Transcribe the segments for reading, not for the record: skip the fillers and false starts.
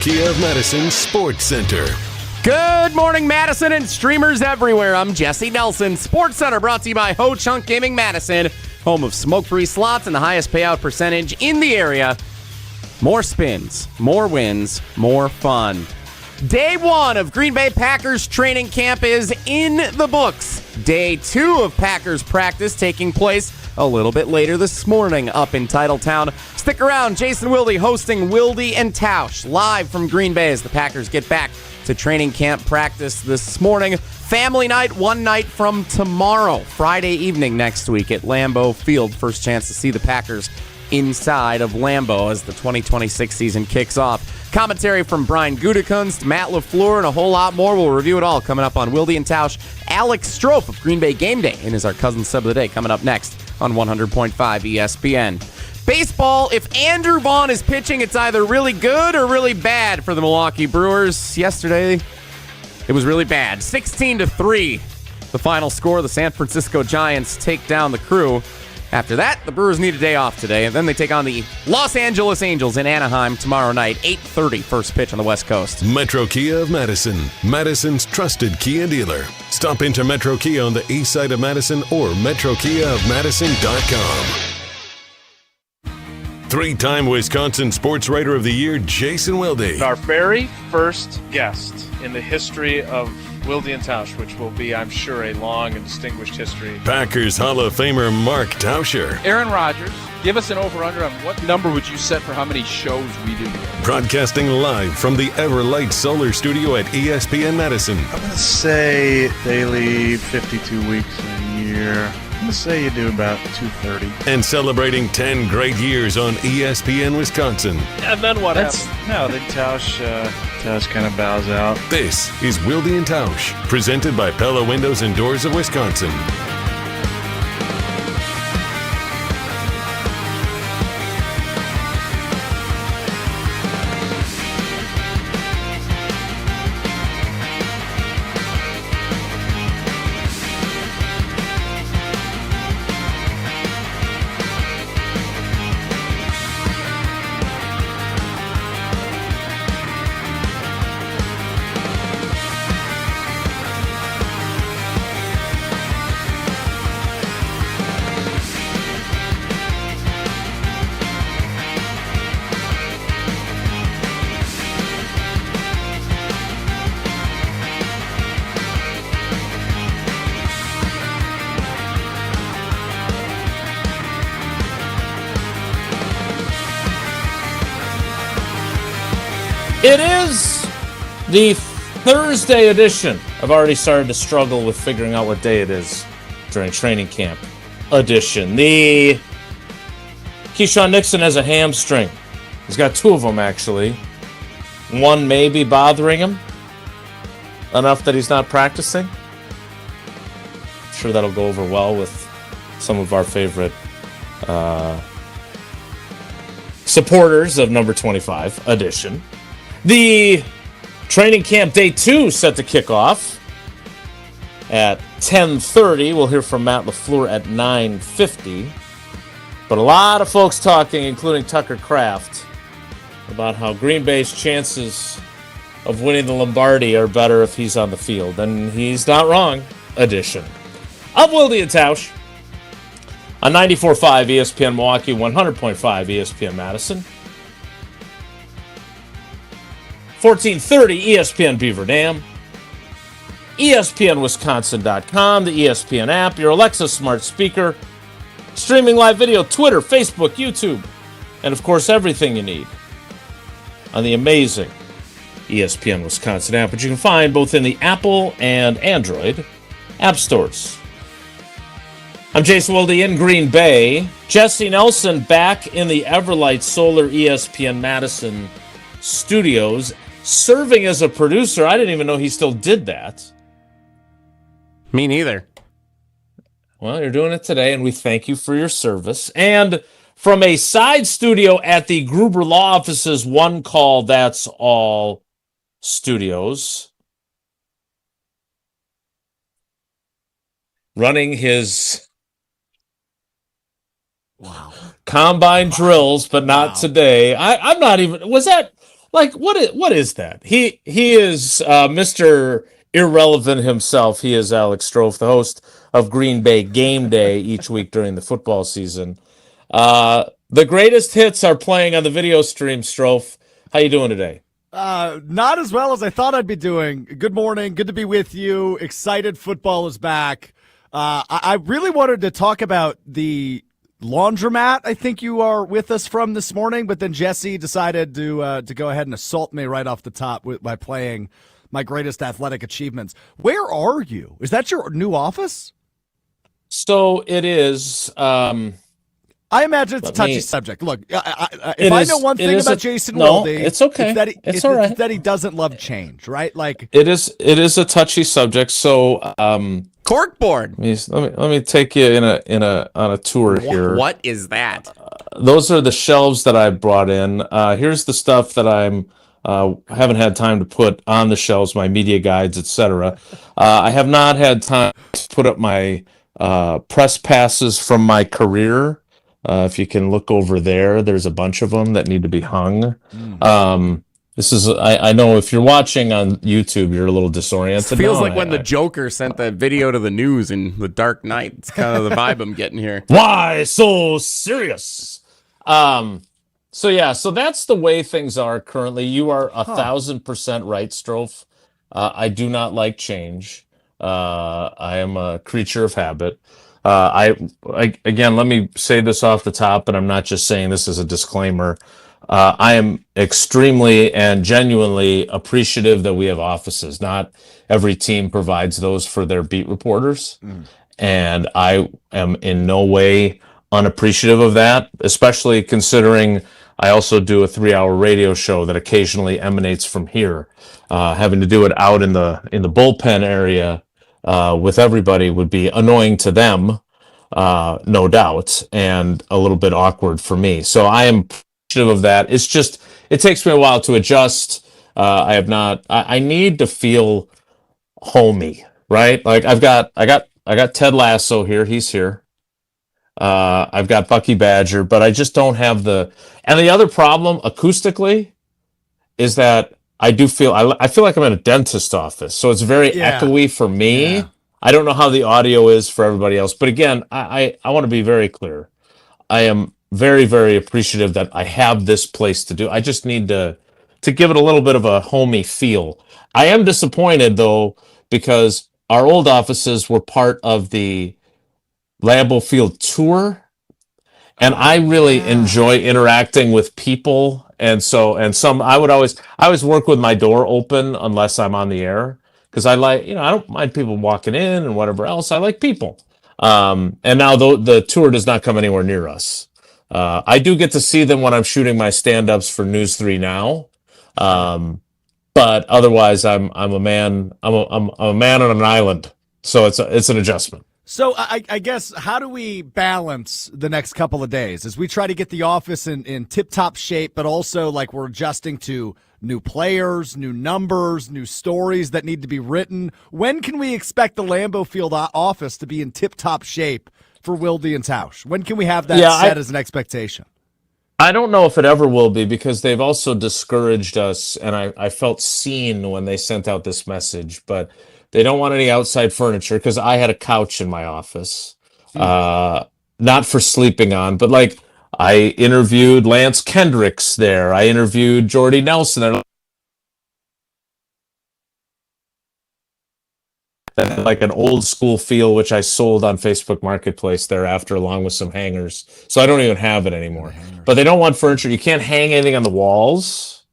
Kia of Madison Sports Center. Good morning, Madison and streamers everywhere. I'm Jesse Nelson. Sports Center brought to you by Ho Chunk Gaming Madison, home of smoke-free slots and the highest payout percentage in the area. More spins, more wins, more fun. Day one of Green Bay Packers training camp is in the books. Day two of Packers practice taking place a little bit later this morning up in Titletown. Stick around. Jason Wilde hosting Wilde and Tausch live from Green Bay as the Packers get back to training camp practice this morning. Family night, one night from tomorrow, Friday evening next week at Lambeau Field. First chance to see the Packers inside of Lambeau as the 2026 season kicks off. Commentary from Brian Gutekunst, Matt LaFleur, and a whole lot more. We'll review it all coming up on Wilde and Tausch. Alex Strofe of Green Bay Game Day and is our cousin sub of the day coming up next on 100.5 ESPN. Baseball, if Andrew Vaughn is pitching, it's either really good or really bad for the Milwaukee Brewers. Yesterday, it was really bad. 16-3, the final score. The San Francisco Giants take down the Crew. After that, the Brewers need a day off today, and then they take on the Los Angeles Angels in Anaheim tomorrow night, 8:30, first pitch on the West Coast. Metro Kia of Madison, Madison's trusted Kia dealer. Stop into Metro Kia on the east side of Madison or metrokiaofmadison.com. Three-time Wisconsin Sports Writer of the Year, Jason Wilde. Our very first guest in the history of Wilde and Tausch, which will be, I'm sure, a long and distinguished history. Packers Hall of Famer Mark Tauscher. Aaron Rodgers, give us an over-under on what number would you set for how many shows we do here? Broadcasting live from the Everlight Solar Studio at ESPN Madison. I'm going to say daily 52 weeks a year. I'm going to say you do about 230. And celebrating 10 great years on ESPN Wisconsin. And then what happens? No, then Tausch kind of bows out. This is Wilde and Tausch, presented by Pella Windows and Doors of Wisconsin. It is the Thursday edition. I've already started to struggle with figuring out what day it is during training camp edition. The Keyshawn Nixon has a hamstring. He's got two of them, actually. One may be bothering him enough that he's not practicing. I'm sure that'll go over well with some of our favorite supporters of number 25 edition. The training camp day 2 set to kick off at 10:30. We'll hear from Matt LaFleur at 9:50. But a lot of folks talking, including Tucker Kraft, about how Green Bay's chances of winning the Lombardi are better if he's on the field. And he's not wrong. Edition of Wilde and Tausch on 94.5 ESPN Milwaukee, 100.5 ESPN Madison. 1430 ESPN Beaver Dam, ESPNWisconsin.com, the ESPN app, your Alexa smart speaker, streaming live video, Twitter, Facebook, YouTube, and of course everything you need on the amazing ESPN Wisconsin app, which you can find both in the Apple and Android app stores. I'm Jason Wilde in Green Bay. Jesse Nelson back in the Everlight Solar ESPN Madison studios, serving as a producer. I didn't even know he still did that. Me neither. Well, you're doing it today, and we thank you for your service. And from a side studio at the Gruber Law Office's One Call That's All studios, running his combine drills, but not today. I'm not even, was that Like, what is that? He is Mr. Irrelevant himself. He is Alex Strofe, the host of Green Bay Game Day each week during the football season. The greatest hits are playing on the video stream, Strofe. How you doing today? Not as well as I thought I'd be doing. Good morning. Good to be with you. Excited football is back. I really wanted to talk about the laundromat I think you are with us from this morning, but then Jesse decided to go ahead and assault me right off the top by playing my greatest athletic achievements. Where are you? Is that your new office? So it is. I imagine it's a touchy subject. Look, if I know one thing about Jason Wilde, it's okay. It's all right. That he doesn't love change, right? Like it is a touchy subject. So corkboard. Let me take you on a tour here. What is that? Those are the shelves that I brought in. Here's the stuff that haven't had time to put on the shelves, my media guides, etc. I have not had time to put up my press passes from my career. If you can look over there, there's a bunch of them that need to be hung. This is, I know if you're watching on YouTube, you're a little disoriented. It feels like when the Joker sent that video to the news in The Dark Knight. It's kind of the vibe I'm getting here. Why so serious? So that's the way things are currently. You are 1,000% right, Strofe. I do not like change. I am a creature of habit. Again, let me say this off the top, and I'm not just saying this as a disclaimer. I am extremely and genuinely appreciative that we have offices. Not every team provides those for their beat reporters. And I am in no way unappreciative of that, especially considering I also do a 3-hour radio show that occasionally emanates from here. Having to do it out in the bullpen area with everybody would be annoying to them, no doubt, and a little bit awkward for me. So I am appreciative of that. It's just, it takes me a while to adjust. I need to feel homey, right? Like I got Ted Lasso here. He's here. I've got Bucky Badger, but I just don't have and the other problem acoustically is that I feel like I'm in a dentist office, so it's very echoey for me. Yeah. I don't know how the audio is for everybody else, but again, I want to be very clear. I am very, very appreciative that I have this place to do. I just need to give it a little bit of a homey feel. I am disappointed though, because our old offices were part of the Lambeau Field tour, and I really enjoy interacting with people. And I always work with my door open unless I'm on the air, because I don't mind people walking in and whatever else. I like people. And now the tour does not come anywhere near us. I do get to see them when I'm shooting my stand-ups for News 3 Now. But otherwise I'm a man on an island. So it's an adjustment. So I guess, how do we balance the next couple of days as we try to get the office in tip-top shape, but also like we're adjusting to new players, new numbers, new stories that need to be written? When can we expect the Lambeau Field office to be in tip-top shape for Wilde and Tausch? When can we have that set as an expectation? I don't know if it ever will be, because they've also discouraged us, and I felt seen when they sent out this message, but they don't want any outside furniture, because I had a couch in my office, not for sleeping on, but like I interviewed Lance Kendricks there. I interviewed Jordy Nelson. Like an old school feel, which I sold on Facebook Marketplace thereafter, along with some hangers. So I don't even have it anymore. But they don't want furniture. You can't hang anything on the walls,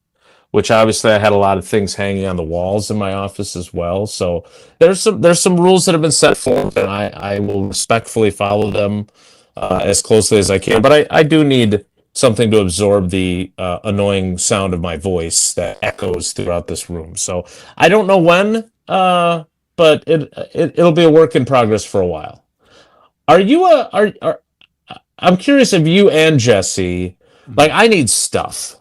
which obviously I had a lot of things hanging on the walls in my office as well. So there's some rules that have been set forth, and I will respectfully follow them as closely as I can. But I do need something to absorb the annoying sound of my voice that echoes throughout this room. So I don't know when, but it'll be a work in progress for a while. I'm curious if you and Jesse, like, I need stuff.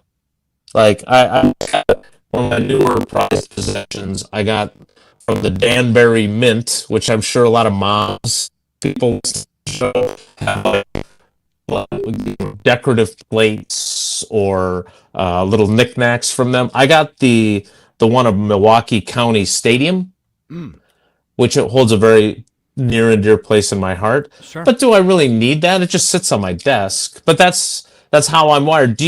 Like, I got one of my newer prized possessions I got from the Danbury Mint, which I'm sure a lot of moms, people show have like decorative plates gifts or little knickknacks from them. I got the one of Milwaukee County Stadium, which it holds a very near and dear place in my heart. Sure. But do I really need that? It just sits on my desk. But that's how I'm wired.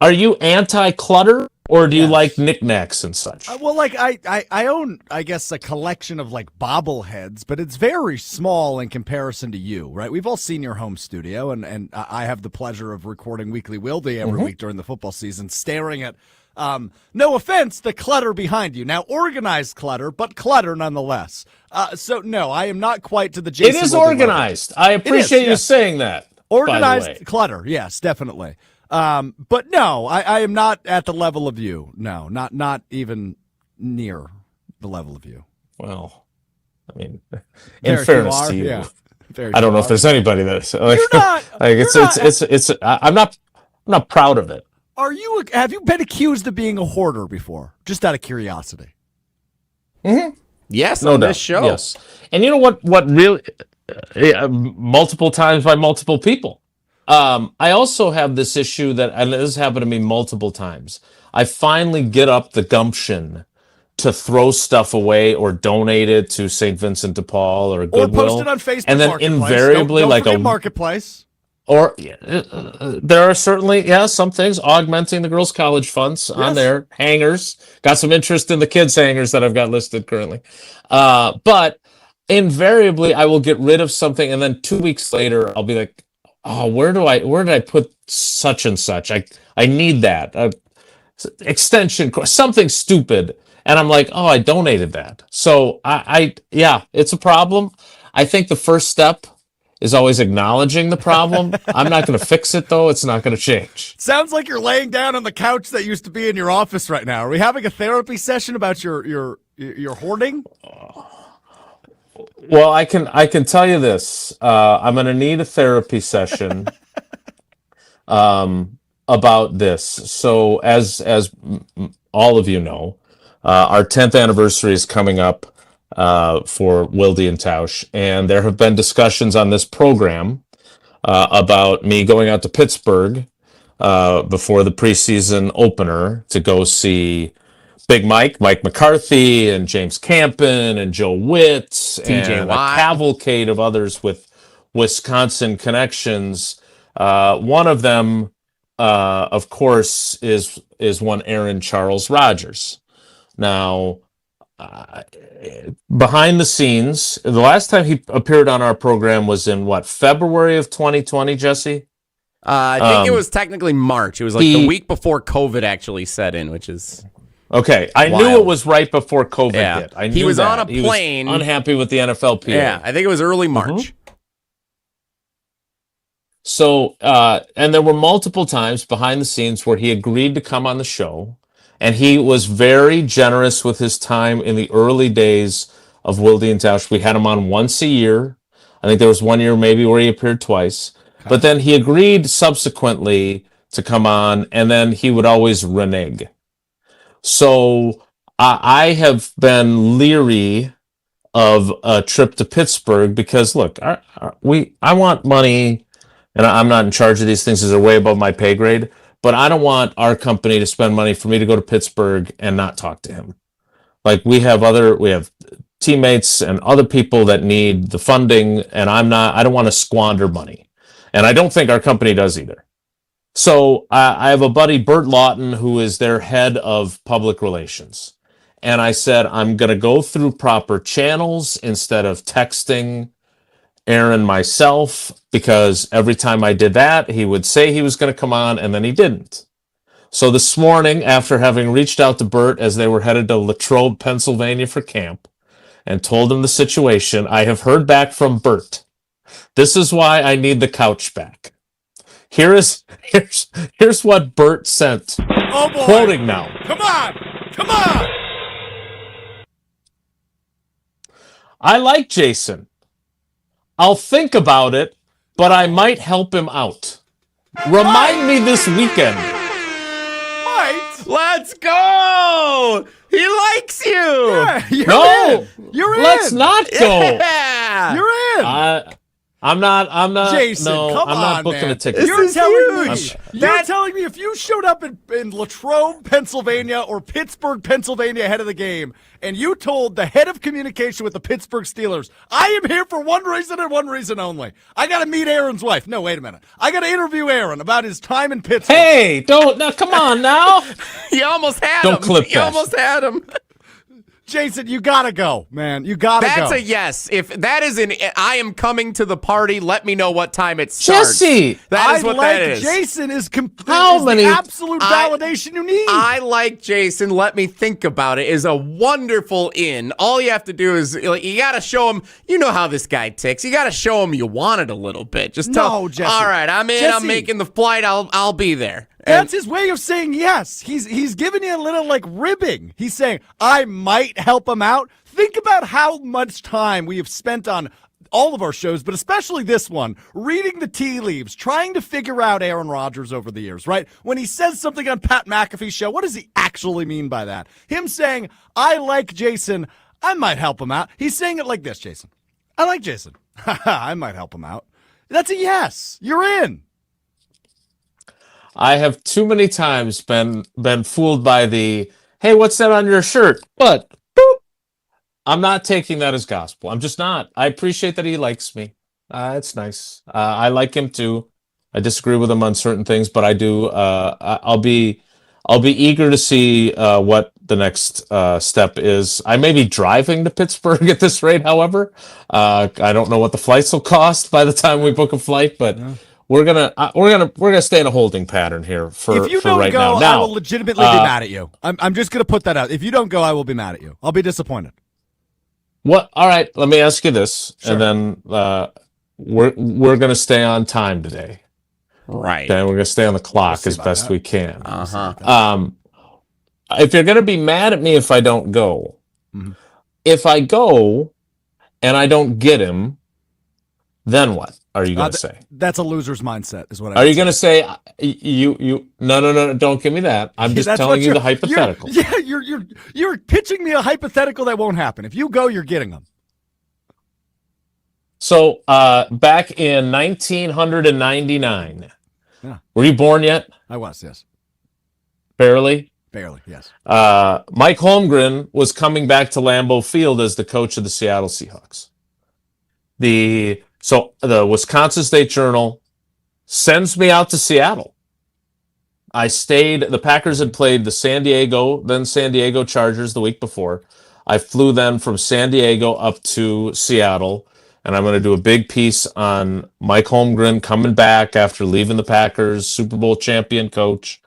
Are you anti-clutter, or do you like knickknacks and such? Well, like I own, I guess, a collection of like bobbleheads, but it's very small in comparison to you, right? We've all seen your home studio, and I have the pleasure of recording Weekly Wilde every week during the football season, staring at, no offense, the clutter behind you. Now, organized clutter, but clutter nonetheless. So, no, I am not quite to the Jason It is Wilde organized. level. I appreciate you saying that. Organized clutter, yes, definitely. But no, I am not at the level of you. No, not even near the level of you. Well, I mean, in fairness to you, I don't know if there's anybody that's like, You're not. like it's. I'm not proud of it. Have you been accused of being a hoarder before? Just out of curiosity. Yes, No on doubt. this show. Yes, and you know what really, multiple times by multiple people. I also have this issue and this has happened to me multiple times. I finally get up the gumption to throw stuff away or donate it to St. Vincent de Paul or Goodwill. Or post it on Facebook and then Marketplace. invariably don't like forget a Marketplace. Or there are certainly, some things augmenting the girls' college funds on their hangers. Got some interest in the kids' hangers that I've got listed currently. But invariably, I will get rid of something, and then 2 weeks later, I'll be like, "Oh, where did I put such and such? I need that extension cord, something stupid." And I'm like, "Oh, I donated that." So it's a problem. I think the first step is always acknowledging the problem. I'm not going to fix it, though. It's not going to change. Sounds like you're laying down on the couch that used to be in your office right now. Are we having a therapy session about your hoarding? Well, I can tell you this. I'm going to need a therapy session about this. So, as all of you know, our 10th anniversary is coming up for Wilde and Tausch, and there have been discussions on this program about me going out to Pittsburgh before the preseason opener to go see Big Mike McCarthy, and James Campen, and Joe Witt, and a cavalcade of others with Wisconsin connections. One of them, of course, is one Aaron Charles Rodgers. Now, behind the scenes, the last time he appeared on our program was in February of 2020, Jesse? I think it was technically March. It was like the week before COVID actually set in, which is okay. I wild. knew it was right before COVID hit. I knew he was that. on a plane, he was unhappy with the NFLPA. Yeah, I think it was early March. So, and there were multiple times behind the scenes where he agreed to come on the show. And he was very generous with his time in the early days of Wilde and Tausch. We had him on once a year. I think there was 1 year maybe where he appeared twice. Okay. But then he agreed subsequently to come on, and then he would always renege. So I have been leery of a trip to Pittsburgh because, look, I want money, and I'm not in charge of these things. These are way above my pay grade. But I don't want our company to spend money for me to go to Pittsburgh and not talk to him. Like we have teammates and other people that need the funding, and I don't want to squander money. And I don't think our company does either. So I have a buddy, Bert Lawton, who is their head of public relations. And I said, I'm going to go through proper channels instead of texting Aaron myself, because every time I did that, he would say he was going to come on, and then he didn't. So this morning, after having reached out to Bert as they were headed to Latrobe, Pennsylvania for camp, and told him the situation, I have heard back from Bert. This is why I need the couch back. Here's what Bert sent. Oh boy. Quoting now. Come on! I like Jason. I'll think about it, but I might help him out. Remind me this weekend. Mike! Let's go! He likes you! Yeah, No! You're in! Let's not go! Yeah! You're in! I'm not. Jason, no, come I'm not on, booking man. a ticket. You're telling me. huge. You're telling me if you showed up in Latrobe, Pennsylvania, or Pittsburgh, Pennsylvania, ahead of the game, and you told the head of communication with the Pittsburgh Steelers, "I am here for one reason and one reason only. I got to meet Aaron's wife." No, wait a minute. I got to interview Aaron about his time in Pittsburgh. Hey, now, come on now. You almost had Don't him. clip You that. almost had him. Jason, you gotta go, man. You gotta go. That's a yes. If that is I am coming to the party. Let me know what time it starts. Jesse, that is I what like that is. Jason is How many- the absolute validation you need. I like Jason. Let me think about it. Is a wonderful in. All you have to do is you got to show him. You know how this guy ticks. You got to show him you want it a little bit. Just tell. No, Jesse. All right, I'm in. Jesse. I'm making the flight. I'll be there. That's his way of saying yes. He's giving you a little like ribbing. He's saying, I might help him out. Think about how much time we have spent on all of our shows, but especially this one, reading the tea leaves, trying to figure out Aaron Rodgers over the years, right? When he says something on Pat McAfee's show, what does he actually mean by that? Him saying, I like Jason, I might help him out. He's saying it like this, Jason. I like Jason. I might help him out. That's a yes. You're in. I have too many times been fooled by the, hey, what's that on your shirt? But boop. I'm not taking that as gospel. I'm just not. I appreciate that he likes me. It's nice. I like him too. I disagree with him on certain things, but I do. I'll be eager to see what the next step is. I may be driving to Pittsburgh at this rate. However, I don't know what the flights will cost by the time we book a flight, but. Yeah. We're gonna stay in a holding pattern here for if you for don't right go, now. I will legitimately be mad at you. I'm just gonna put that out. If you don't go, I will be mad at you. I'll be disappointed. What? All right. Let me ask you this, Sure. and then we're gonna stay on time today. Right. Okay, we're gonna stay on the clock as best we can. Uh-huh. If you're gonna be mad at me if I don't go, if I go and I don't get him, then what are you going to say? That's a loser's mindset, is what I Are would you going to say no, don't give me that. I'm just telling you the hypothetical. You're pitching me a hypothetical that won't happen. If you go, you're getting them. So, back in 1999, were you born yet? I was, yes. Barely, yes. Mike Holmgren was coming back to Lambeau Field as the coach of the Seattle Seahawks. So the Wisconsin State Journal sends me out to Seattle. I stayed. The Packers had played the San Diego Chargers the week before. I flew then from San Diego up to Seattle, and I'm going to do a big piece on Mike Holmgren coming back after leaving the Packers, Super Bowl champion coach.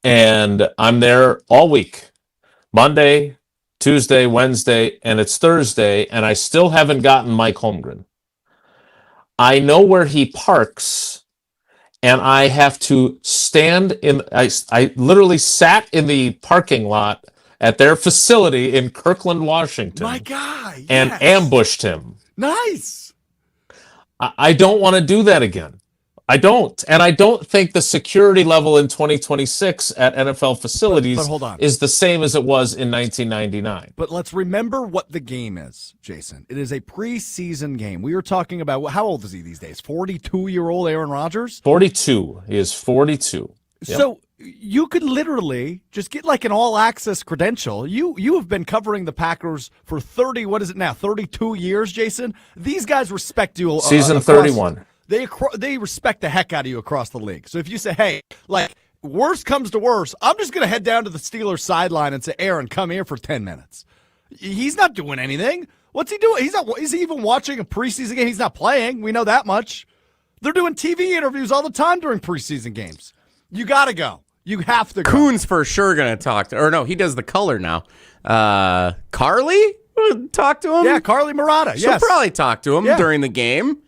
And I'm there all week, Monday, Tuesday, Wednesday, and it's Thursday, and I still haven't gotten Mike Holmgren. I know where he parks, and I have to stand in. I literally sat in the parking lot at their facility in Kirkland, Washington. My guy, and ambushed him. Nice. I don't want to do that again. I don't, and I don't think the security level in 2026 at NFL facilities but hold on. is the same as it was in 1999. But let's remember what the game is, Jason. It is a preseason game. We were talking about, how old is he these days? 42-year-old Aaron Rodgers? 42. He is 42. Yep. So you could literally just get like an all-access credential. You have been covering the Packers for 32 years, Jason. These guys respect you. Season 31. They respect the heck out of you across the league. So if you say, hey, like, worst comes to worst, I'm just going to head down to the Steelers sideline and say, Aaron, come here for 10 minutes. He's not doing anything. What's he doing? Is he even watching a preseason game? He's not playing. We know that much. They're doing TV interviews all the time during preseason games. You got to go. You have to go. Coon's for sure going to talk to, or no, he does the color now. Carly would talk to him? Yeah, Carly Murata. She'll probably talk to him during the game.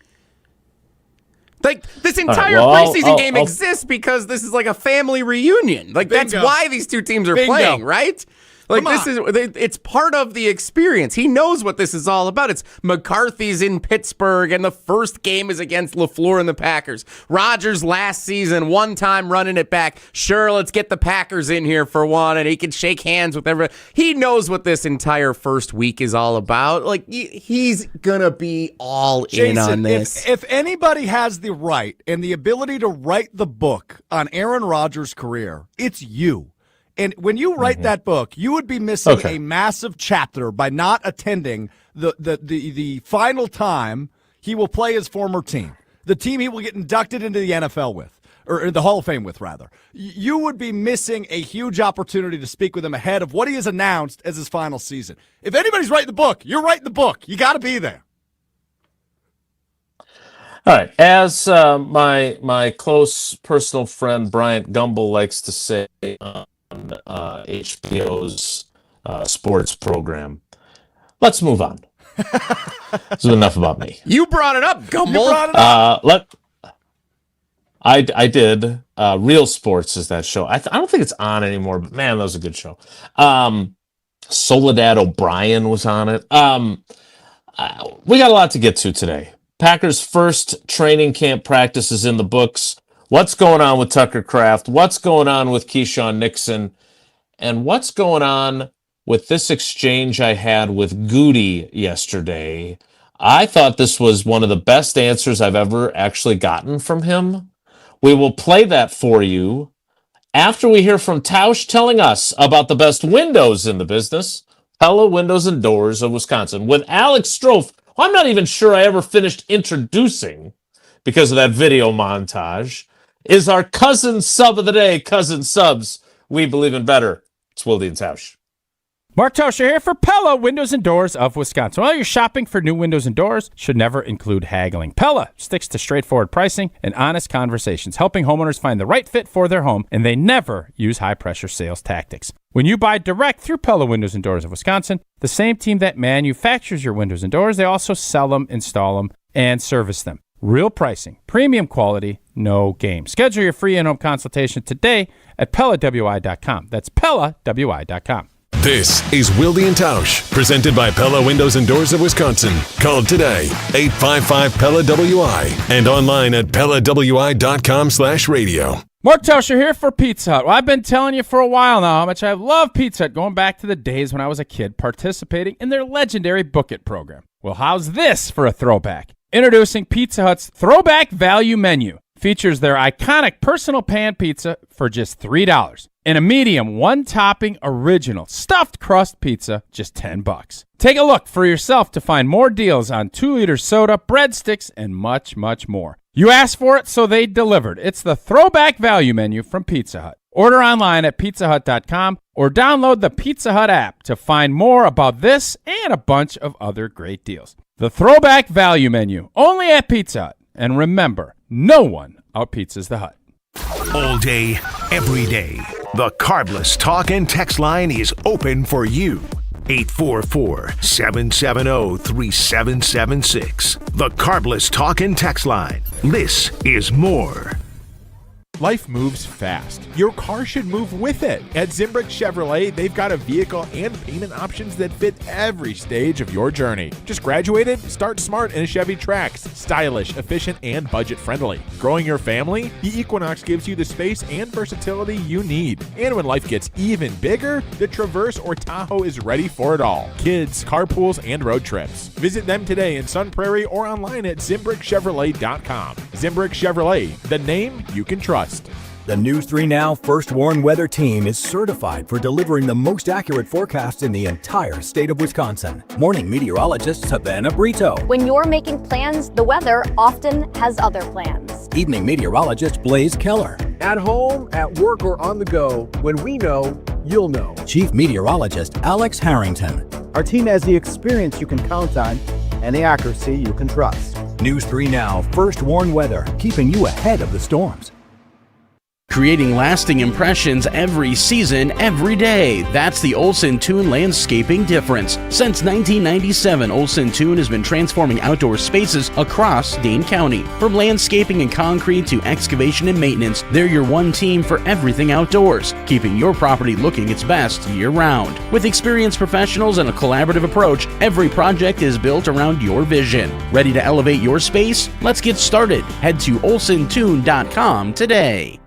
Like, this entire preseason game exists because this is like a family reunion. Like, that's why these two teams are playing, right? Like, it's part of the experience. He knows what this is all about. It's McCarthy's in Pittsburgh, and the first game is against LaFleur and the Packers. Rodgers last season, one time running it back. Sure, let's get the Packers in here for one, and he can shake hands with everyone. He knows what this entire first week is all about. Like, he's going to be all in on this. If anybody has the right and the ability to write the book on Aaron Rodgers' career, it's you. And when you write that book, you would be missing a massive chapter by not attending the final time he will play his former team, the team he will get inducted into the NFL with, or the Hall of Fame with, rather. You would be missing a huge opportunity to speak with him ahead of what he has announced as his final season. If anybody's writing the book, you're writing the book. You got to be there. All right. As my close personal friend Bryant Gumbel likes to say on HBO's sports program, let's move on. This is enough about me. You brought it up, Gumbel. You brought it up. I did. Real Sports is that show. I don't think it's on anymore, but man, that was a good show. Soledad O'Brien was on it. We got a lot to get to today. Packers' first training camp practice is in the books. What's going on with Tucker Kraft? What's going on with Keyshawn Nixon? And what's going on with this exchange I had with Goody yesterday? I thought this was one of the best answers I've ever actually gotten from him. We will play that for you after we hear from Tausch telling us about the best windows in the business, Pella Windows and Doors of Wisconsin, with Alex Strofe, who I'm not even sure I ever finished introducing because of that video montage, is our cousin sub of the day. Cousin subs, we believe in better. It's Wilde and Tausch. Mark Tauscher here for Pella Windows and Doors of Wisconsin. While you're shopping for new windows and doors, should never include haggling. Pella sticks to straightforward pricing and honest conversations, helping homeowners find the right fit for their home, and they never use high-pressure sales tactics. When you buy direct through Pella Windows and Doors of Wisconsin, the same team that manufactures your windows and doors, they also sell them, install them, and service them. Real pricing, premium quality, no game. Schedule your free in-home consultation today at PellaWI.com. That's PellaWI.com. This is Wilde and Tausch, presented by Pella Windows and Doors of Wisconsin. Call today, 855-PELLA-WI, and online at PellaWI.com/radio. Mark Tauscher here for Pizza Hut. Well, I've been telling you for a while now how much I love Pizza Hut, going back to the days when I was a kid participating in their legendary Book It program. Well, how's this for a throwback? Introducing Pizza Hut's Throwback Value Menu. Features their iconic personal pan pizza for just $3. And a medium one-topping original stuffed crust pizza, just $10. Take a look for yourself to find more deals on 2-liter soda, breadsticks, and much, much more. You asked for it, so they delivered. It's the Throwback Value Menu from Pizza Hut. Order online at pizzahut.com or download the Pizza Hut app to find more about this and a bunch of other great deals. The Throwback Value Menu, only at Pizza Hut. And remember, no one out-pizzas the Hut. All day, every day, the Carbless Talk and Text line is open for you. 844-770-3776. The Carbless Talk and Text line. This is more. Life moves fast. Your car should move with it. At Zimbrick Chevrolet, they've got a vehicle and payment options that fit every stage of your journey. Just graduated? Start smart in a Chevy Trax. Stylish, efficient, and budget-friendly. Growing your family? The Equinox gives you the space and versatility you need. And when life gets even bigger, the Traverse or Tahoe is ready for it all. Kids, carpools, and road trips. Visit them today in Sun Prairie or online at ZimbrickChevrolet.com. Zimbrick Chevrolet, the name you can trust. The News 3 Now First Warn Weather Team is certified for delivering the most accurate forecast in the entire state of Wisconsin. Morning meteorologist Savannah Brito. When you're making plans, the weather often has other plans. Evening meteorologist Blaze Keller. At home, at work, or on the go, when we know, you'll know. Chief meteorologist Alex Harrington. Our team has the experience you can count on and the accuracy you can trust. News 3 Now First Warn Weather, keeping you ahead of the storms. creating lasting impressions every season, every day. That's the Olson Toon landscaping difference. Since 1997, Olson Toon has been transforming outdoor spaces across Dane County. From landscaping and concrete to excavation and maintenance, they're your one team for everything outdoors, keeping your property looking its best year-round. With experienced professionals and a collaborative approach, every project is built around your vision. Ready to elevate your space? Let's get started. Head to olsontoon.com today.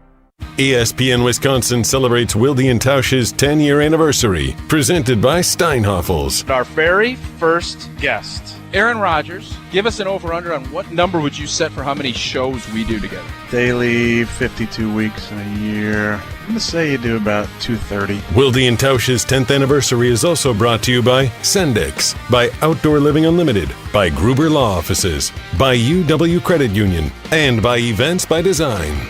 ESPN Wisconsin celebrates Wilde and Tausch's 10-year anniversary, presented by Steinhoffels. Our very first guest. Aaron Rodgers, give us an over-under on what number would you set for how many shows we do together? Daily, 52 weeks in a year. I'm going to say you do about 230. Wilde and Tausch's 10th anniversary is also brought to you by Sendix, by Outdoor Living Unlimited, by Gruber Law Offices, by UW Credit Union, and by Events by Design.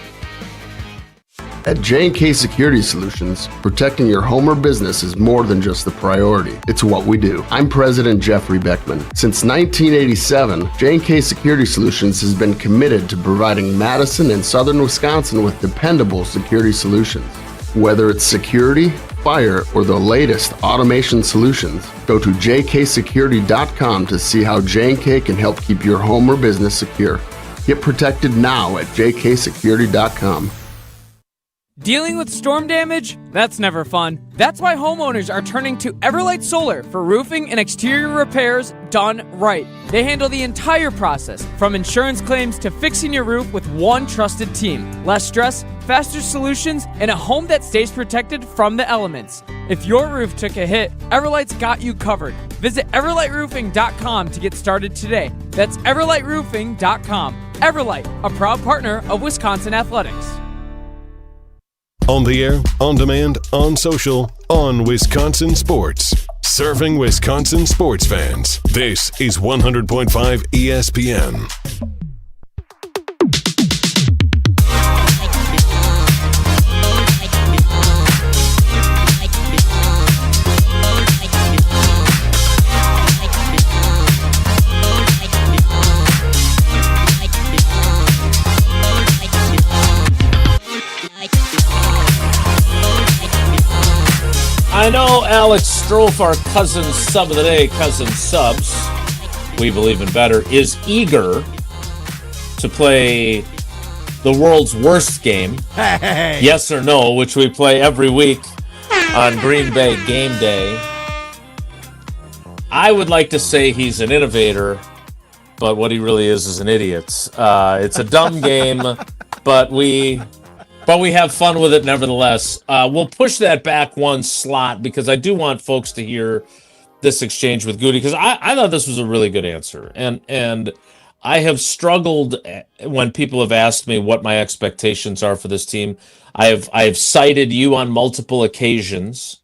At J&K Security Solutions, protecting your home or business is more than just the priority. It's what we do. I'm President Jeffrey Beckman. Since 1987, J&K Security Solutions has been committed to providing Madison and Southern Wisconsin with dependable security solutions. Whether it's security, fire, or the latest automation solutions, go to jksecurity.com to see how J&K can help keep your home or business secure. Get protected now at jksecurity.com. Dealing with storm damage? That's never fun. That's why homeowners are turning to Everlight Solar for roofing and exterior repairs done right. They handle the entire process, from insurance claims to fixing your roof with one trusted team. Less stress, faster solutions, and a home that stays protected from the elements. If your roof took a hit, Everlight's got you covered. Visit everlightroofing.com to get started today. That's everlightroofing.com. Everlight, a proud partner of Wisconsin Athletics. On the air, on demand, on social, on Wisconsin Sports. Serving Wisconsin sports fans. This is 100.5 ESPN. I know Alex Strofe, our cousin sub of the day, cousin subs, we believe in better, is eager to play the world's worst game. Hey. Yes or no, which we play every week on Green Bay Game Day. I would like to say he's an innovator, but what he really is an idiot. It's a dumb game, but we have fun with it nevertheless. We'll push that back one slot because I do want folks to hear this exchange with Goody because I thought this was a really good answer. And I have struggled when people have asked me what my expectations are for this team. I have cited you on multiple occasions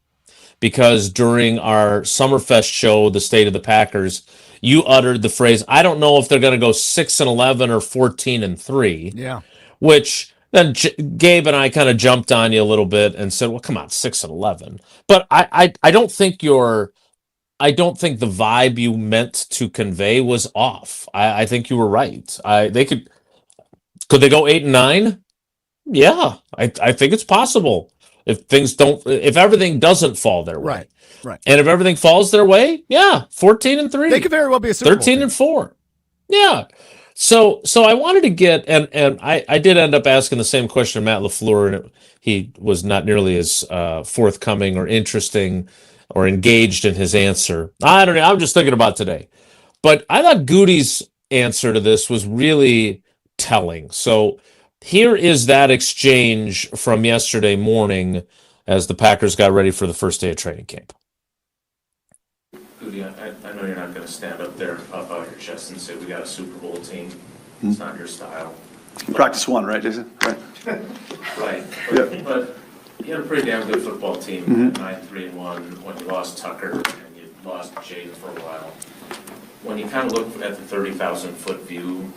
because during our Summerfest show, The State of the Packers, you uttered the phrase, I don't know if they're going to go 6-11 or 14-3. Yeah. Which... Then Gabe and I kind of jumped on you a little bit and said, "Well, come on, 6-11." But I don't think the vibe you meant to convey was off. I think you were right. Could they go 8-9? Yeah, I think it's possible if everything doesn't fall their way. Right. And if everything falls their way, yeah, 14-3. They could very well be a Super Bowl 13-4. Yeah. So I wanted to get, and I did end up asking the same question to Matt LaFleur, and he was not nearly as forthcoming or interesting or engaged in his answer. I don't know. I'm just thinking about today. But I thought Goody's answer to this was really telling. So here is that exchange from yesterday morning as the Packers got ready for the first day of training camp. Goody, I know you're not going to stand up there up out your chest and say we got a Super Bowl team. It's not your style. Practice one, right, Jason? Right. Right. But you had a pretty damn good football team, 9-3-1, when you lost Tucker and you lost Jaden for a while. When you kind of look at the 30,000-foot view,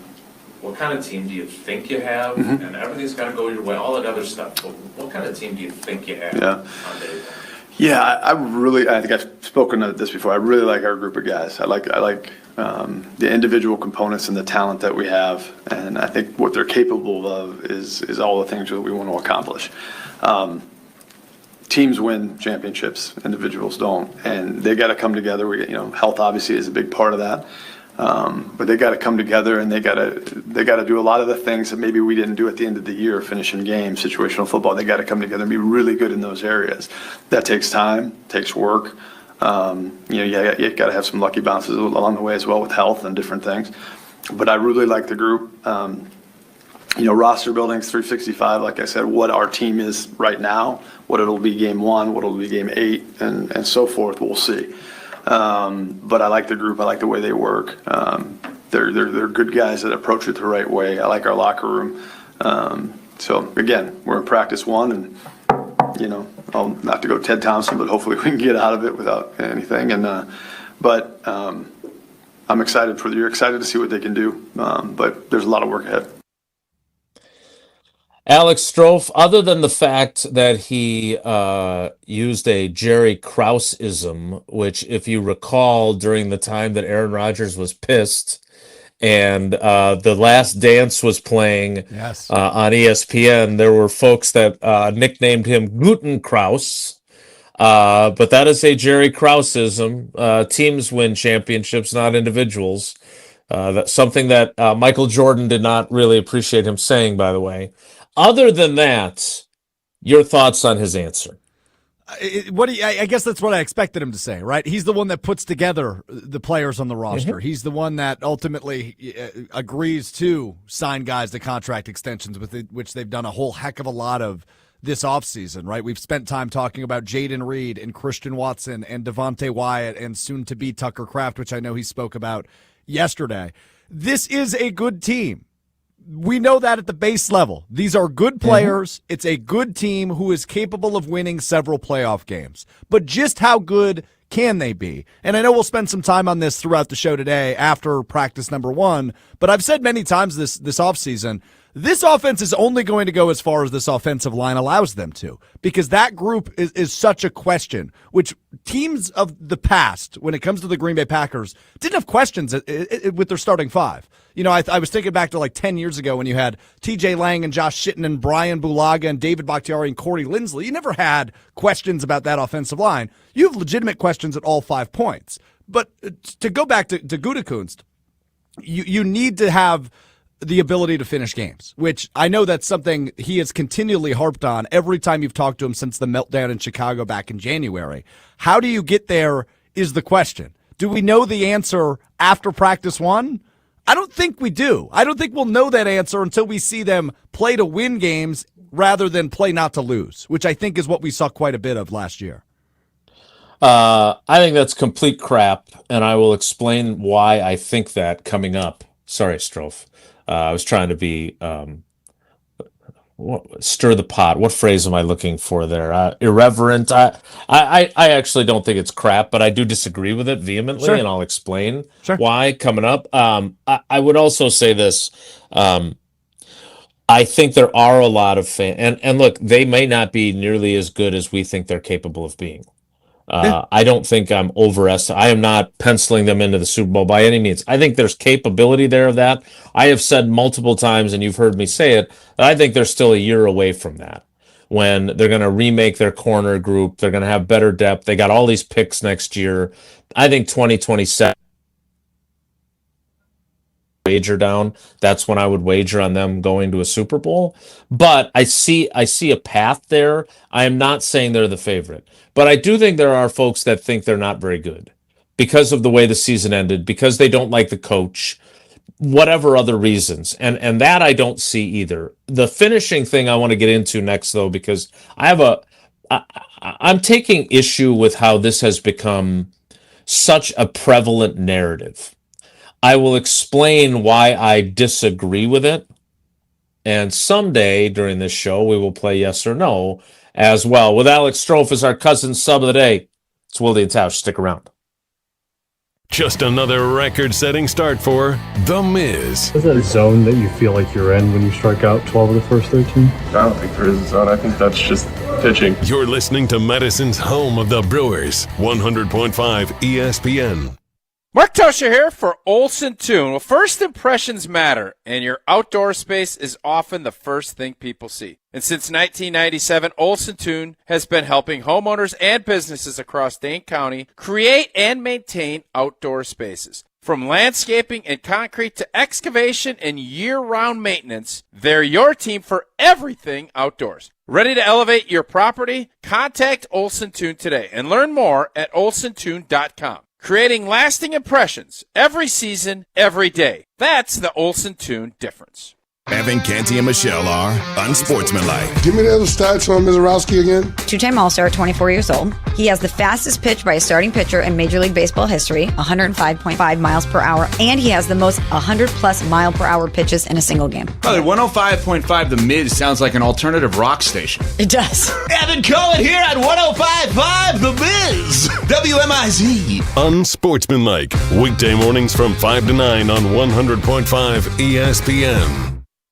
what kind of team do you think you have? And everything's got to go your way, all that other stuff. But what kind of team do you think you have on day one? Yeah, I think I've spoken of this before. I really like our group of guys. I like the individual components and the talent that we have, and I think what they're capable of is all the things that we want to accomplish. Teams win championships, individuals don't, and they got to come together. Health obviously is a big part of that, but they got to come together, and they got to do a lot of the things that maybe we didn't do at the end of the year, finishing games, situational football. They got to come together and be really good in those areas. That takes time, takes work. You got to have some lucky bounces along the way as well with health and different things. But I really like the group. Roster building's 365, like I said, what our team is right now, what it'll be game 1, what it'll be game 8, and so forth, we'll see. But I like the group. I like the way they work. They're good guys that approach it the right way. I like our locker room. So again, we're in practice 1, and I'll not to go Ted Thompson, but hopefully we can get out of it without anything. And but I'm excited for the year. Excited to see what they can do. But there's a lot of work ahead. Alex Strofe, other than the fact that he used a Jerry Krause-ism, which, if you recall, during the time that Aaron Rodgers was pissed and The Last Dance was playing on ESPN, there were folks that nicknamed him Guten Krause. But that is a Jerry Krause-ism. Teams win championships, not individuals. That's something that Michael Jordan did not really appreciate him saying, by the way. Other than that, your thoughts on his answer? I guess that's what I expected him to say, right? He's the one that puts together the players on the roster. Mm-hmm. He's the one that ultimately agrees to sign guys to contract extensions, which they've done a whole heck of a lot of this offseason, right? We've spent time talking about Jaden Reed and Christian Watson and Devontae Wyatt and soon-to-be Tucker Kraft, which I know he spoke about yesterday. This is a good team. We know that at the base level. These are good players. Mm-hmm. It's a good team who is capable of winning several playoff games. But just how good can they be? And I know we'll spend some time on this throughout the show today after practice number 1, but I've said many times this offseason, this offense is only going to go as far as this offensive line allows them to, because that group is such a question, which teams of the past, when it comes to the Green Bay Packers, didn't have questions with their starting 5. I was thinking back to like 10 years ago when you had TJ Lang and Josh Shitten and Brian Bulaga and David Bakhtiari and Corey Lindsley. You never had questions about that offensive line. You have legitimate questions at all 5 points. But to go back to Gutekunst, you need to have the ability to finish games, which I know that's something he has continually harped on every time you've talked to him since the meltdown in Chicago back in January. How do you get there is the question. Do we know the answer after practice 1? I don't think we do. I don't think we'll know that answer until we see them play to win games rather than play not to lose, which I think is what we saw quite a bit of last year. I think that's complete crap, and I will explain why I think that coming up. Sorry, Strofe. I was trying to be stir the pot. What phrase am I looking for there? Irreverent. I actually don't think it's crap, but I do disagree with it vehemently, and I'll explain why coming up. I would also say this. I think there are a lot of fans, and look, they may not be nearly as good as we think they're capable of being. I don't think I'm I am not penciling them into the Super Bowl by any means. I think there's capability there of that. I have said multiple times, and you've heard me say it, that I think they're still a year away from that. When they're going to remake their corner group, they're going to have better depth. They got all these picks next year. I think 2027 wager down. That's when I would wager on them going to a Super Bowl. But I see a path there. I am not saying they're the favorite. But I do think there are folks that think they're not very good because of the way the season ended, because they don't like the coach, whatever other reasons. And that I don't see either. The finishing thing I want to get into next, though, because I'm taking issue with how this has become such a prevalent narrative. I will explain why I disagree with it. And someday during this show, we will play yes or no as well. With Alex Strofe as our cousin sub of the day, it's Wilde and Tausch. Stick around. Just another record-setting start for The Miz. Is that a zone that you feel like you're in when you strike out 12 of the first 13? I don't think there is a zone. I think that's just pitching. You're listening to Madison's home of the Brewers, 100.5 ESPN. Mark Tausch here for Olson Toon. Well, first impressions matter, and your outdoor space is often the first thing people see. And since 1997, Olson Toon has been helping homeowners and businesses across Dane County create and maintain outdoor spaces. From landscaping and concrete to excavation and year-round maintenance, they're your team for everything outdoors. Ready to elevate your property? Contact Olson Toon today and learn more at olsontoon.com. Creating lasting impressions every season, every day. That's the Olson Toon difference. Evan, Canty, and Michelle are unsportsmanlike. Give me the other stats on Mizorowski again. Two-time All-Star, 24 years old. He has the fastest pitch by a starting pitcher in Major League Baseball history, 105.5 miles per hour, and he has the most 100-plus mile-per-hour pitches in a single game. Brother, 105.5 The Miz sounds like an alternative rock station. It does. Evan Cohen here at 105.5 The Miz, WMIZ. Unsportsmanlike, weekday mornings from 5 to 9 on 100.5 ESPN.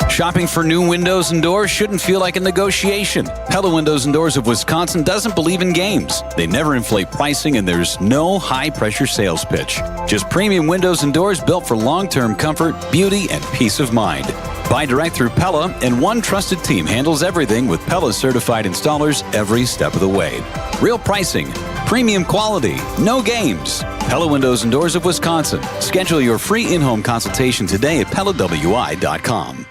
Shopping for new windows and doors shouldn't feel like a negotiation. Pella Windows and Doors of Wisconsin doesn't believe in games. They never inflate pricing, and there's no high-pressure sales pitch. Just premium windows and doors built for long-term comfort, beauty, and peace of mind. Buy direct through Pella, and one trusted team handles everything with Pella certified installers every step of the way. Real pricing, premium quality, no games. Pella Windows and Doors of Wisconsin. Schedule your free in-home consultation today at PellaWI.com.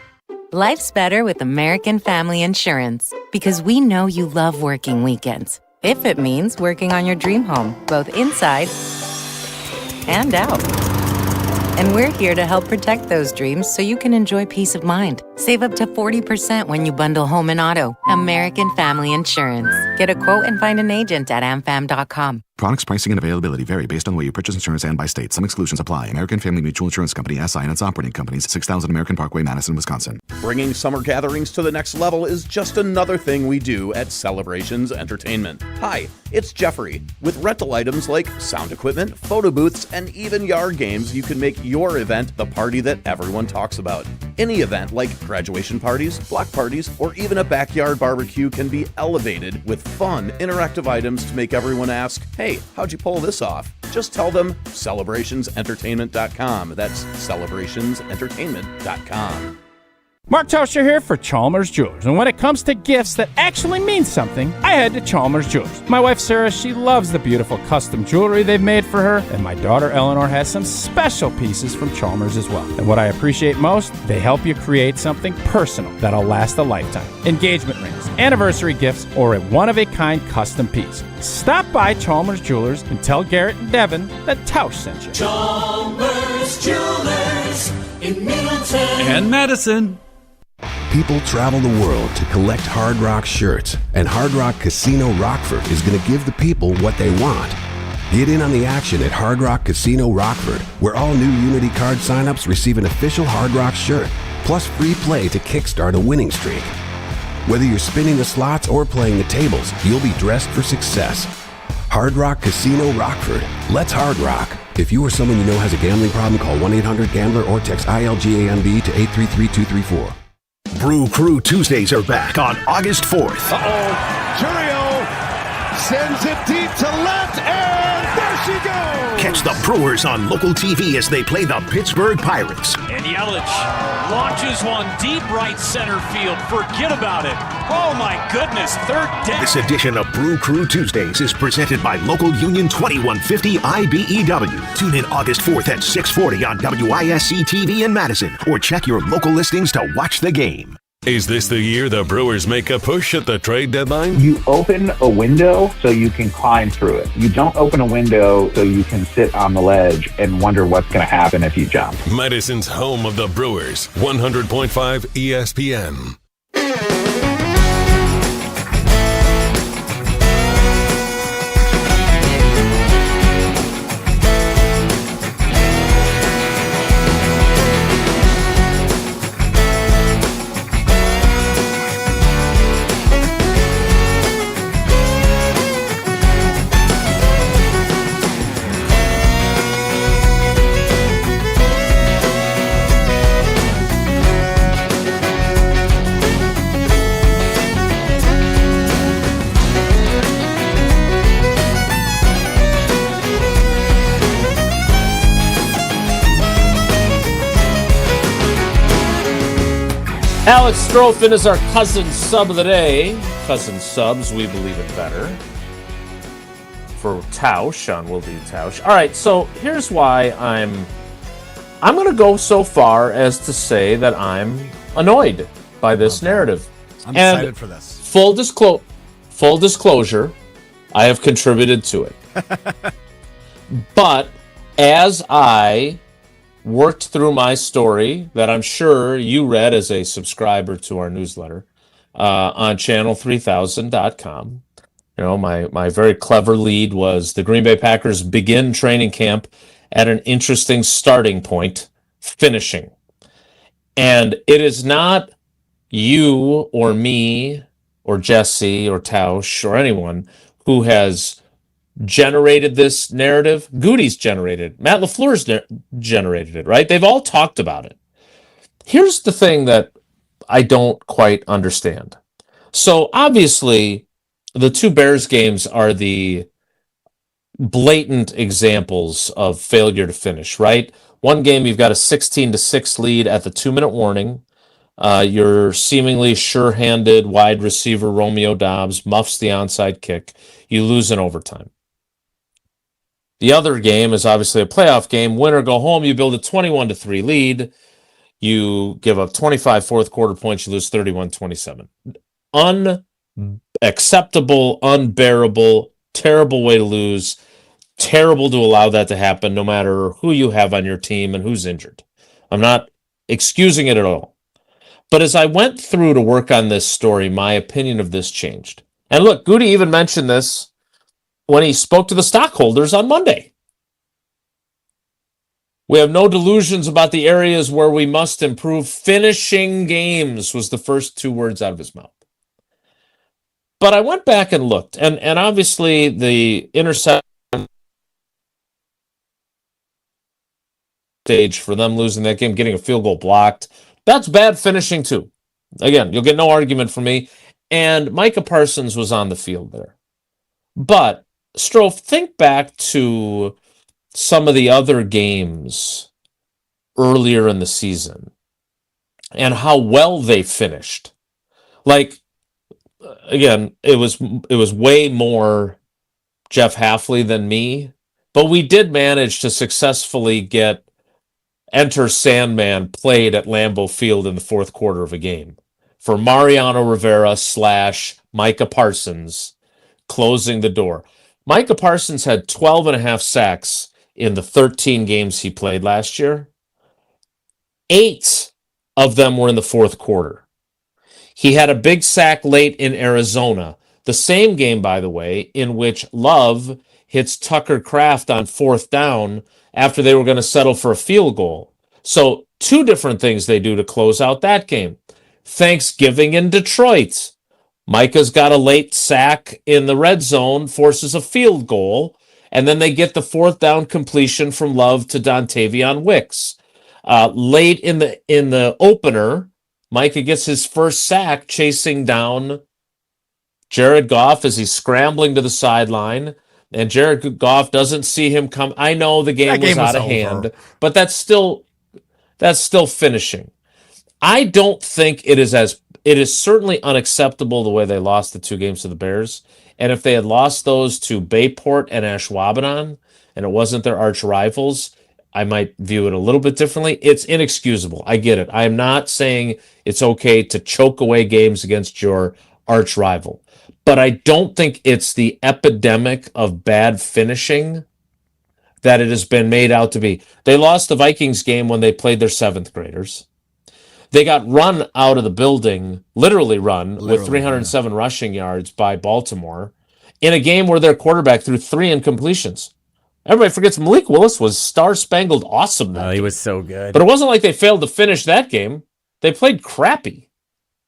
Life's better with American Family Insurance because we know you love working weekends. If it means working on your dream home, both inside and out. And we're here to help protect those dreams so you can enjoy peace of mind. Save up to 40% when you bundle home and auto. American Family Insurance. Get a quote and find an agent at amfam.com. Products, pricing, and availability vary based on the way you purchase insurance and by state. Some exclusions apply. American Family Mutual Insurance Company, SI, and its operating companies, 6000 American Parkway, Madison, Wisconsin. Bringing summer gatherings to the next level is just another thing we do at Celebrations Entertainment. Hi, it's Jeffrey. With rental items like sound equipment, photo booths, and even yard games, you can make your event the party that everyone talks about. Any event like graduation parties, block parties, or even a backyard barbecue can be elevated with fun, interactive items to make everyone ask, hey, how'd you pull this off? Just tell them celebrationsentertainment.com. That's celebrationsentertainment.com. Mark Tausch here for Chalmers Jewelers. And when it comes to gifts that actually mean something, I head to Chalmers Jewelers. My wife Sarah, she loves the beautiful custom jewelry they've made for her, and my daughter Eleanor has some special pieces from Chalmers as well. And what I appreciate most, they help you create something personal that'll last a lifetime. Engagement rings, anniversary gifts, or a one-of-a-kind custom piece. Stop by Chalmers Jewelers and tell Garrett and Devin that Tausch sent you. Chalmers Jewelers in Middleton and Madison. People travel the world to collect Hard Rock shirts, and Hard Rock Casino Rockford is going to give the people what they want. Get in on the action at Hard Rock Casino Rockford, where all new Unity card signups receive an official Hard Rock shirt, plus free play to kickstart a winning streak. Whether you're spinning the slots or playing the tables, you'll be dressed for success. Hard Rock Casino Rockford. Let's Hard Rock. If you or someone you know has a gambling problem, call 1-800-GAMBLER or text ILGAMB to 833-234. Brew Crew Tuesdays are back on August 4th. Churio sends it deep to left, and there she goes! Catch the Brewers on local TV as they play the Pittsburgh Pirates. And Yelich launches one deep right center field. Forget about it. Oh my goodness, third down. This edition of Brew Crew Tuesdays is presented by Local Union 2150 IBEW. Tune in August 4th at 6:40 on WISC TV in Madison, or check your local listings to watch the game. Is this the year the Brewers make a push at the trade deadline? You open a window so you can climb through it. You don't open a window so you can sit on the ledge and wonder what's going to happen if you jump. Madison's home of the Brewers, 100.5 ESPN. Alex Strofen is our cousin sub of the day. Cousin subs, we believe it better. For Tausch on Will Do Tausch. All right, so here's why I'm going to go so far as to say that I'm annoyed by this narrative. I'm excited for this. Full disclosure, I have contributed to it. But as I worked through my story that I'm sure you read as a subscriber to our newsletter on channel3000.com. You know, my very clever lead was the Green Bay Packers begin training camp at an interesting starting point, finishing. And it is not you or me or Jesse or Tausch or anyone who has generated this narrative. Goody's generated it. Matt LaFleur's generated it, right? They've all talked about it. Here's the thing that I don't quite understand. So obviously, the two Bears games are the blatant examples of failure to finish, right? One game, you've got a 16-6 lead at the 2-minute warning. Your seemingly sure-handed wide receiver Romeo Doubs muffs the onside kick. You lose in overtime. The other game is obviously a playoff game. Win or go home, you build a 21-3 lead. You give up 25 fourth quarter points. You lose 31-27. Unacceptable, unbearable, terrible way to lose. Terrible to allow that to happen no matter who you have on your team and who's injured. I'm not excusing it at all. But as I went through to work on this story, my opinion of this changed. And look, Goody even mentioned this when he spoke to the stockholders on Monday. We have no delusions about the areas where we must improve. Finishing games was the first two words out of his mouth. But I went back and looked, and obviously the interception stage for them losing that game, getting a field goal blocked, that's bad finishing too. Again, you'll get no argument from me. And Micah Parsons was on the field there. But Strofe, think back to some of the other games earlier in the season and how well they finished. Like, again, it was way more Jeff Halfley than me, but we did manage to successfully get Enter Sandman played at Lambeau Field in the fourth quarter of a game for Mariano Rivera / Micah Parsons closing the door. Micah Parsons had 12 and a half sacks in the 13 games he played last year. 8 of them were in the fourth quarter. He had a big sack late in Arizona, the same game, by the way, in which Love hits Tucker Kraft on fourth down after they were going to settle for a field goal. So 2 different things they do to close out that game. Thanksgiving in Detroit. Micah's got a late sack in the red zone, forces a field goal, and then they get the fourth down completion from Love to Dontavion Wicks. Late in the opener, Micah gets his first sack chasing down Jared Goff as he's scrambling to the sideline, and Jared Goff doesn't see him come. I know the game was out of hand, but that's still finishing. I don't think it is certainly unacceptable the way they lost the 2 games to the Bears. And if they had lost those to Bayport and Ashwaubenon, and it wasn't their arch rivals, I might view it a little bit differently. It's inexcusable. I get it. I am not saying it's okay to choke away games against your arch rival. But I don't think it's the epidemic of bad finishing that it has been made out to be. They lost the Vikings game when they played their 7th graders. They got run out of the building, literally with 307 rushing yards by Baltimore in a game where their quarterback threw 3 incompletions. Everybody forgets Malik Willis was star-spangled awesome that he game. was so good. But it wasn't like they failed to finish that game. They played crappy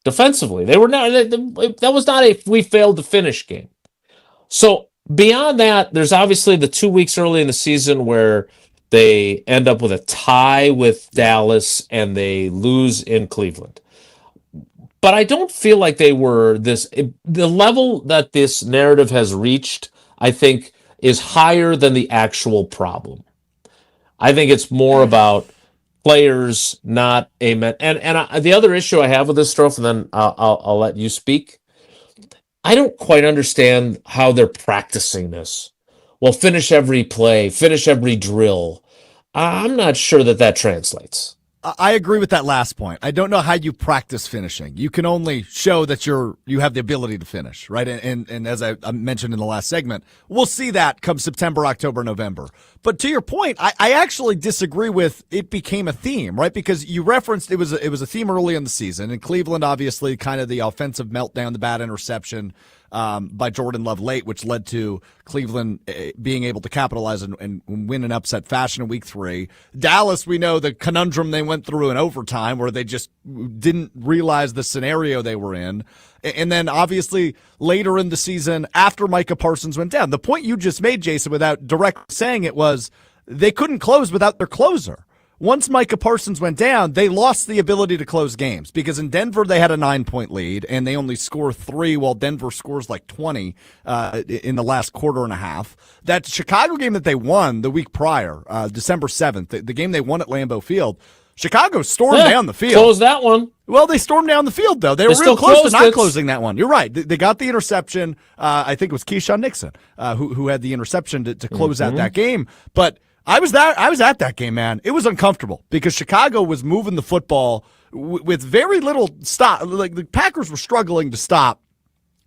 defensively. They were not. That was not a we failed to finish game. So beyond that, there's obviously the 2 weeks early in the season where they end up with a tie with Dallas and they lose in Cleveland. But I don't feel like they were the level that this narrative has reached, I think, is higher than the actual problem. I think it's more about players, not a men. And the other issue I have with this, Strofe, and then I'll let you speak. I don't quite understand how they're practicing this. Well, finish every play, finish every drill. I'm not sure that translates. I agree with that last point. I don't know how you practice finishing. You can only show that you have the ability to finish, right? And as I mentioned in the last segment, we'll see that come September, October, November. But to your point, I actually disagree with it became a theme, right? Because you referenced it was a theme early in the season. In Cleveland, obviously, kind of the offensive meltdown, the bad interception by Jordan Love late, which led to Cleveland being able to capitalize and win in upset fashion in week 3. Dallas, we know the conundrum they went through in overtime where they just didn't realize the scenario they were in. And then obviously later in the season after Micah Parsons went down. The point you just made, Jason, without direct saying it, was they couldn't close without their closer. Once Micah Parsons went down, they lost the ability to close games because in Denver they had a 9-point lead and they only score 3 while Denver scores like 20 in the last quarter and a half. That Chicago game that they won the week prior, December 7th, the game they won at Lambeau Field, Chicago stormed down the field. Closed that one. Well, they stormed down the field, though. They were real close to not closing that one. You're right. They got the interception. I think it was Keyshawn Nixon who had the interception to close out that game. But I was at that game, man. It was uncomfortable because Chicago was moving the football with very little stop. Like the Packers were struggling to stop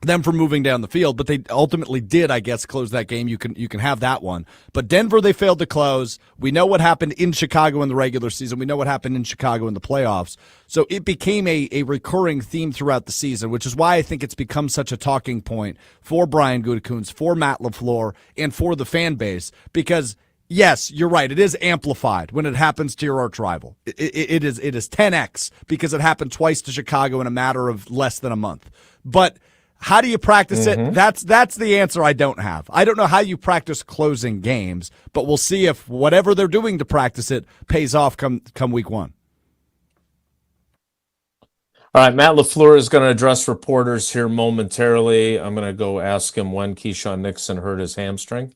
them from moving down the field, but they ultimately did, I guess, close that game. You can have that one. But Denver, they failed to close. We know what happened in Chicago in the regular season. We know what happened in Chicago in the playoffs. So it became a recurring theme throughout the season, which is why I think it's become such a talking point for Brian Gutekunst, for Matt LaFleur, and for the fan base because yes, you're right. It is amplified when it happens to your arch rival. It is 10x because it happened twice to Chicago in a matter of less than a month. But how do you practice it? That's the answer I don't have. I don't know how you practice closing games, but we'll see if whatever they're doing to practice it pays off come week 1. All right, Matt LaFleur is going to address reporters here momentarily. I'm going to go ask him when Keyshawn Nixon hurt his hamstring.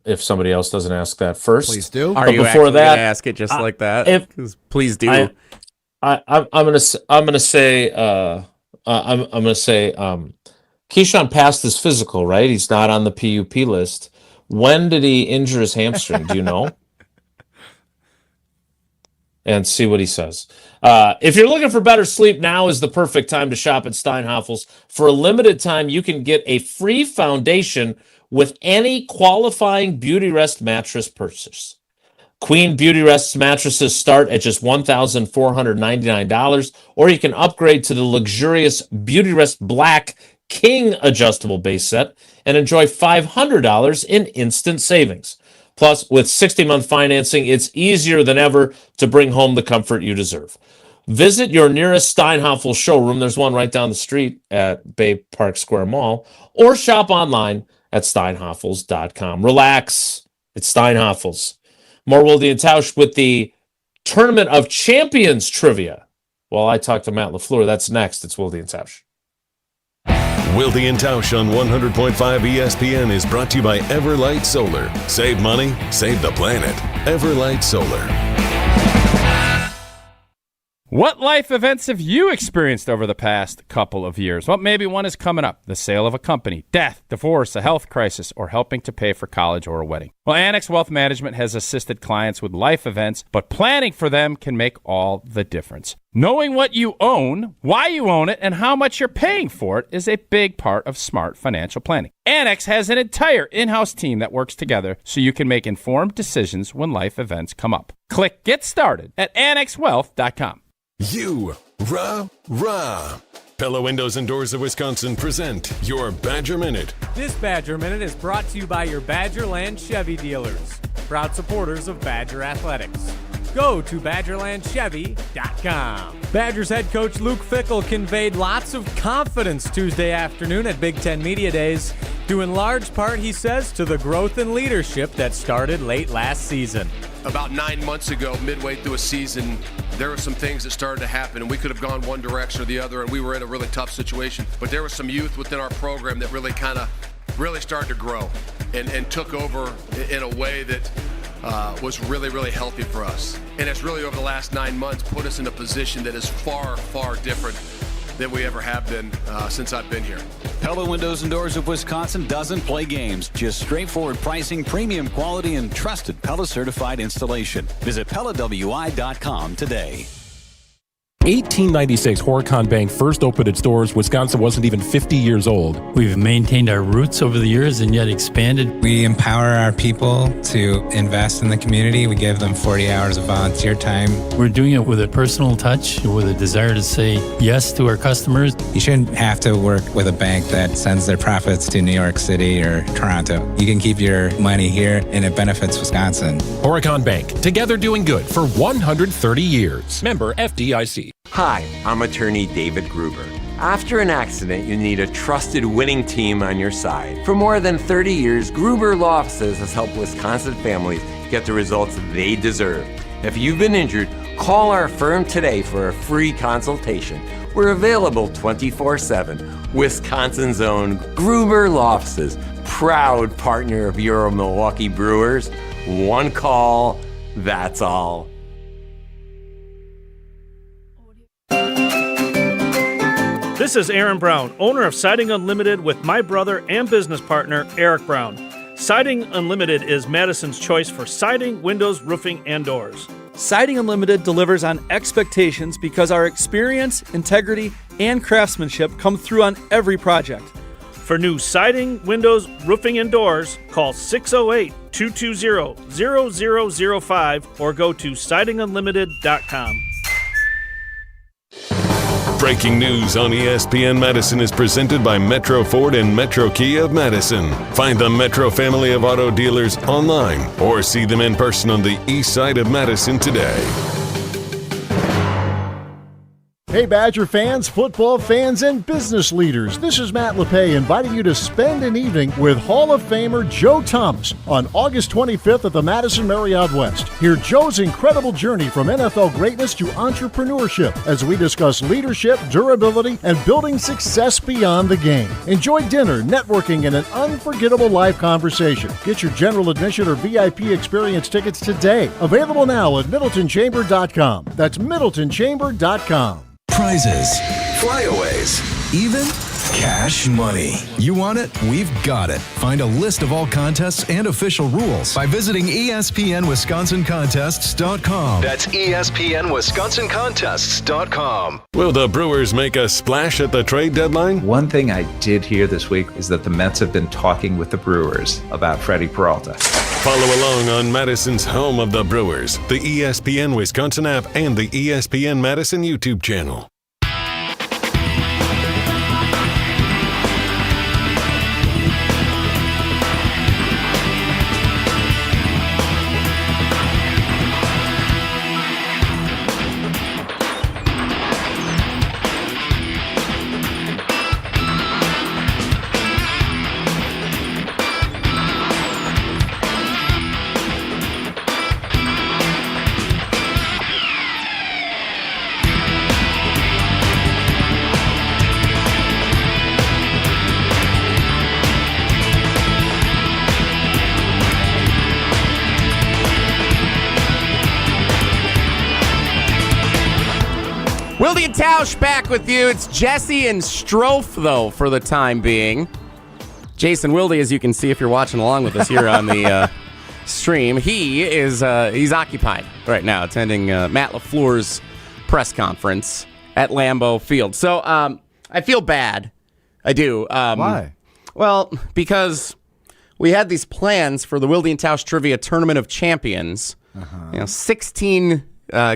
If somebody else doesn't ask that first, please do. Are you actually going to ask it just like that? Please do. I'm going to say Keyshawn passed his physical, right? He's not on the PUP list. When did he injure his hamstring? Do you know? And see what he says. If you're looking for better sleep, now is the perfect time to shop at Steinhafels. For a limited time, you can get a free foundation with any qualifying Beautyrest mattress purchase. Queen Beautyrest mattresses start at just $1,499, or you can upgrade to the luxurious Beautyrest Black King adjustable base set and enjoy $500 in instant savings. Plus, with 60-month financing, it's easier than ever to bring home the comfort you deserve. Visit your nearest Steinhafels showroom. There's one right down the street at Bay Park Square Mall, or shop online at steinhafels.com. Relax. It's Steinhafels. More Wilde and Tausch with the Tournament of Champions trivia. While I talk to Matt LaFleur, that's next. It's Wilde and Tausch. Wilde and Tausch on 100.5 ESPN is brought to you by Everlight Solar. Save money, save the planet. Everlight Solar. What life events have you experienced over the past couple of years? Well, maybe one is coming up. The sale of a company, death, divorce, a health crisis, or helping to pay for college or a wedding. Well, Annex Wealth Management has assisted clients with life events, but planning for them can make all the difference. Knowing what you own, why you own it, and how much you're paying for it is a big part of smart financial planning. Annex has an entire in-house team that works together so you can make informed decisions when life events come up. Click Get Started at annexwealth.com. Rah. Pella Windows and Doors of Wisconsin present your Badger Minute. This Badger Minute is brought to you by your Badgerland Chevy dealers, proud supporters of Badger Athletics. Go to BadgerlandChevy.com. Badgers head coach Luke Fickell conveyed lots of confidence Tuesday afternoon at Big Ten Media Days, due in large part, he says, to the growth and leadership that started late last season. About 9 months ago, midway through a season, there were some things that started to happen, and we could have gone one direction or the other, and we were in a really tough situation. But there was some youth within our program that really started to grow and took over in a way that was really, really healthy for us. And it's really over the last 9 months put us in a position that is far, far different than we ever have been since I've been here. Pella Windows and Doors of Wisconsin doesn't play games. Just straightforward pricing, premium quality, and trusted Pella certified installation. Visit PellaWI.com today. 1896, Horicon Bank first opened its doors. Wisconsin wasn't even 50 years old. We've maintained our roots over the years and yet expanded. We empower our people to invest in the community. We give them 40 hours of volunteer time. We're doing it with a personal touch, with a desire to say yes to our customers. You shouldn't have to work with a bank that sends their profits to New York City or Toronto. You can keep your money here and it benefits Wisconsin. Horicon Bank, together doing good for 130 years. Member FDIC. Hi, I'm attorney David Gruber. After an accident, you need a trusted winning team on your side. For more than 30 years, Gruber Law Offices has helped Wisconsin families get the results they deserve. If you've been injured, call our firm today for a free consultation. We're available 24/7. Wisconsin's own Gruber Law Offices, proud partner of your Milwaukee Brewers. One call, that's all. This is Aaron Brown, owner of Siding Unlimited with my brother and business partner, Eric Brown. Siding Unlimited is Madison's choice for siding, windows, roofing, and doors. Siding Unlimited delivers on expectations because our experience, integrity, and craftsmanship come through on every project. For new siding, windows, roofing, and doors, call 608-220-0005 or go to sidingunlimited.com. Breaking news on ESPN Madison is presented by Metro Ford and Metro Kia of Madison. Find the Metro family of auto dealers online or see them in person on the east side of Madison today. Hey Badger fans, football fans, and business leaders. This is Matt LePay inviting you to spend an evening with Hall of Famer Joe Thomas on August 25th at the Madison Marriott West. Hear Joe's incredible journey from NFL greatness to entrepreneurship as we discuss leadership, durability, and building success beyond the game. Enjoy dinner, networking, and an unforgettable live conversation. Get your general admission or VIP experience tickets today. Available now at MiddletonChamber.com. That's MiddletonChamber.com. Prizes, flyaways, even cash money. You want it? We've got it. Find a list of all contests and official rules by visiting ESPNWisconsinContests.com. That's ESPNWisconsinContests.com. Will the Brewers make a splash at the trade deadline? One thing I did hear this week is that the Mets have been talking with the Brewers about Freddie Peralta. Follow along on Madison's home of the Brewers, the ESPN Wisconsin app, and the ESPN Madison YouTube channel. Wilde and Tausch back with you. It's Jesse and Strofe, though, for the time being. Jason Wilde, as you can see if you're watching along with us here on the stream, he's occupied right now attending Matt LaFleur's press conference at Lambeau Field. So I feel bad. I do. Why? Well, because we had these plans for the Wilde and Tausch Trivia Tournament of Champions. 16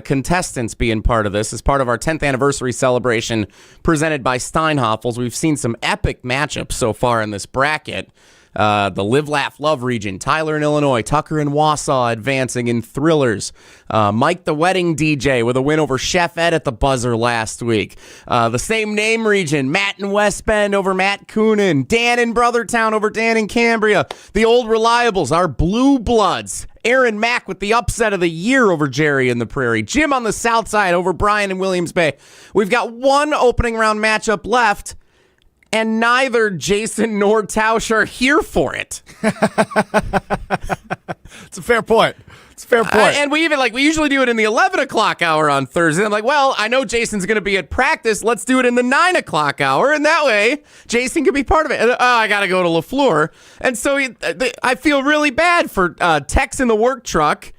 contestants being part of this as part of our 10th anniversary celebration presented by Steinhoffels. We've seen some epic matchups so far in this bracket. The Live, Laugh, Love region, Tyler in Illinois, Tucker in Wausau advancing in thrillers. Mike the Wedding DJ with a win over Chef Ed at the buzzer last week. The same name region, Matt in West Bend over Matt Coonan. Dan in Brothertown over Dan in Cambria. The Old Reliables, our Blue Bloods. Aaron Mack with the upset of the year over Jerry in the Prairie. Jim on the South Side over Brian in Williams Bay. We've got one opening round matchup left, and neither Jason nor Tausch are here for it. It's a fair point. It's a fair point. And we usually do it in the 11 o'clock hour on Thursday. I'm like, well, I know Jason's going to be at practice. Let's do it in the 9 o'clock hour. And that way, Jason can be part of it. Oh, I got to go to LaFleur. And so I feel really bad for Tex in the work truck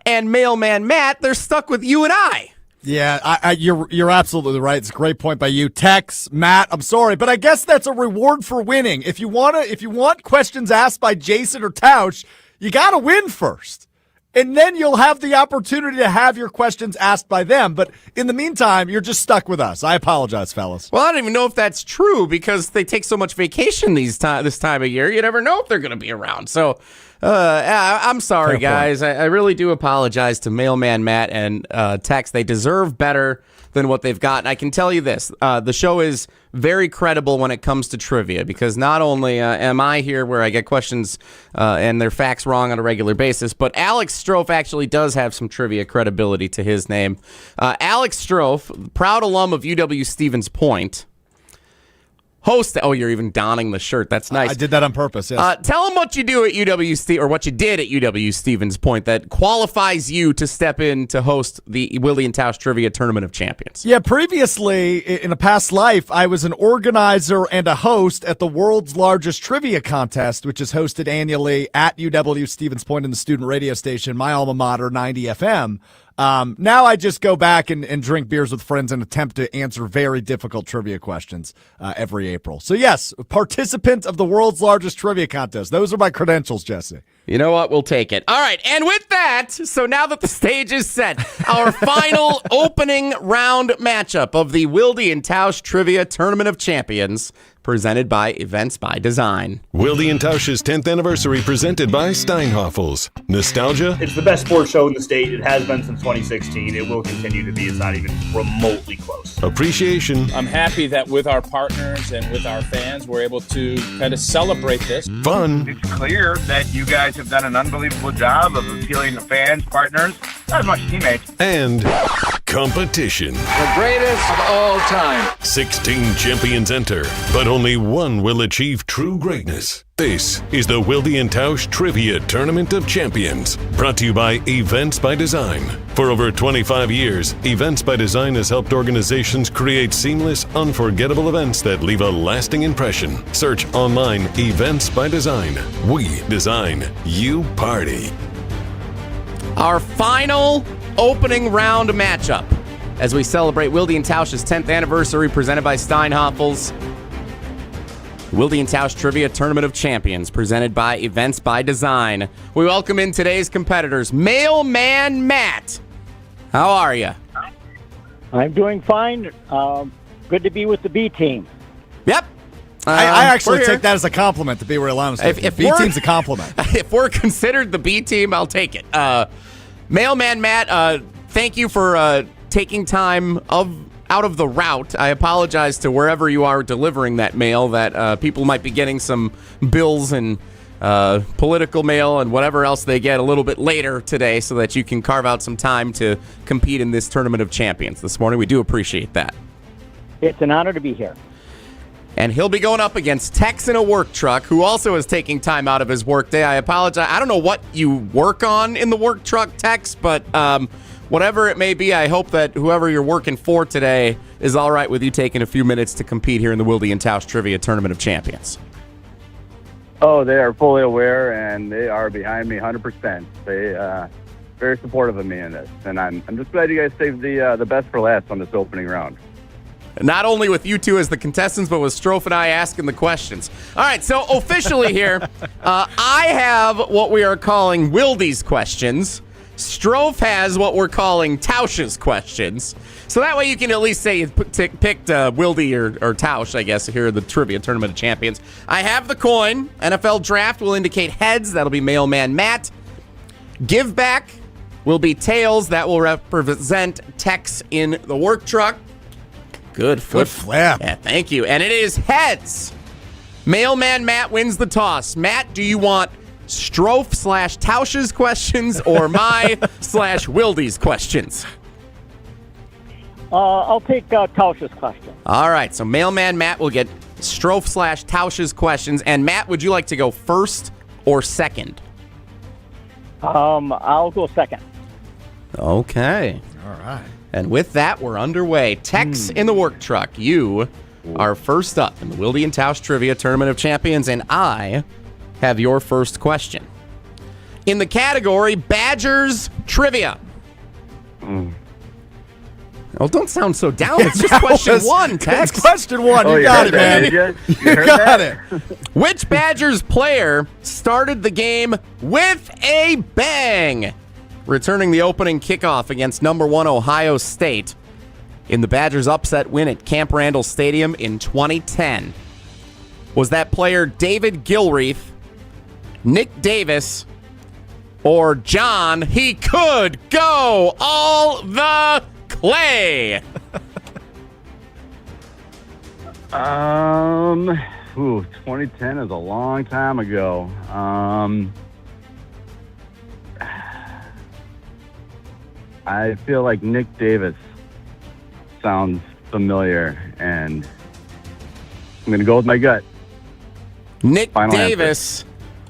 and Mailman Matt. They're stuck with you and I. Yeah, you're absolutely right. It's a great point by you, Tex, Matt. I'm sorry, but I guess that's a reward for winning. If you want questions asked by Jason or Tausch, you got to win first, and then you'll have the opportunity to have your questions asked by them. But in the meantime, you're just stuck with us. I apologize, fellas. Well, I don't even know if that's true because they take so much vacation this time of year. You never know if they're going to be around. So. I'm sorry, guys. I really do apologize to Mailman Matt and Tex. They deserve better than what they've got. And I can tell you this. The show is very credible when it comes to trivia because not only am I here where I get questions and their facts wrong on a regular basis, but Alex Strofe actually does have some trivia credibility to his name. Alex Strofe, proud alum of UW-Stevens Point. Host. Oh, you're even donning the shirt. That's nice. I did that on purpose. Yes. Tell them what you do at or what you did at UW-Stevens Point that qualifies you to step in to host the Wilde and Tausch Trivia Tournament of Champions. Yeah, previously in a past life, I was an organizer and a host at the world's largest trivia contest, which is hosted annually at UW-Stevens Point in the student radio station, my alma mater, 90 FM. Now I just go back and drink beers with friends and attempt to answer very difficult trivia questions every April. So, yes, participant of the world's largest trivia contest. Those are my credentials, Jesse. You know what? We'll take it. All right. And with that, so now that the stage is set, our final opening round matchup of the Wilde and Tausch Trivia Tournament of Champions, presented by Events by Design. Wilde and Tausch's 10th anniversary presented by Steinhoffels. Nostalgia? It's the best sports show in the state. It has been since 2016. It will continue to be. It's not even remotely close. Appreciation. I'm happy that with our partners and with our fans, we're able to kind of celebrate this. Fun. It's clear that you guys have done an unbelievable job of appealing to fans, partners, not as much teammates. And competition. The greatest of all time. 16 champions enter, but only one will achieve true greatness. This is the Wilde and Tausch Trivia Tournament of Champions, brought to you by Events by Design. For over 25 years, Events by Design has helped organizations create seamless, unforgettable events that leave a lasting impression. Search online Events by Design. We design, you party. Our final opening round matchup as we celebrate Wilde and Tausch's 10th anniversary, presented by Steinhoffels. Wilde and Tausch Trivia Tournament of Champions, presented by Events by Design. We welcome in today's competitors, Mailman Matt. How are you? I'm doing fine. Good to be with the B team. Yep. I actually take that as a compliment to be where Alon's. If B team's a compliment. If we're considered the B team, I'll take it. Mailman Matt, thank you for taking time out of the route. I apologize to wherever you are delivering that mail that people might be getting some bills and political mail and whatever else they get a little bit later today so that you can carve out some time to compete in this Tournament of Champions this morning. We do appreciate that. It's an honor to be here. And he'll be going up against Tex in a work truck, who also is taking time out of his work day. I apologize. I don't know what you work on in the work truck, Tex, but whatever it may be, I hope that whoever you're working for today is all right with you taking a few minutes to compete here in the Wilde and Tausch Trivia Tournament of Champions. Oh, they are fully aware, and they are behind me 100%. They very supportive of me in this, and I'm just glad you guys saved the best for last on this opening round. Not only with you two as the contestants, but with Strofe and I asking the questions. All right, so officially here, I have what we are calling Wilde's questions. Strofe has what we're calling Tausch's questions. So that way you can at least say you picked Wilde or Tausch, I guess, here at the Trivia Tournament of Champions. I have the coin. NFL Draft will indicate heads. That'll be Mailman Matt. Give Back will be tails. That will represent Tex in the work truck. Good flip. Yeah, thank you. And it is heads. Mailman Matt wins the toss. Matt, do you want Strofe / Tausch's questions or my / Wilde's questions? I'll take Tausch's question. All right, so Mailman Matt will get Strofe / Tausch's questions. And Matt, would you like to go first or second? I'll go second. Okay. All right. And with that, we're underway. Tex in the work truck. You are first up in the Wilde and Tausch Trivia Tournament of Champions, and I have your first question. In the category Badgers Trivia. Oh, don't sound so down. It's just question one, Tex. It's question one. You got it, man. You got it. Which Badgers player started the game with a bang, returning the opening kickoff against number 1 Ohio State in the Badgers' upset win at Camp Randall Stadium in 2010? Was that player David Gilreath, Nick Davis, or John He Could Go All the Clay? 2010 is a long time ago. I feel like Nick Davis sounds familiar, and I'm going to go with my gut. Nick Final Davis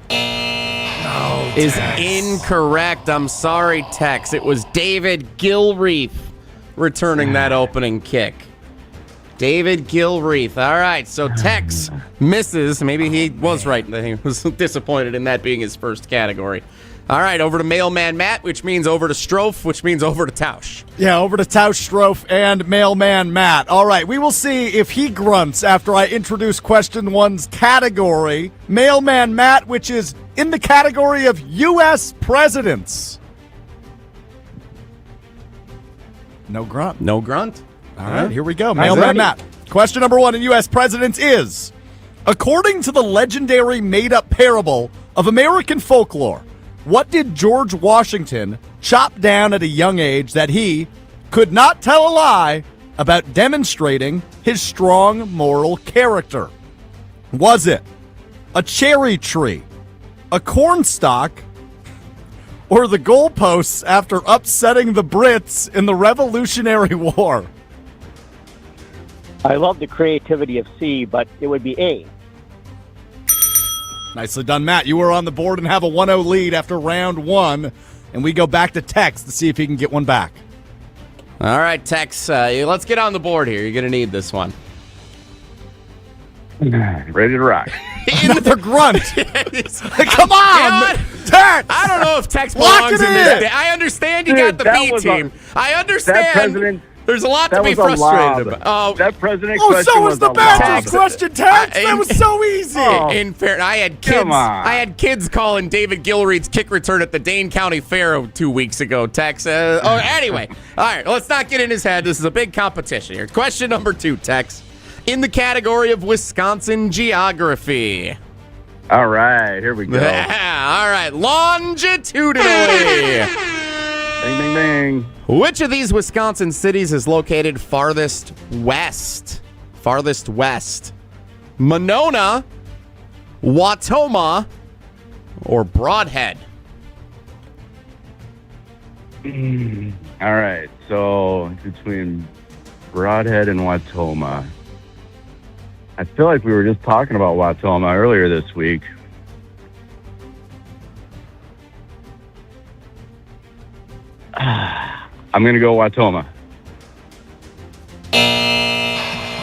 is incorrect. I'm sorry, Tex. It was David Gilreath returning that opening kick. David Gilreath. All right, so Tex misses. Maybe he was right. He was disappointed in that being his first category. All right, over to Mailman Matt, which means over to Strofe, which means over to Tausch. Yeah, over to Tausch, Strofe, and Mailman Matt. All right, we will see if he grunts after I introduce question one's category. Mailman Matt, which is in the category of U.S. presidents. No grunt. No grunt. All right, here we go. Mailman Matt. Question number one in U.S. presidents is, according to the legendary made-up parable of American folklore, what did George Washington chop down at a young age that he could not tell a lie about demonstrating his strong moral character? Was it a cherry tree, a cornstalk, or the goalposts after upsetting the Brits in the Revolutionary War? I love the creativity of C, but it would be A. Nicely done, Matt. You are on the board and have a 1-0 lead after round one. And we go back to Tex to see if he can get one back. All right, Tex, let's get on the board here. You're going to need this one. Ready to rock. Another grunt. Come on, Tex. I don't know if Tex belongs in this day. I understand you got the B team. I understand. There's a lot to be frustrated about. That president question so was the Badgers lob. question, Tex. That was so easy. In fair, I had kids calling David Gilreath's kick return at the Dane County Fair 2 weeks ago, Tex. Anyway, all right, let's not get in his head. This is a big competition here. Question number 2, Tex. In the category of Wisconsin geography. All right, here we go. Yeah, all right, longitudinally. Bing, bing, bing. Which of these Wisconsin cities is located farthest west? Farthest west. Monona, Wautoma, or Broadhead? All right, so between Broadhead and Wautoma. I feel like we were just talking about Wautoma earlier this week. I'm going to go Wautoma.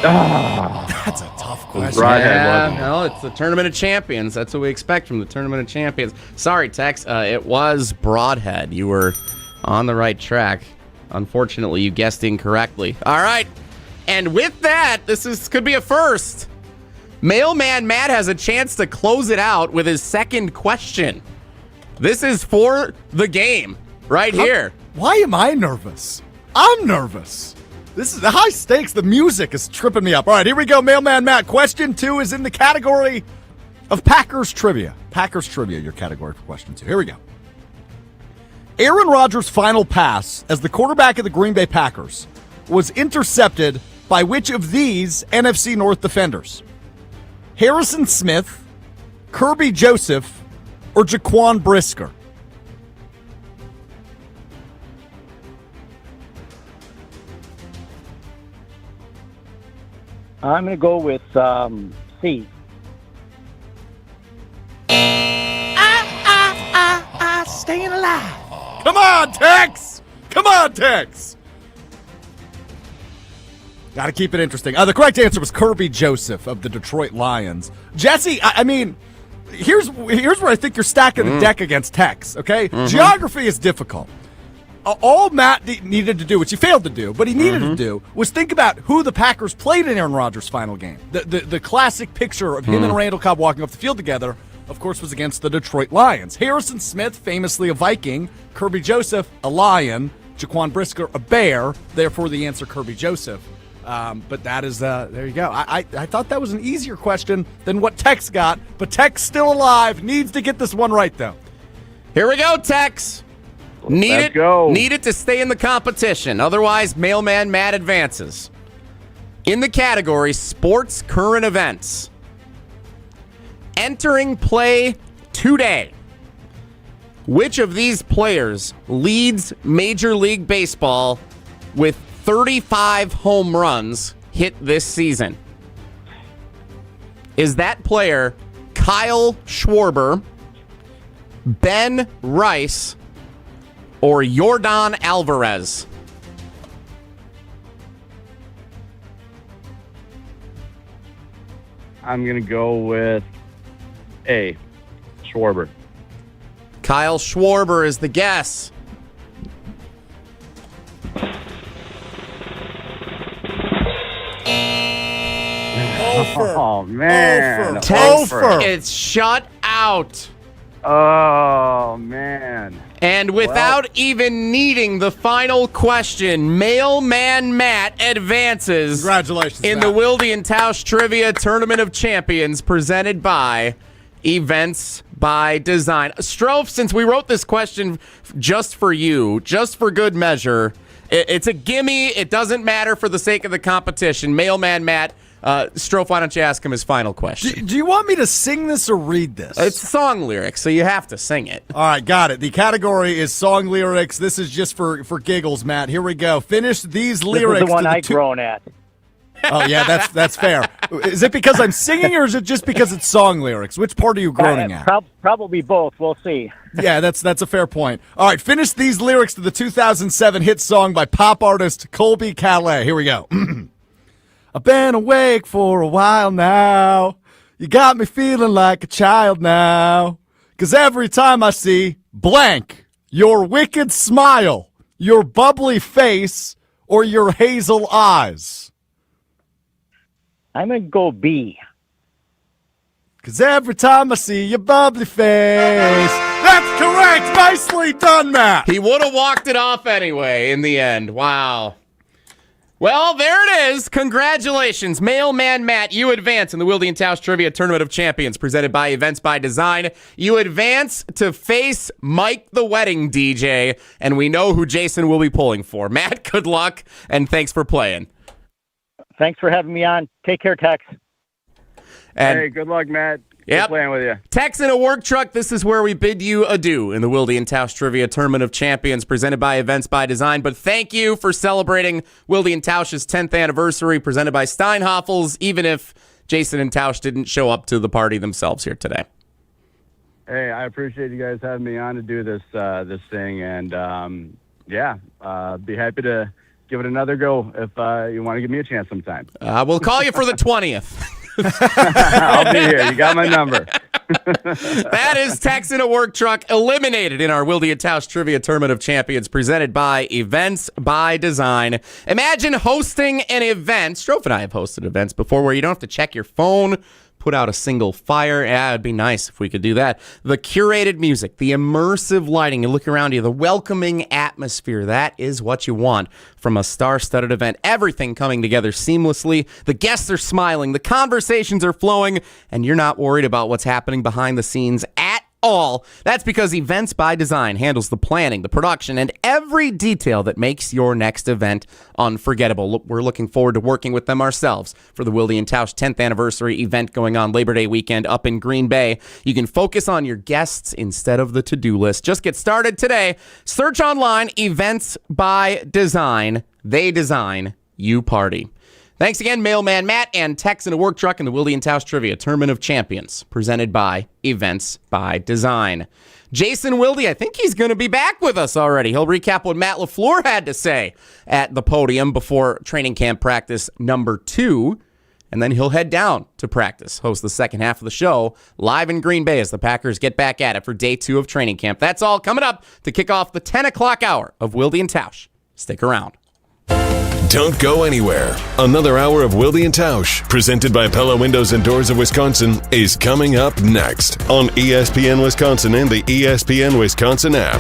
That's a tough question. Well, it's the Tournament of Champions. That's what we expect from the Tournament of Champions. Sorry, Tex. It was Broadhead. You were on the right track. Unfortunately, you guessed incorrectly. All right. And with that, this could be a first. Mailman Matt has a chance to close it out with his second question. This is for the game right here. Why am I nervous? I'm nervous. This is the high stakes. The music is tripping me up. All right, here we go, Mailman Matt. Question 2 is in the category of Packers trivia. Packers trivia, your category for question 2. Here we go. Aaron Rodgers' final pass as the quarterback of the Green Bay Packers was intercepted by which of these NFC North defenders? Harrison Smith, Kirby Joseph, or Jaquan Brisker? I'm going to go with C. Staying alive. Come on, Tex! Come on, Tex! Got to keep it interesting. The correct answer was Kirby Joseph of the Detroit Lions. Jesse, I mean, here's where I think you're stacking the deck against Tex, okay? Geography is difficult. All Matt needed to do, which he failed to do, but he needed to do, was think about who the Packers played in Aaron Rodgers' final game. The classic picture of him and Randall Cobb walking off the field together, of course, was against the Detroit Lions. Harrison Smith, famously a Viking. Kirby Joseph, a Lion. Jaquan Brisker, a Bear. Therefore, the answer, Kirby Joseph. But that is, there you go. I thought that was an easier question than what Tex got, but Tex still alive. Needs to get this one right, though. Here we go, Tex. Need it to stay in the competition. Otherwise, Mailman Matt advances. In the category Sports Current Events. Entering play today. Which of these players leads Major League Baseball with 35 home runs hit this season? Is that player Kyle Schwarber, Ben Rice, or Yordan Alvarez? I'm going to go with A, Schwarber. Kyle Schwarber is the guess. Oh, man. Tex, it's shut out. Oh, man. And without even needing the final question, Mailman Matt advances. Congratulations, in Matt. the Wilde and Tausch Trivia Tournament of Champions presented by Events by Design. Strofe, since we wrote this question just for you, just for good measure, it's a gimme. It doesn't matter for the sake of the competition. Mailman Matt, Strofe, why don't you ask him his final question? Do you want me to sing this or read this? It's song lyrics, so you have to sing it. All right, got it. The category is song lyrics. This is just for giggles, Matt. Here we go. Finish these lyrics. This is the one I've grown at. Oh, yeah, that's fair. Is it because I'm singing or is it just because it's song lyrics? Which part are you groaning at? Probably both. We'll see. Yeah, that's a fair point. All right, finish these lyrics to the 2007 hit song by pop artist Colby Calais. Here we go. I've been awake for a while now. You got me feeling like a child now. 'Cause every time I see blank, your wicked smile, your bubbly face, or your hazel eyes. I'm going to go B. 'Cause every time I see your bubbly face. That's correct. Nicely done, Matt. He would have walked it off anyway in the end. Wow. Well, there it is. Congratulations. Mailman Matt, you advance in the Wilde and Tausch Trivia Tournament of Champions presented by Events by Design. You advance to face Mike the Wedding DJ, and we know who Jason will be pulling for. Matt, good luck, and thanks for playing. Thanks for having me on. Take care, Tex. And hey, good luck, Matt. Yep. Good playing with you. Tex in a work truck. This is where we bid you adieu in the Wilde and Tausch Trivia Tournament of Champions presented by Events by Design. But thank you for celebrating Wilde and Tausch's 10th anniversary presented by Steinhoffels, even if Jason and Tausch didn't show up to the party themselves here today. Hey, I appreciate you guys having me on to do this thing, and be happy to give it another go if you want to give me a chance sometime. We'll call you for the 20th. I'll be here. You got my number. That is Tex in a work truck, eliminated in our Wilde and Tausch Trivia Tournament of Champions presented by Events by Design. Imagine hosting an event. Strofe and I have hosted events before where you don't have to check your phone, put out a single fire. Yeah, it'd be nice if we could do that. The curated music, the immersive lighting, you look around you, the welcoming atmosphere, that is what you want from a star-studded event. Everything coming together seamlessly. The guests are smiling, the conversations are flowing, and you're not worried about what's happening behind the scenes at all. That's because Events by Design handles the planning, the production, and every detail that makes your next event unforgettable. We're looking forward to working with them ourselves for the Wilde and Tausch 10th anniversary event going on Labor Day weekend up in Green Bay. You can focus on your guests instead of the to-do list. Just get started today. Search online, Events by Design. They design, you party. Thanks again, Mailman Matt, and Tex in a work truck in the Wilde and Tausch Trivia Tournament of Champions, presented by Events by Design. Jason Wilde, I think he's going to be back with us already. He'll recap what Matt LaFleur had to say at the podium before training camp practice number 2. And then he'll head down to practice, host the second half of the show live in Green Bay as the Packers get back at it for day 2 of training camp. That's all coming up to kick off the 10 o'clock hour of Wilde and Tausch. Stick around. Don't go anywhere. Another hour of Wilde and Tausch, presented by Pella Windows and Doors of Wisconsin, is coming up next on ESPN Wisconsin and the ESPN Wisconsin app.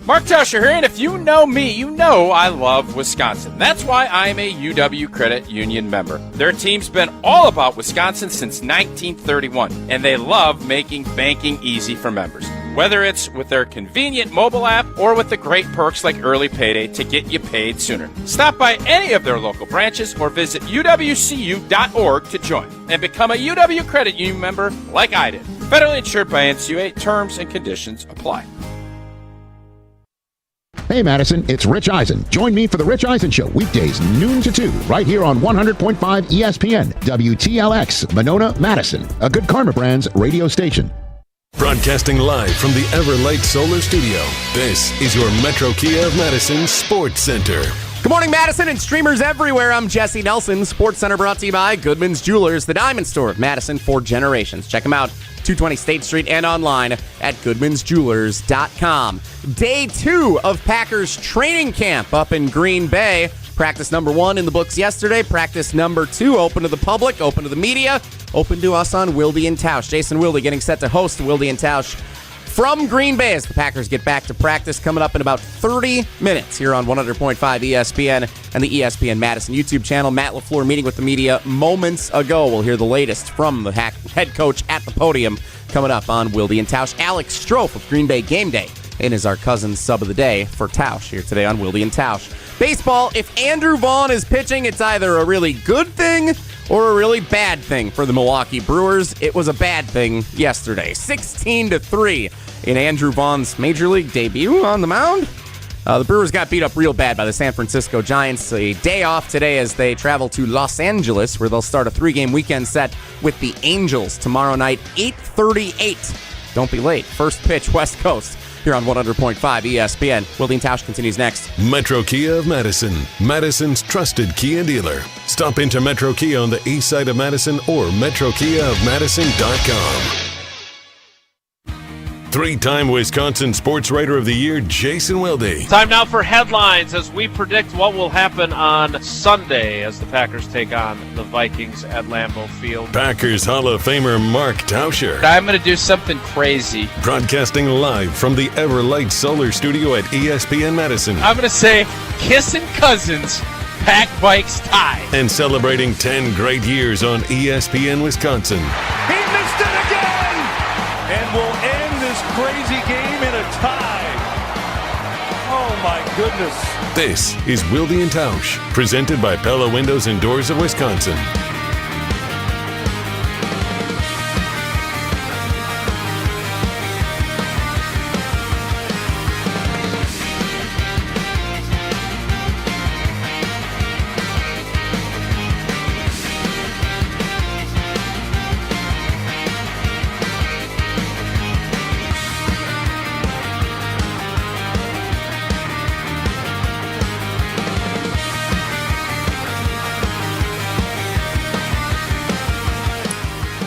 Mark Tauscher here, and if you know me, you know I love Wisconsin. That's why I'm a UW Credit Union member. Their team's been all about Wisconsin since 1931, and they love making banking easy for members. Whether it's with their convenient mobile app or with the great perks like early payday to get you paid sooner. Stop by any of their local branches or visit uwcu.org to join and become a UW Credit Union member like I did. Federally insured by NCUA. Terms and conditions apply. Hey Madison, it's Rich Eisen. Join me for the Rich Eisen Show, weekdays noon to 2, right here on 100.5 ESPN, WTLX, Monona, Madison, a Good Karma Brands radio station. Broadcasting live from the Everlight Solar Studio, this is your Metro Kia of Madison Sports Center. Good morning, Madison and streamers everywhere. I'm Jesse Nelson. Sports Center brought to you by Goodman's Jewelers, the diamond store of Madison for generations. Check them out, 220 State Street and online at goodmansjewelers.com. Day 2 of Packers training camp up in Green Bay. Practice number 1 in the books yesterday. Practice number 2 open to the public, open to the media, open to us on Wilde and Tausch. Jason Wilde getting set to host Wilde and Tausch from Green Bay as the Packers get back to practice coming up in about 30 minutes here on 100.5 ESPN and the ESPN Madison YouTube channel. Matt LaFleur meeting with the media moments ago. We'll hear the latest from the head coach at the podium coming up on Wilde and Tausch. Alex Strofe of Green Bay Game Day and is our cousin sub of the day for Tausch here today on Wilde and Tausch. Baseball, if Andrew Vaughn is pitching, it's either a really good thing or a really bad thing for the Milwaukee Brewers. It was a bad thing yesterday. 16-3 in Andrew Vaughn's Major League debut on the mound. The Brewers got beat up real bad by the San Francisco Giants. A day off today as they travel to Los Angeles, where they'll start a 3-game weekend set with the Angels tomorrow night, 8:38. Don't be late. First pitch, West Coast, here on 100.5 ESPN. Wilde and Tausch continues next. Metro Kia of Madison, Madison's trusted Kia dealer. Stop into Metro Kia on the east side of Madison or metrokiaofmadison.com. 3-time Wisconsin Sports Writer of the Year, Jason Wilde. Time now for headlines as we predict what will happen on Sunday as the Packers take on the Vikings at Lambeau Field. Packers Hall of Famer Mark Tauscher. I'm going to do something crazy. Broadcasting live from the Everlight Solar Studio at ESPN Madison. I'm going to say kissing cousins, pack bikes tie. And celebrating 10 great years on ESPN Wisconsin. He missed it again! And we'll end this crazy game in a tie. Oh my goodness. This is Wilde and Tausch, presented by Pella Windows and Doors of Wisconsin.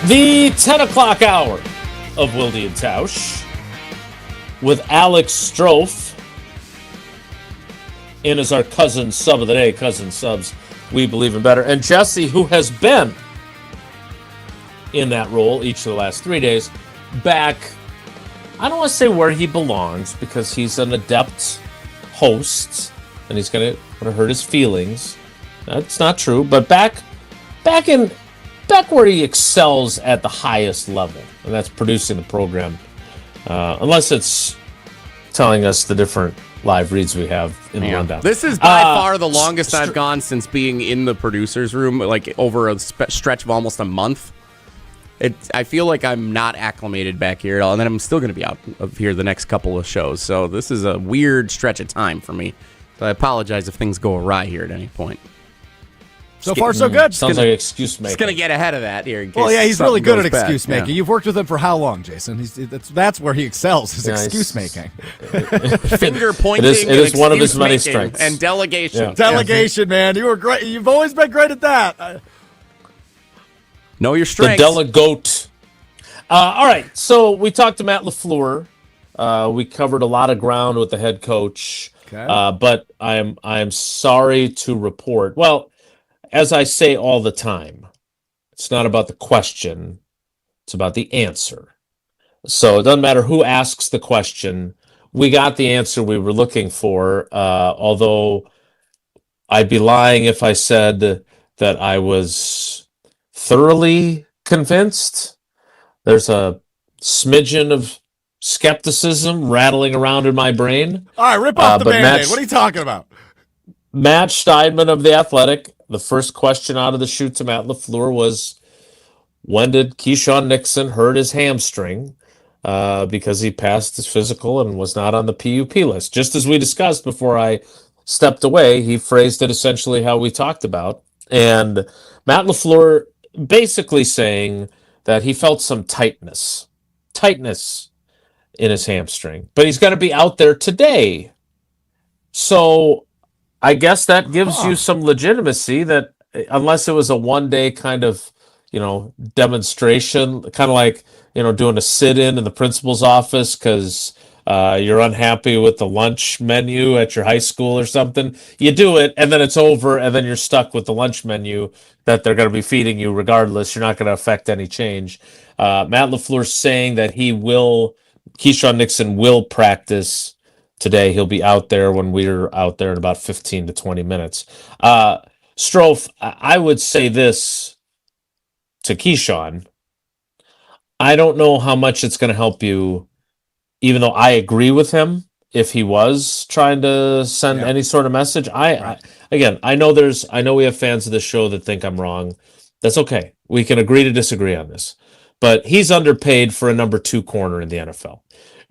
The 10 o'clock hour of Wilde and Tausch with Alex Strofe in as our cousin sub of the day. Cousin subs, we believe in better. And Jesse, who has been in that role each of the last 3 days, back, I don't want to say where he belongs because he's an adept host and he's going to hurt his feelings. That's not true, but back where he excels at the highest level, and that's producing the program. Unless it's telling us the different live reads we have in the rundown. This is by far the longest I've gone since being in the producer's room, like over a stretch of almost a month. I feel like I'm not acclimated back here at all, and then I'm still going to be out of here the next couple of shows. So this is a weird stretch of time for me. So I apologize if things go awry here at any point. So far, so good. Sounds like excuse making. He's going to get ahead of that here. In case Well, yeah, he's really good at bad. excuse making. You've worked with him for how long, Jason? That's where he excels, is excuse making. Finger pointing. It is one of his many strengths. And delegation. Yeah. Delegation, man. You were great. You've always been great at that. Know your strengths. The delegoat. All right, so we talked to Matt LaFleur. We covered a lot of ground with the head coach. Okay. But I am sorry to report. Well, as I say all the time, it's not about the question, it's about the answer. So it doesn't matter who asks the question. We got the answer we were looking for, although I'd be lying if I said that I was thoroughly convinced. There's a smidgen of skepticism rattling around in my brain. All right, rip off the Band-Aid. What are you talking about? Matt Steinman of The Athletic, the first question out of the chute to Matt LaFleur was, when did Keyshawn Nixon hurt his hamstring because he passed his physical and was not on the PUP list? Just as we discussed before I stepped away, he phrased it essentially how we talked about. And Matt LaFleur basically saying that he felt some tightness in his hamstring, but he's going to be out there today. So I guess that gives you some legitimacy that unless it was a one-day kind of, demonstration, kind of like, doing a sit-in the principal's office because you're unhappy with the lunch menu at your high school or something. You do it, and then it's over, and then you're stuck with the lunch menu that they're going to be feeding you regardless. You're not going to affect any change. Matt LaFleur's saying that Keyshawn Nixon will practice today. He'll be out there when we're out there in about 15 to 20 minutes. Strofe, I would say this to Keyshawn. I don't know how much it's going to help you, even though I agree with him if he was trying to send any sort of message. I know we have fans of this show that think I'm wrong. That's okay. We can agree to disagree on this. But he's underpaid for a number 2 corner in the NFL.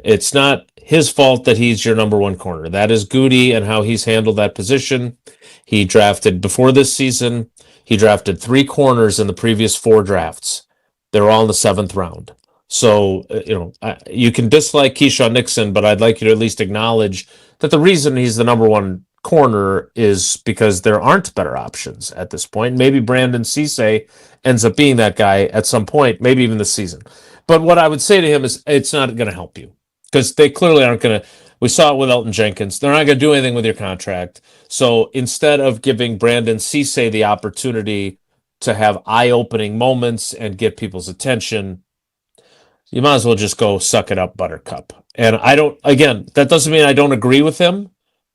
It's not his fault that he's your number 1 corner. That is Goody and how he's handled that position. He drafted, before this season, he drafted 3 corners in the previous 4 drafts. They're all in the 7th round. So, you can dislike Keyshawn Nixon, but I'd like you to at least acknowledge that the reason he's the number 1 corner is because there aren't better options at this point. Maybe Brandon Cisse ends up being that guy at some point, maybe even this season. But what I would say to him is it's not going to help you because they clearly aren't going to. We saw it with Elton Jenkins. They're not going to do anything with your contract. So instead of giving Brandon Cisse the opportunity to have eye-opening moments and get people's attention, you might as well just go suck it up, Buttercup. And that doesn't mean I don't agree with him.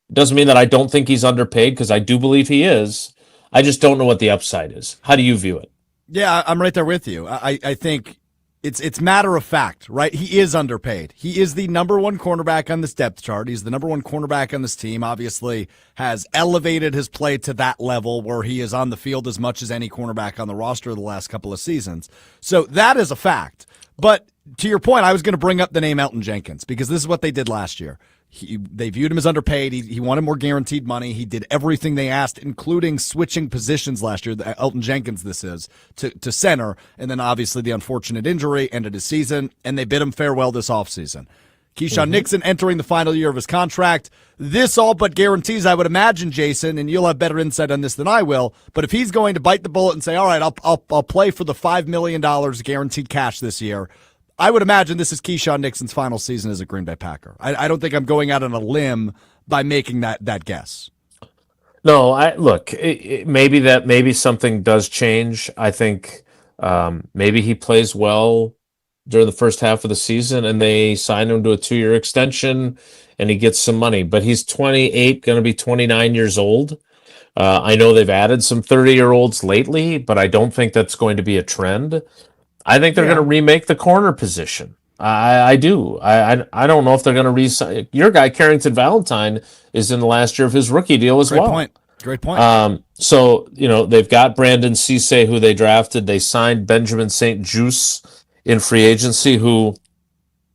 It doesn't mean that I don't think he's underpaid because I do believe he is. I just don't know what the upside is. How do you view it? Yeah, I'm right there with you. I think it's matter of fact, right? He is underpaid. He is the number 1 cornerback on this depth chart. He's the number 1 cornerback on this team. Obviously has elevated his play to that level where he is on the field as much as any cornerback on the roster the last couple of seasons. So that is a fact. But to your point, I was going to bring up the name Elton Jenkins because this is what they did last year. They viewed him as underpaid. He wanted more guaranteed money. He did everything they asked, including switching positions last year. Elton Jenkins, this is, to center. And then obviously the unfortunate injury ended his season, and they bid him farewell this offseason. Keyshawn Nixon entering the final year of his contract. This all but guarantees, I would imagine, Jason, and you'll have better insight on this than I will, but if he's going to bite the bullet and say, all right, I'll play for the $5 million guaranteed cash this year, I would imagine this is Keyshawn Nixon's final season as a Green Bay Packer. I don't think I'm going out on a limb by making that guess. No, maybe something does change. I think maybe he plays well during the first half of the season and they sign him to a 2-year extension and he gets some money. But he's 28, going to be 29 years old. I know they've added some 30-year-olds lately, but I don't think that's going to be a trend. I think they're going to remake the corner position. I do. I don't know if they're going to re-sign. Your guy, Carrington Valentine, is in the last year of his rookie deal as well. Great point. So, they've got Brandon Cisse, who they drafted. They signed Benjamin St-Juste in free agency, who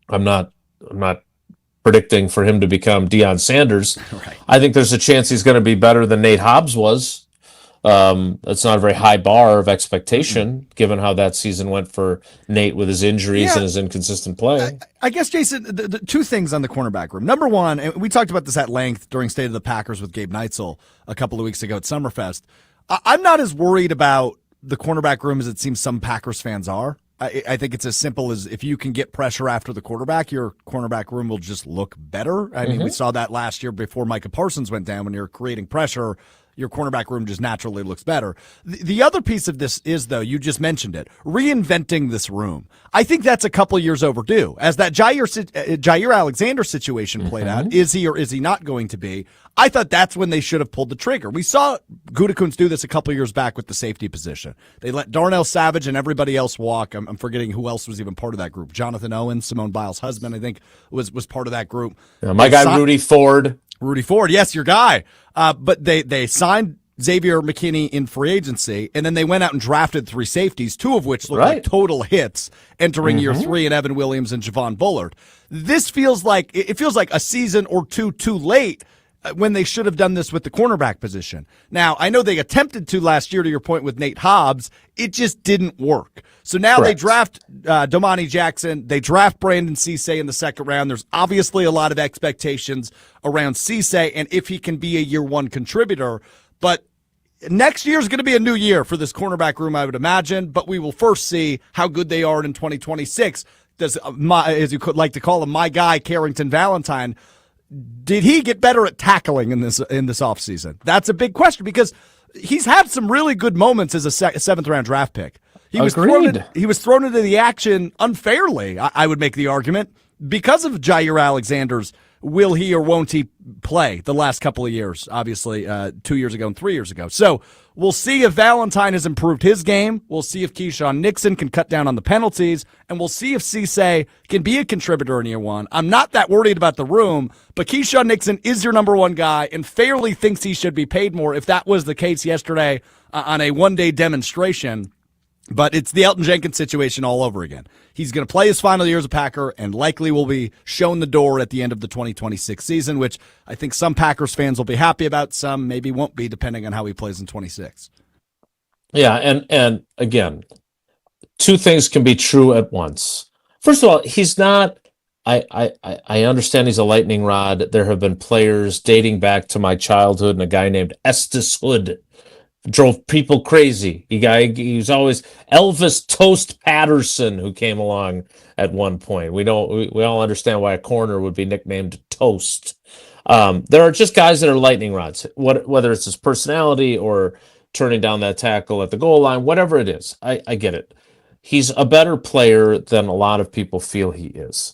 I'm not predicting for him to become Deion Sanders. Right. I think there's a chance he's going to be better than Nate Hobbs was. That's not a very high bar of expectation, given how that season went for Nate with his injuries and his inconsistent play. I guess, Jason, the two things on the cornerback room. Number one, and we talked about this at length during State of the Packers with Gabe Neitzel a couple of weeks ago at Summerfest. I'm not as worried about the cornerback room as it seems some Packers fans are. I think it's as simple as if you can get pressure after the quarterback, your cornerback room will just look better. I mean, we saw that last year before Micah Parsons went down. When you're creating pressure, your cornerback room just naturally looks better. The other piece of this is, though, you just mentioned it, reinventing this room. I think that's a couple years overdue. As that Jair Alexander situation played out, is he or is he not going to be? I thought that's when they should have pulled the trigger. We saw Gutekunst do this a couple years back with the safety position. They let Darnell Savage and everybody else walk. I'm forgetting who else was even part of that group. Jonathan Owens, Simone Biles' husband, I think, was part of that group. My guy, Rudy Ford. Rudy Ford, yes, your guy. But they signed Xavier McKinney in free agency, and then they went out and drafted 3 safeties, 2 of which look like total hits entering year 3 in Evan Williams and Javon Bullard. This feels like a season or two too late when they should have done this with the cornerback position. Now, I know they attempted to last year, to your point, with Nate Hobbs. It just didn't work. So now they draft Domani Jackson. They draft Brandon Cisse in the second round. There's obviously a lot of expectations around Cisse and if he can be a year 1 contributor. But next year is going to be a new year for this cornerback room, I would imagine. But we will first see how good they are in 2026. Does, as you could like to call him, my guy, Carrington Valentine, did he get better at tackling in this offseason? That's a big question because he's had some really good moments as a 7th-round draft pick. He was thrown into the action unfairly, I would make the argument, because of Jair Alexander's will he or won't he play the last couple of years, obviously 2 years ago and 3 years ago. So we'll see if Valentine has improved his game. We'll see if Keyshawn Nixon can cut down on the penalties, and we'll see if Cisse can be a contributor in year 1. I'm not that worried about the room, but Keyshawn Nixon is your number 1 guy and fairly thinks he should be paid more if that was the case yesterday on a one-day demonstration. But it's the Elton Jenkins situation all over again. He's going to play his final year as a Packer and likely will be shown the door at the end of the 2026 season, which I think some Packers fans will be happy about. Some maybe won't be, depending on how he plays in 26. Yeah, and again, 2 things can be true at once. First of all, he's not. I understand he's a lightning rod. There have been players dating back to my childhood, and a guy named Estes Hood drove people crazy. He was always Elvis Toast Patterson, who came along at one point. We all understand why a corner would be nicknamed Toast. There are just guys that are lightning rods, whether it's his personality or turning down that tackle at the goal line, whatever it is. I get it. He's a better player than a lot of people feel he is.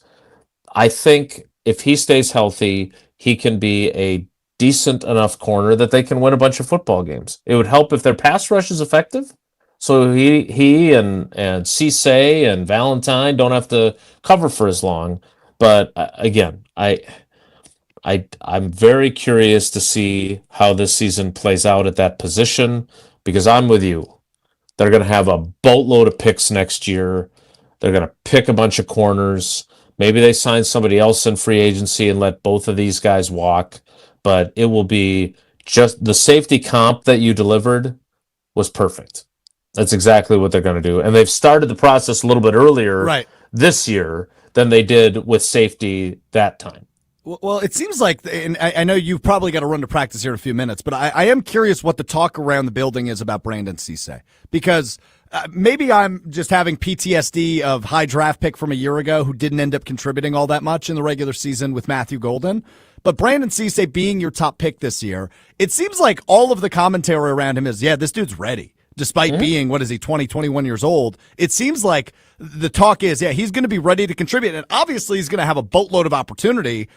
I think if he stays healthy, he can be a decent enough corner that they can win a bunch of football games. It would help if their pass rush is effective. So he and Cisse and Valentine don't have to cover for as long. But again, I'm very curious to see how this season plays out at that position, because I'm with you. They're going to have a boatload of picks next year. They're going to pick a bunch of corners. Maybe they sign somebody else in free agency and let both of these guys walk. But it will be just the safety comp that you delivered was perfect. That's exactly what they're going to do. And they've started the process a little bit earlier this year than they did with safety that time. Well, it seems like, and I know you've probably got to run to practice here in a few minutes, but I am curious what the talk around the building is about Brandon Cisse. Because maybe I'm just having PTSD of high draft pick from a year ago who didn't end up contributing all that much in the regular season with Matthew Golden. But Brandon Cisse being your top pick this year, it seems like all of the commentary around him is, this dude's ready. Despite being, 21 years old, it seems like the talk is, he's going to be ready to contribute. And obviously he's going to have a boatload of opportunity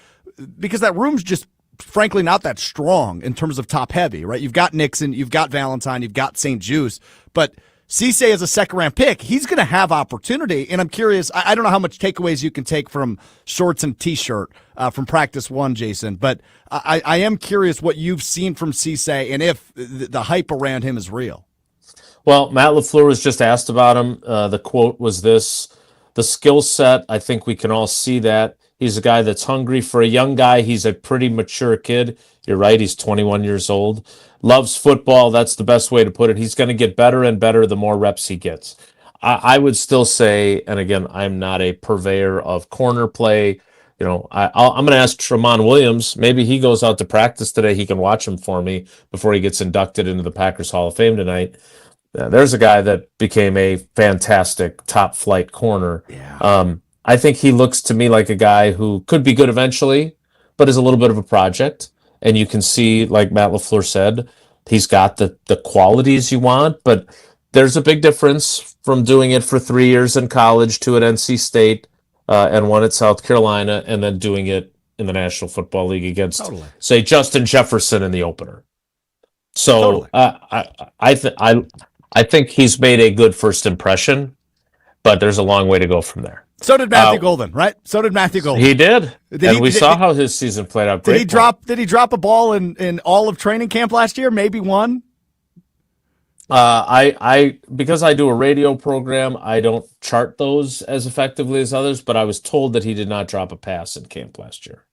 because that room's just, frankly, not that strong in terms of top heavy, right? You've got Nixon, you've got Valentine, you've got St. Juice, but Cisse as a second-round pick, he's going to have opportunity, and I'm curious. I don't know how much takeaways you can take from shorts and T-shirt from practice 1, Jason, but I am curious what you've seen from Cisse and if the hype around him is real. Well, Matt LaFleur was just asked about him. The quote was this: "The skill set, I think we can all see that. He's a guy that's hungry. For a young guy, he's a pretty mature kid. You're right, he's 21 years old. Loves football. That's the best way to put it. He's going to get better and better the more reps he gets. I would still say, and again, I'm not a purveyor of corner play. You know, I'm going to ask Tramon Williams. Maybe he goes out to practice today. He can watch him for me before he gets inducted into the Packers Hall of Fame tonight. There's a guy that became a fantastic top flight corner. Yeah. I think he looks to me like a guy who could be good eventually, but is a little bit of a project. And you can see, like Matt LaFleur said, he's got the qualities you want, but there's a big difference from doing it for 3 years in college, 2 at NC State, and 1 at South Carolina, and then doing it in the National Football League against, say, Justin Jefferson in the opener. So I think he's made a good first impression, but there's a long way to go from there. So did Matthew Golden, right? So did Matthew Golden. He did. We saw how his season played out. Did he drop a ball in all of training camp last year? Maybe one? Because I do a radio program, I don't chart those as effectively as others, but I was told that he did not drop a pass in camp last year.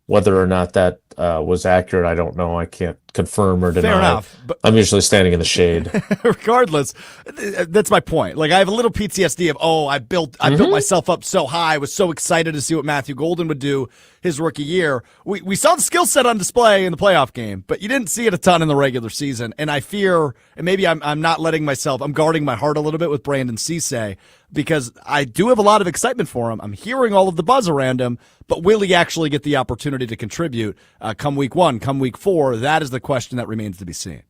Whether or not that was accurate, I don't know. I can't confirm or deny. Fair enough. But I'm usually standing in the shade. Regardless, that's my point. Like, I have a little PTSD of, I built myself up so high. I was so excited to see what Matthew Golden would do his rookie year. We saw the skill set on display in the playoff game, but you didn't see it a ton in the regular season. And I fear, and maybe I'm not letting myself, I'm guarding my heart a little bit with Brandon Cisse, because I do have a lot of excitement for him. I'm hearing all of the buzz around him, but will he actually get the opportunity to contribute come week 1, come week 4? That is the question that remains to be seen.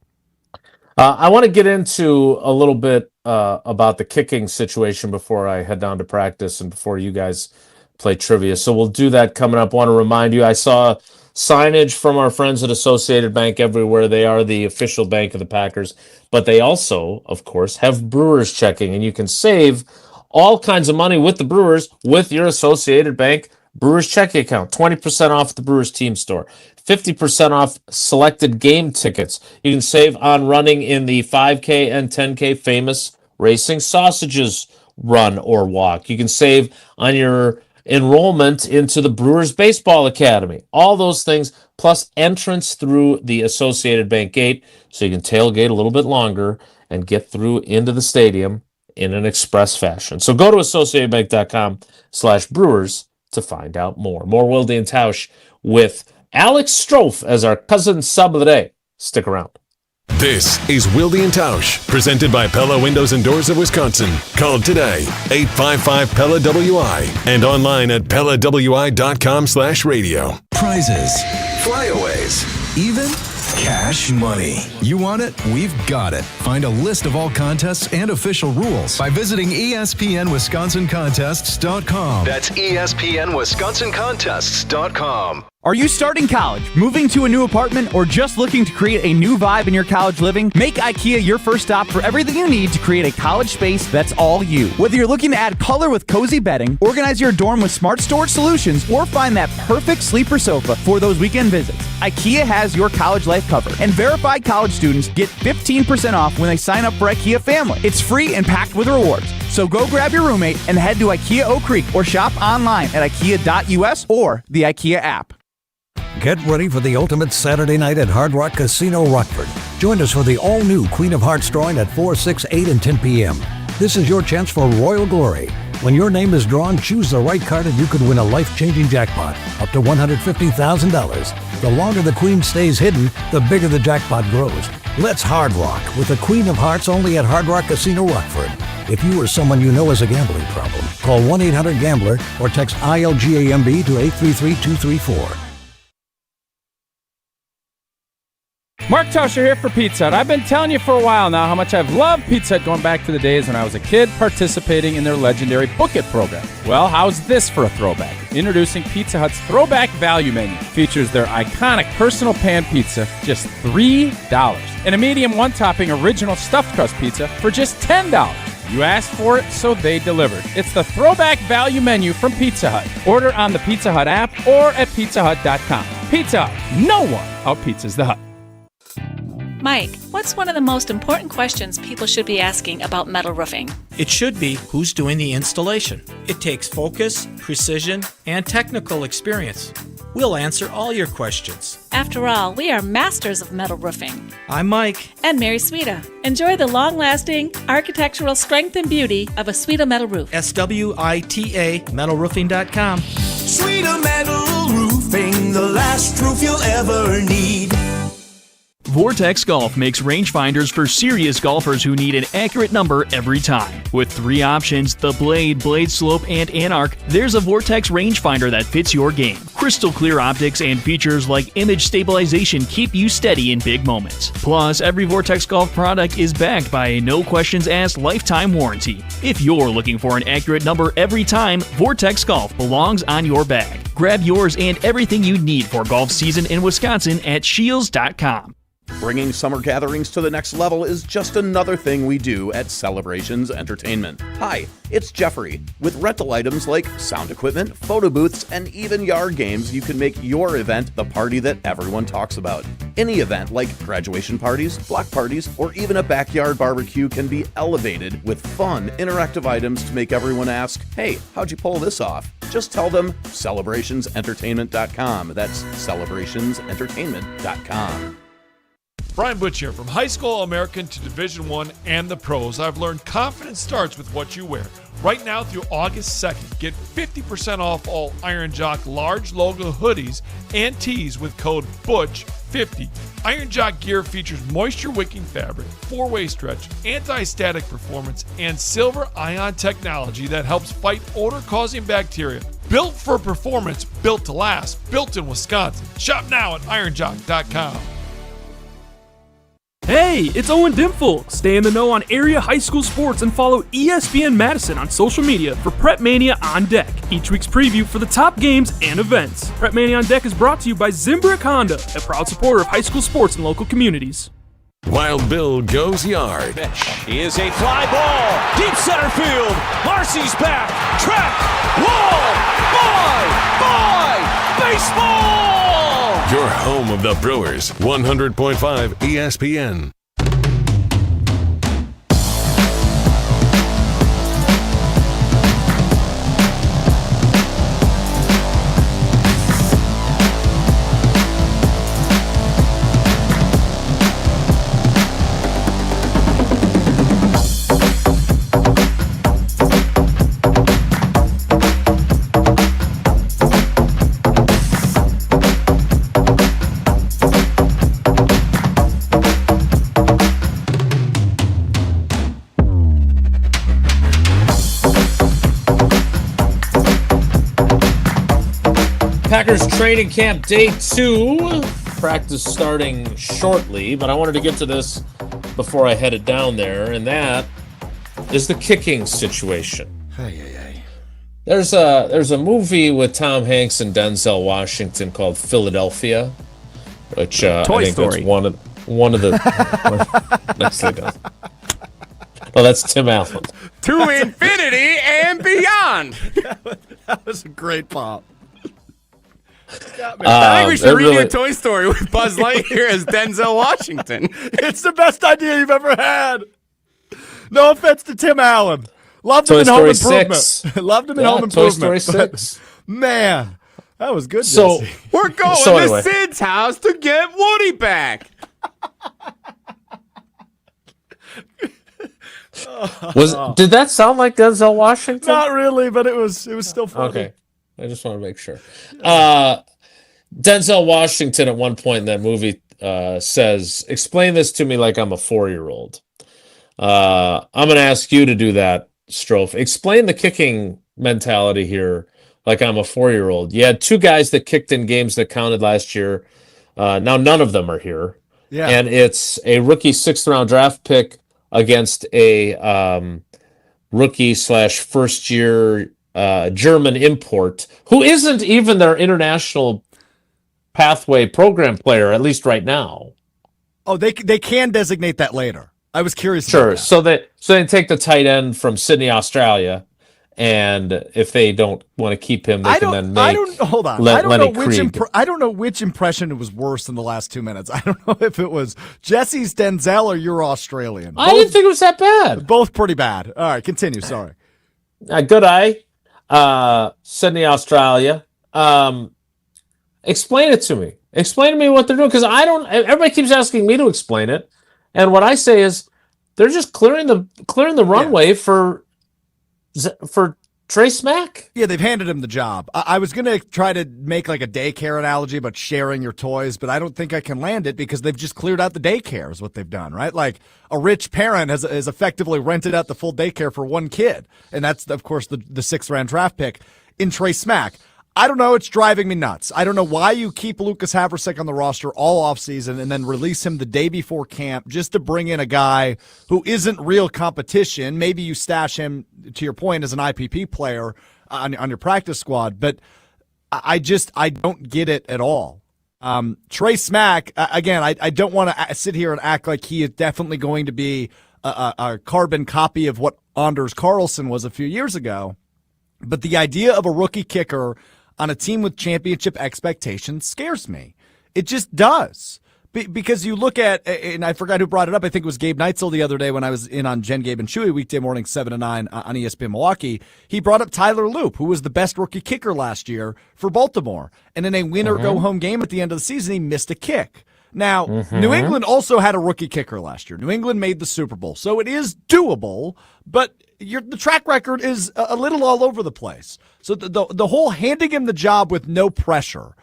I want to get into a little bit about the kicking situation before I head down to practice and before you guys play trivia. So we'll do that coming up. I want to remind you, I saw signage from our friends at Associated Bank everywhere. They are the official bank of the Packers, but they also, of course, have Brewers checking, and you can save all kinds of money with the Brewers with your Associated Bank Brewers checking account. 20% off the Brewers team store. 50% off selected game tickets. You can save on running in the 5K and 10K famous Racing Sausages run or walk. You can save on your enrollment into the Brewers Baseball Academy. All those things, plus entrance through the Associated Bank gate, so you can tailgate a little bit longer and get through into the stadium in an express fashion. So go to associatedbank.com/Brewers to find out more. More Wilde and Tausch with Alex Strofe as our cousin sub of the day. Stick around. This is Wilde and Tausch, presented by Pella Windows and Doors of Wisconsin. Call today, 855-PELLA-WI, and online at PellaWI.com/radio. Prizes, flyaways, even cash money. You want it? We've got it. Find a list of all contests and official rules by visiting ESPNWisconsinContests.com. That's ESPNWisconsinContests.com. Are you starting college, moving to a new apartment, or just looking to create a new vibe in your college living? Make IKEA your first stop for everything you need to create a college space that's all you. Whether you're looking to add color with cozy bedding, organize your dorm with smart storage solutions, or find that perfect sleeper sofa for those weekend visits, IKEA has your college life covered. And verified college students get 15% off when they sign up for IKEA Family. It's free and packed with rewards. So go grab your roommate and head to IKEA Oak Creek or shop online at IKEA.us or the IKEA app. Get ready for the ultimate Saturday night at Hard Rock Casino Rockford. Join us for the all-new Queen of Hearts drawing at 4, 6, 8, and 10 p.m. This is your chance for royal glory. When your name is drawn, choose the right card and you could win a life-changing jackpot, up to $150,000. The longer the Queen stays hidden, the bigger the jackpot grows. Let's Hard Rock with the Queen of Hearts only at Hard Rock Casino Rockford. If you or someone you know has a gambling problem, call 1-800-GAMBLER or text ILGAMB to 833-234. Mark Tauscher here for Pizza Hut. I've been telling you for a while now how much I've loved Pizza Hut going back to the days when I was a kid participating in their legendary Book It program. Well, how's this for a throwback? Introducing Pizza Hut's Throwback Value Menu. Features their iconic personal pan pizza, just $3. And a medium one-topping original stuffed crust pizza for just $10. You asked for it, so they delivered. It's the Throwback Value Menu from Pizza Hut. Order on the Pizza Hut app or at pizzahut.com. Pizza Hut. No one out-pizzas the Hut. Mike, What's one of the most important questions people should be asking about metal roofing? It should be who's doing the installation. It takes focus, precision, and technical experience. We'll answer all your questions. After all, we are masters of metal roofing. I'm Mike. And Mary Sweda. Enjoy the long-lasting architectural strength and beauty of a Sweda metal roof. SWITA metalroofing.com. Sweda Metal Roofing, the last roof you'll ever need. Vortex Golf makes rangefinders for serious golfers who need an accurate number every time. With 3 options, the Blade, Blade Slope, and Anarch, there's a Vortex rangefinder that fits your game. Crystal clear optics and features like image stabilization keep you steady in big moments. Plus, every Vortex Golf product is backed by a no-questions-asked lifetime warranty. If you're looking for an accurate number every time, Vortex Golf belongs on your bag. Grab yours and everything you need for golf season in Wisconsin at Shields.com. Bringing summer gatherings to the next level is just another thing we do at Celebrations Entertainment. Hi, it's Jeffrey. With rental items like sound equipment, photo booths, and even yard games, you can make your event the party that everyone talks about. Any event like graduation parties, block parties, or even a backyard barbecue can be elevated with fun, interactive items to make everyone ask, "Hey, how'd you pull this off?" Just tell them celebrationsentertainment.com. That's celebrationsentertainment.com. Brian Butch here. From high school All-American to Division I and the pros, I've learned confidence starts with what you wear. Right now through August 2nd, get 50% off all Iron Jock large logo hoodies and tees with code BUTCH50. Iron Jock gear features moisture-wicking fabric, 4-way stretch, anti-static performance, and silver ion technology that helps fight odor-causing bacteria. Built for performance, built to last, built in Wisconsin. Shop now at ironjock.com. Hey, it's Owen Dimful. Stay in the know on area high school sports and follow ESPN Madison on social media for Prep Mania on Deck, each week's preview for the top games and events. Prep Mania on Deck is brought to you by Zimbrick Honda, a proud supporter of high school sports in local communities. Wild Bill goes yard. Is a fly ball, deep center field. Marcy's back, track, wall, by, baseball! Your home of the Brewers, 100.5 ESPN. Packers training camp day 2. Practice starting shortly, but I wanted to get to this before I headed down there, and that is the kicking situation. There's a movie with Tom Hanks and Denzel Washington called Philadelphia, which I think Story. that's one of the nicely done. Oh, that's Tim Allen. To infinity and beyond. That was a great pop. I think we should redo Toy Story with Buzz Lightyear as Denzel Washington. It's the best idea you've ever had. No offense to Tim Allen. Loved him Toy in Home Story Improvement. 6. Loved him in Yeah, Home Toy Improvement. Story 6. Man, that was good. So Jesse. We're going to Sid's house to get Woody back. Did that sound like Denzel Washington? Not really, but it was still funny. Okay. I just want to make sure. Denzel Washington at one point in that movie says, "Explain this to me like I'm a 4-year-old." I'm going to ask you to do that, Strofe. Explain the kicking mentality here like I'm a 4-year-old. You had 2 guys that kicked in games that counted last year. Now none of them are here. Yeah. And it's a rookie 6th-round draft pick against a rookie/first-year German import who isn't even their international pathway program player, at least right now. Oh, they can designate that later. I was curious. Sure. About that. So they take the tight end from Sydney, Australia, And if they don't want to keep him, they can then make. I don't know which impression was worse in the last 2 minutes. I don't know if it was Jesse's Denzel or you're Australian. I didn't think it was that bad. Both pretty bad. All right, continue. Sorry. Good eye. Sydney, Australia. Explain it to me. Explain to me what they're doing, because I don't. Everybody keeps asking me to explain it, and what I say is they're just clearing the runway for Trey Smack. Yeah, they've handed him the job. I was going to try to make like a daycare analogy about sharing your toys, but I don't think I can land it because they've just cleared out the daycare is what they've done, right? Like a rich parent has effectively rented out the full daycare for one kid, and that's, of course, the 6th-round draft pick in Trey Smack. I don't know. It's driving me nuts. I don't know why you keep Lucas Havlicek on the roster all offseason and then release him the day before camp just to bring in a guy who isn't real competition. Maybe you stash him, to your point, as an IPP player on your practice squad. But I don't get it at all. Trey Smack, again, I don't want to sit here and act like he is definitely going to be a carbon copy of what Anders Carlson was a few years ago. But the idea of a rookie kicker on a team with championship expectations scares me. It just does. Because you look at, and I forgot who brought it up, I think it was Gabe Neitzel the other day when I was in on Jen, Gabe, and Chewy weekday morning 7 to 9 on ESPN Milwaukee. He brought up Tyler Loop, who was the best rookie kicker last year for Baltimore. And in a win-or-go-home game at the end of the season, he missed a kick. Now, New England also had a rookie kicker last year. New England made the Super Bowl. So it is doable, but the track record is a little all over the place. So the whole handing him the job with no pressure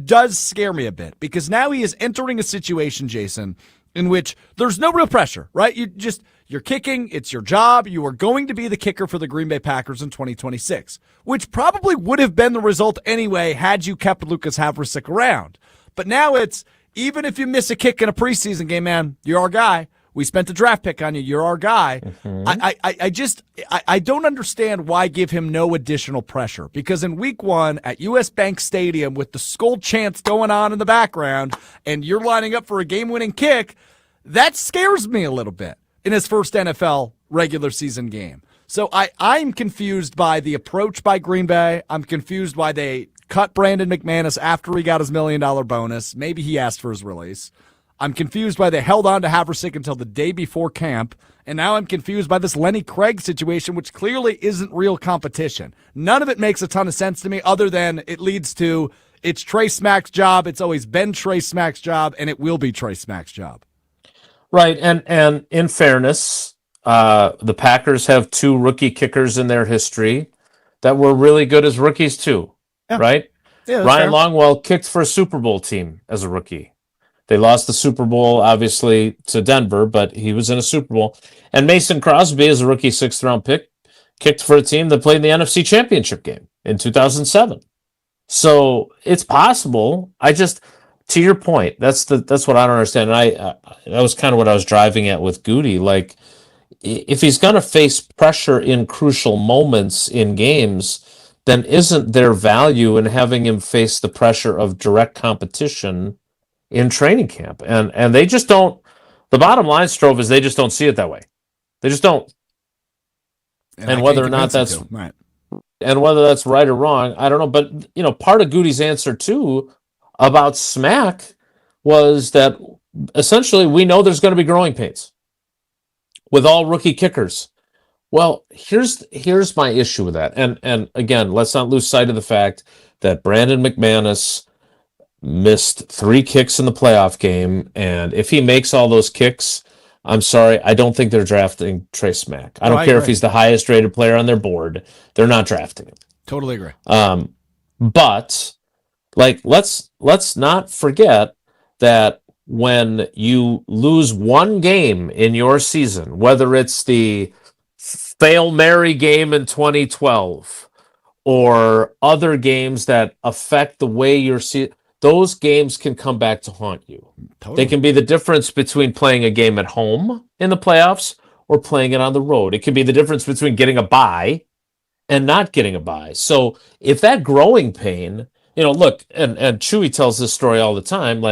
does scare me a bit, because now he is entering a situation, Jason, in which there's no real pressure, right? You're kicking. It's your job. You are going to be the kicker for the Green Bay Packers in 2026, which probably would have been the result anyway had you kept Lucas Havlicek around. But now it's, even if you miss a kick in a preseason game, man, you're our guy. We spent a draft pick on you. You're our guy. I don't understand why give him no additional pressure, because in week 1 at US Bank Stadium with the Skull chants going on in the background and you're lining up for a game-winning kick, that scares me a little bit in his first NFL regular season game. So I'm confused by the approach by Green Bay. I'm confused why they cut Brandon McManus after he got his $1 million bonus. Maybe he asked for his release. I'm confused why they held on to Havlicek until the day before camp, and now I'm confused by this Lenny Craig situation, which clearly isn't real competition. None of it makes a ton of sense to me, other than it leads to it's Trey Smack's job, it's always been Trey Smack's job, and it will be Trey Smack's job. Right, and in fairness, the Packers have 2 rookie kickers in their history that were really good as rookies too, right? Yeah, Ryan Longwell kicked for a Super Bowl team as a rookie. They lost the Super Bowl, obviously, to Denver, but he was in a Super Bowl. And Mason Crosby, as a rookie 6th-round pick, kicked for a team that played in the NFC Championship game in 2007. So it's possible. To your point, that's what I don't understand. And that was kind of what I was driving at with Goody. Like, if he's going to face pressure in crucial moments in games, then isn't there value in having him face the pressure of direct competition in training camp? And they just don't. The bottom line, Strove, is they just don't see it that way. They just don't. And whether or not that's right, and whether that's right or wrong, I don't know. But part of Goody's answer too about Smack was that essentially we know there's going to be growing pains with all rookie kickers. Well, here's my issue with that. And again, let's not lose sight of the fact that Brandon McManus missed 3 kicks in the playoff game, and if he makes all those kicks, I'm sorry, I don't think they're drafting Trey Smack. I don't care if he's the highest rated player on their board. They're not drafting him. Totally agree. But let's not forget that when you lose one game in your season, whether it's the Hail Mary game in 2012 or other games that affect the way you're seeing, those games can come back to haunt you. Totally. They can be the difference between playing a game at home in the playoffs or playing it on the road. It can be the difference between getting a bye and not getting a bye. So if that growing pain, look, and Chewy tells this story all the time,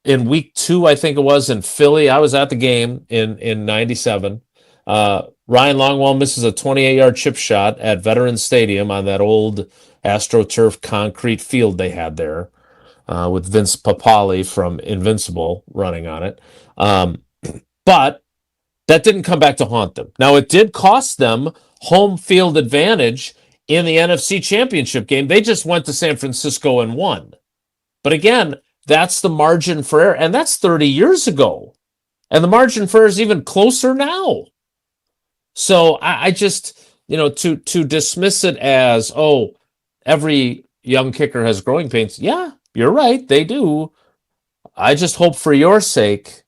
in week 2, I think it was, in Philly, I was at the game in 97. Ryan Longwell misses a 28-yard chip shot at Veterans Stadium on that old AstroTurf concrete field they had there with Vince Papale from Invincible running on it. But that didn't come back to haunt them. Now, it did cost them home field advantage in the NFC Championship game. They just went to San Francisco and won. But again, that's the margin for error, and that's 30 years ago. And the margin for error is even closer now. So I just, to dismiss it as, every young kicker has growing pains. Yeah, you're right, they do. I just hope for your sake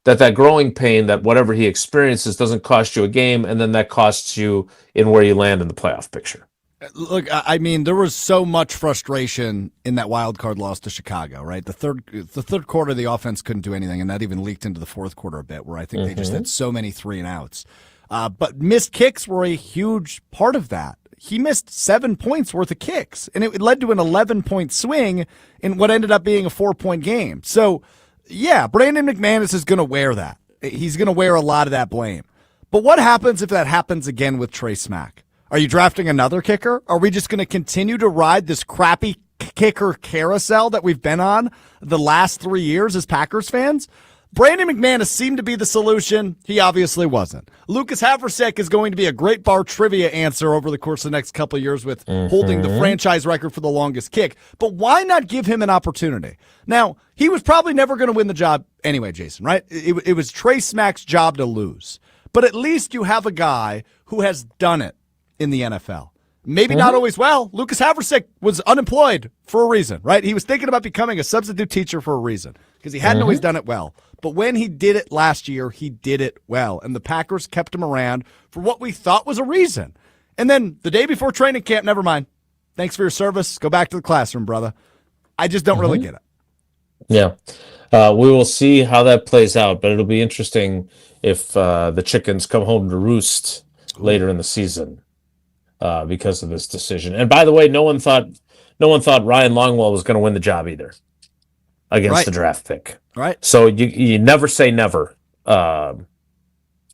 that growing pain, that whatever he experiences doesn't cost you a game, and then that costs you in where you land in the playoff picture. Look, I mean, there was so much frustration in that wild card loss to Chicago, right? The third quarter, the offense couldn't do anything, and that even leaked into the fourth quarter a bit, where I think they just had so many 3-and-outs. But missed kicks were a huge part of that. He missed 7 points worth of kicks, and it led to an 11-point swing in what ended up being a 4-point game. So, yeah, Brandon McManus is going to wear that. He's going to wear a lot of that blame. But what happens if that happens again with Trey Smack? Are you drafting another kicker? Are we just going to continue to ride this crappy kicker carousel that we've been on the last 3 years as Packers fans? Brandon McManus seemed to be the solution. He obviously wasn't. Lucas Haversek is going to be a great bar trivia answer over the course of the next couple of years with holding the franchise record for the longest kick. But why not give him an opportunity? Now, he was probably never going to win the job anyway, Jason, right? It was Trey Smack's job to lose. But at least you have a guy who has done it in the NFL. Maybe not always well. Lucas Haversek was unemployed for a reason, right? He was thinking about becoming a substitute teacher for a reason because he hadn't always done it well. But when he did it last year, he did it well. And the Packers kept him around for what we thought was a reason. And then the day before training camp, never mind. Thanks for your service. Go back to the classroom, brother. I just don't really get it. Yeah. We will see how that plays out, but it'll be interesting if the chickens come home to roost later in the season. Because of this decision. And by the way, no one thought Ryan Longwell was going to win the job either against the draft pick. Right. So you never say never. So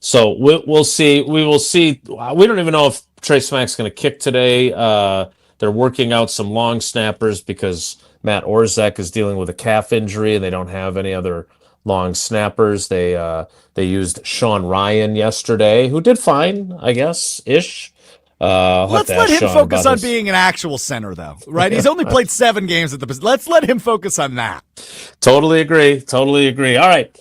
we'll see. We will see. We don't even know if Trey Smack's going to kick today. They're working out some long snappers because Matt Orzech is dealing with a calf injury and they don't have any other long snappers. They used Sean Ryan yesterday, who did fine, I guess, ish. Let's let him focus on being an actual center, though, right? He's only played 7 games at the position. Let's let him focus on that. Totally agree. All right.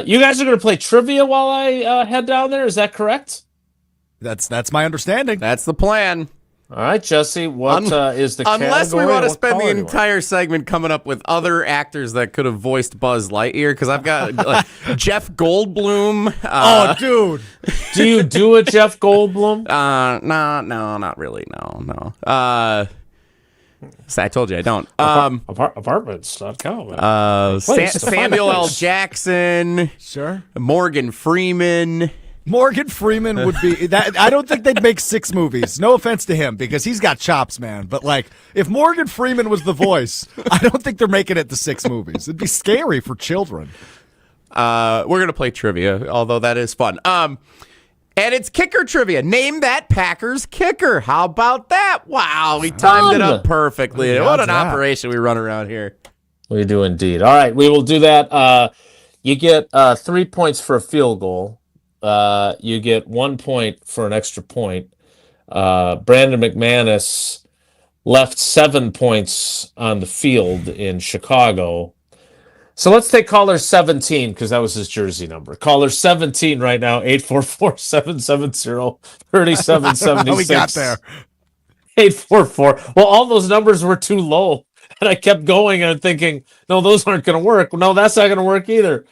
You guys are going to play trivia while I head down there. Is that correct? That's my understanding. That's the plan. All right, Jesse, what is the category? Unless we want to spend the entire segment coming up with other actors that could have voiced Buzz Lightyear, because I've got Jeff Goldblum. Oh, dude. Do you do a Jeff Goldblum? No, not really. No. I told you I don't. Apartments.com. Samuel L. Jackson. Sure. Morgan Freeman. Morgan Freeman would be that. I don't think they'd make 6 movies. No offense to him, because he's got chops, man. But if Morgan Freeman was the voice, I don't think they're making it to 6 movies. It'd be scary for children. We're gonna play trivia, although that is fun. And it's kicker trivia. Name that Packers kicker. How about that? Wow, we timed it up perfectly. What an operation we run around here. We do indeed. All right, we will do that. You get 3 points for a field goal. You get 1 point for an extra point. Brandon McManus left 7 points on the field in Chicago. So let's take caller 17, because that was his jersey number. Caller 17 right now, 844-770-3776. We got there. 844. Well, all those numbers were too low. And I kept going and thinking, no, those aren't going to work. No, that's not going to work either.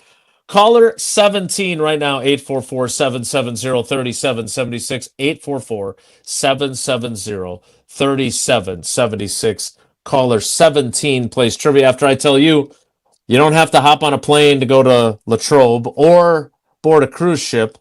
Caller 17 right now, 844-770-3776, 844-770-3776. Caller 17 plays trivia after I tell you, you don't have to hop on a plane to go to Latrobe or board a cruise ship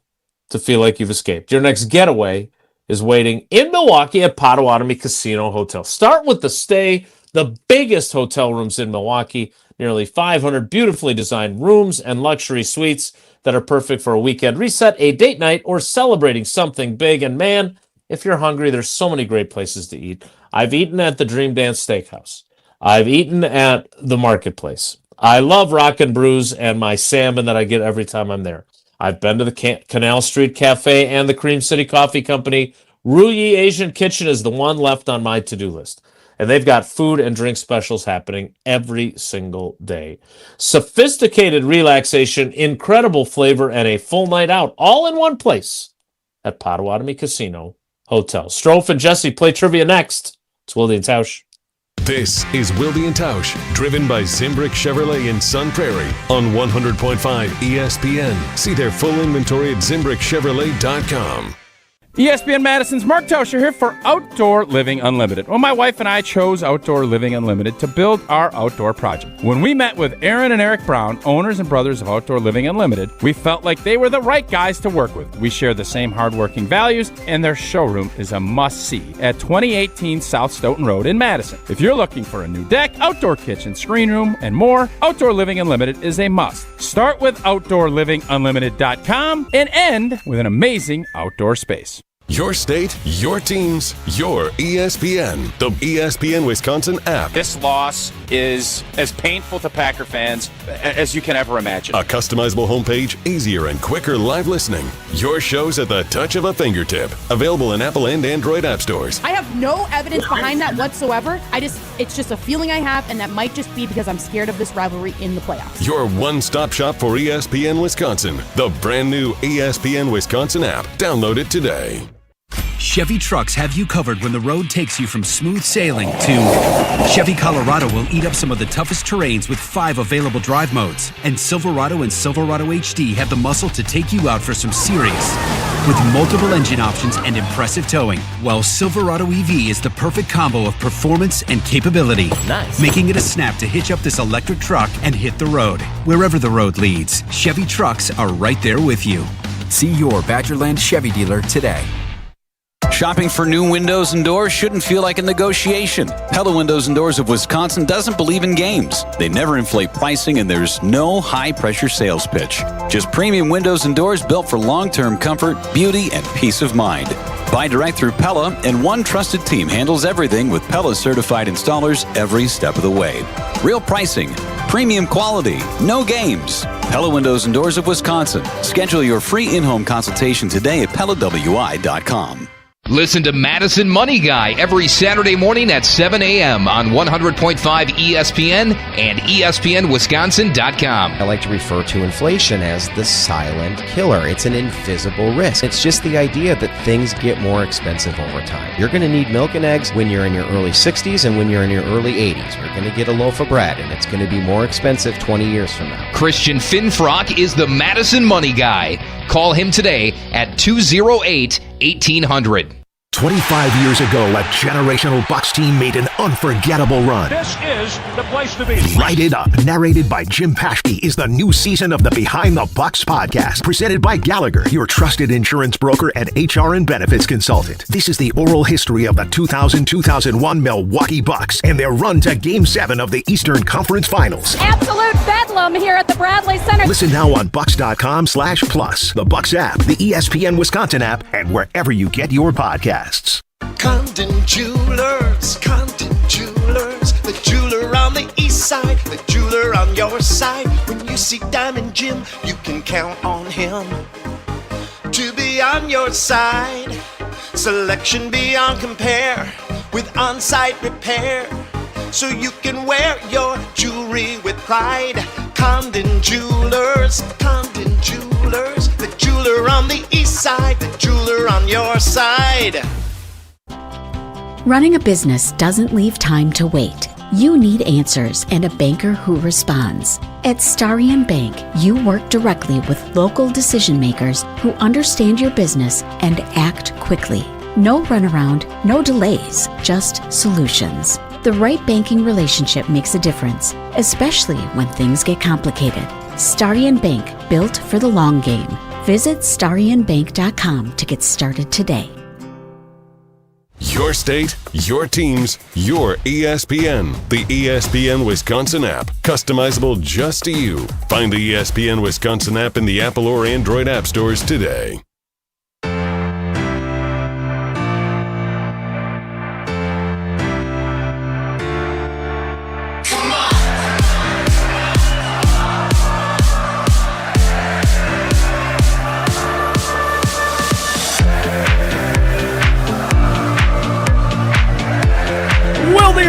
to feel like you've escaped. Your next getaway is waiting in Milwaukee at Potawatomi Casino Hotel. Start with the stay the biggest hotel rooms in Milwaukee, nearly 500 beautifully designed rooms and luxury suites that are perfect for a weekend reset, a date night, or celebrating something big. And man, if you're hungry, there's so many great places to eat. I've eaten at the Dream Dance Steakhouse. I've eaten at the Marketplace. I love Rockin' Brews and my salmon that I get every time I'm there. I've been to the Canal Street Cafe and the Cream City Coffee Company. Ruyi Asian Kitchen is the one left on my to-do list. And they've got food and drink specials happening every single day. Sophisticated relaxation, incredible flavor, and a full night out, all in one place at Potawatomi Casino Hotel. Strofe and Jesse play trivia next. It's Wilde and Tausch. This is Wilde and Tausch, driven by Zimbrick Chevrolet in Sun Prairie on 100.5 ESPN. See their full inventory at ZimbrickChevrolet.com. ESPN Madison's Mark Tauscher here for Outdoor Living Unlimited. Well, my wife and I chose Outdoor Living Unlimited to build our outdoor project. When we met with Aaron and Eric Brown, owners and brothers of Outdoor Living Unlimited, we felt like they were the right guys to work with. We share the same hardworking values, and their showroom is a must-see at 2018 South Stoughton Road in Madison. If you're looking for a new deck, outdoor kitchen, screen room, and more, Outdoor Living Unlimited is a must. Start with OutdoorLivingUnlimited.com and end with an amazing outdoor space. Your state, your teams, your ESPN. The ESPN Wisconsin app. This loss is as painful to Packer fans as you can ever imagine. A customizable homepage, easier and quicker live listening. Your shows at the touch of a fingertip. Available in Apple and Android app stores. I have no evidence behind that whatsoever. It's just a feeling I have, and that might just be because I'm scared of this rivalry in the playoffs. Your one-stop shop for ESPN Wisconsin. The brand new ESPN Wisconsin app. Download it today. Chevy trucks have you covered when the road takes you from smooth sailing to Chevy Colorado will eat up some of the toughest terrains with 5 available drive modes. And Silverado and Silverado HD have the muscle to take you out for some serious with multiple engine options and impressive towing. While Silverado EV is the perfect combo of performance and capability. Nice. Making it a snap to hitch up this electric truck and hit the road. Wherever the road leads, Chevy trucks are right there with you. See your Badgerland Chevy dealer today. Shopping for new windows and doors shouldn't feel like a negotiation. Pella Windows and Doors of Wisconsin doesn't believe in games. They never inflate pricing, and there's no high-pressure sales pitch. Just premium windows and doors built for long-term comfort, beauty, and peace of mind. Buy direct through Pella, and one trusted team handles everything with Pella certified installers every step of the way. Real pricing, premium quality, no games. Pella Windows and Doors of Wisconsin. Schedule your free in-home consultation today at PellaWI.com. Listen to Madison Money Guy every Saturday morning at 7 a.m. on 100.5 ESPN and ESPNWisconsin.com. I like to refer to inflation as the silent killer. It's an invisible risk. It's just the idea that things get more expensive over time. You're going to need milk and eggs when you're in your early 60s and when you're in your early 80s. You're going to get a loaf of bread, and it's going to be more expensive 20 years from now. Christian Finfrock is the Madison Money Guy. Call him today at 208-1800. 25 years ago, a generational Bucks team made an unforgettable run. This is the place to be. Light It Up, narrated by Jim Paschke, is the new season of the Behind the Bucks podcast, presented by Gallagher, your trusted insurance broker and HR and benefits consultant. This is the oral history of the 2000-2001 Milwaukee Bucks and their run to Game 7 of the Eastern Conference Finals. Absolute bedlam here at the Bradley Center. Listen now on Bucks.com/plus, the Bucks app, the ESPN Wisconsin app, and wherever you get your podcasts. Condon Jewelers, the jeweler on the east side, the jeweler on your side. When you see Diamond Jim, you can count on him to be on your side. Selection beyond compare with on-site repair, so you can wear your jewelry with pride. Condon Jewelers, the jeweler on the east side, the jeweler on your side. Running a business doesn't leave time to wait. You need answers and a banker who responds. At Starion Bank, you work directly with local decision makers who understand your business and act quickly. No runaround, no delays, just solutions. The right banking relationship makes a difference, especially when things get complicated. Starion Bank, built for the long game. Visit StarionBank.com to get started today. Your state, your teams, your ESPN. The ESPN Wisconsin app. Customizable just to you. Find the ESPN Wisconsin app in the Apple or Android app stores today.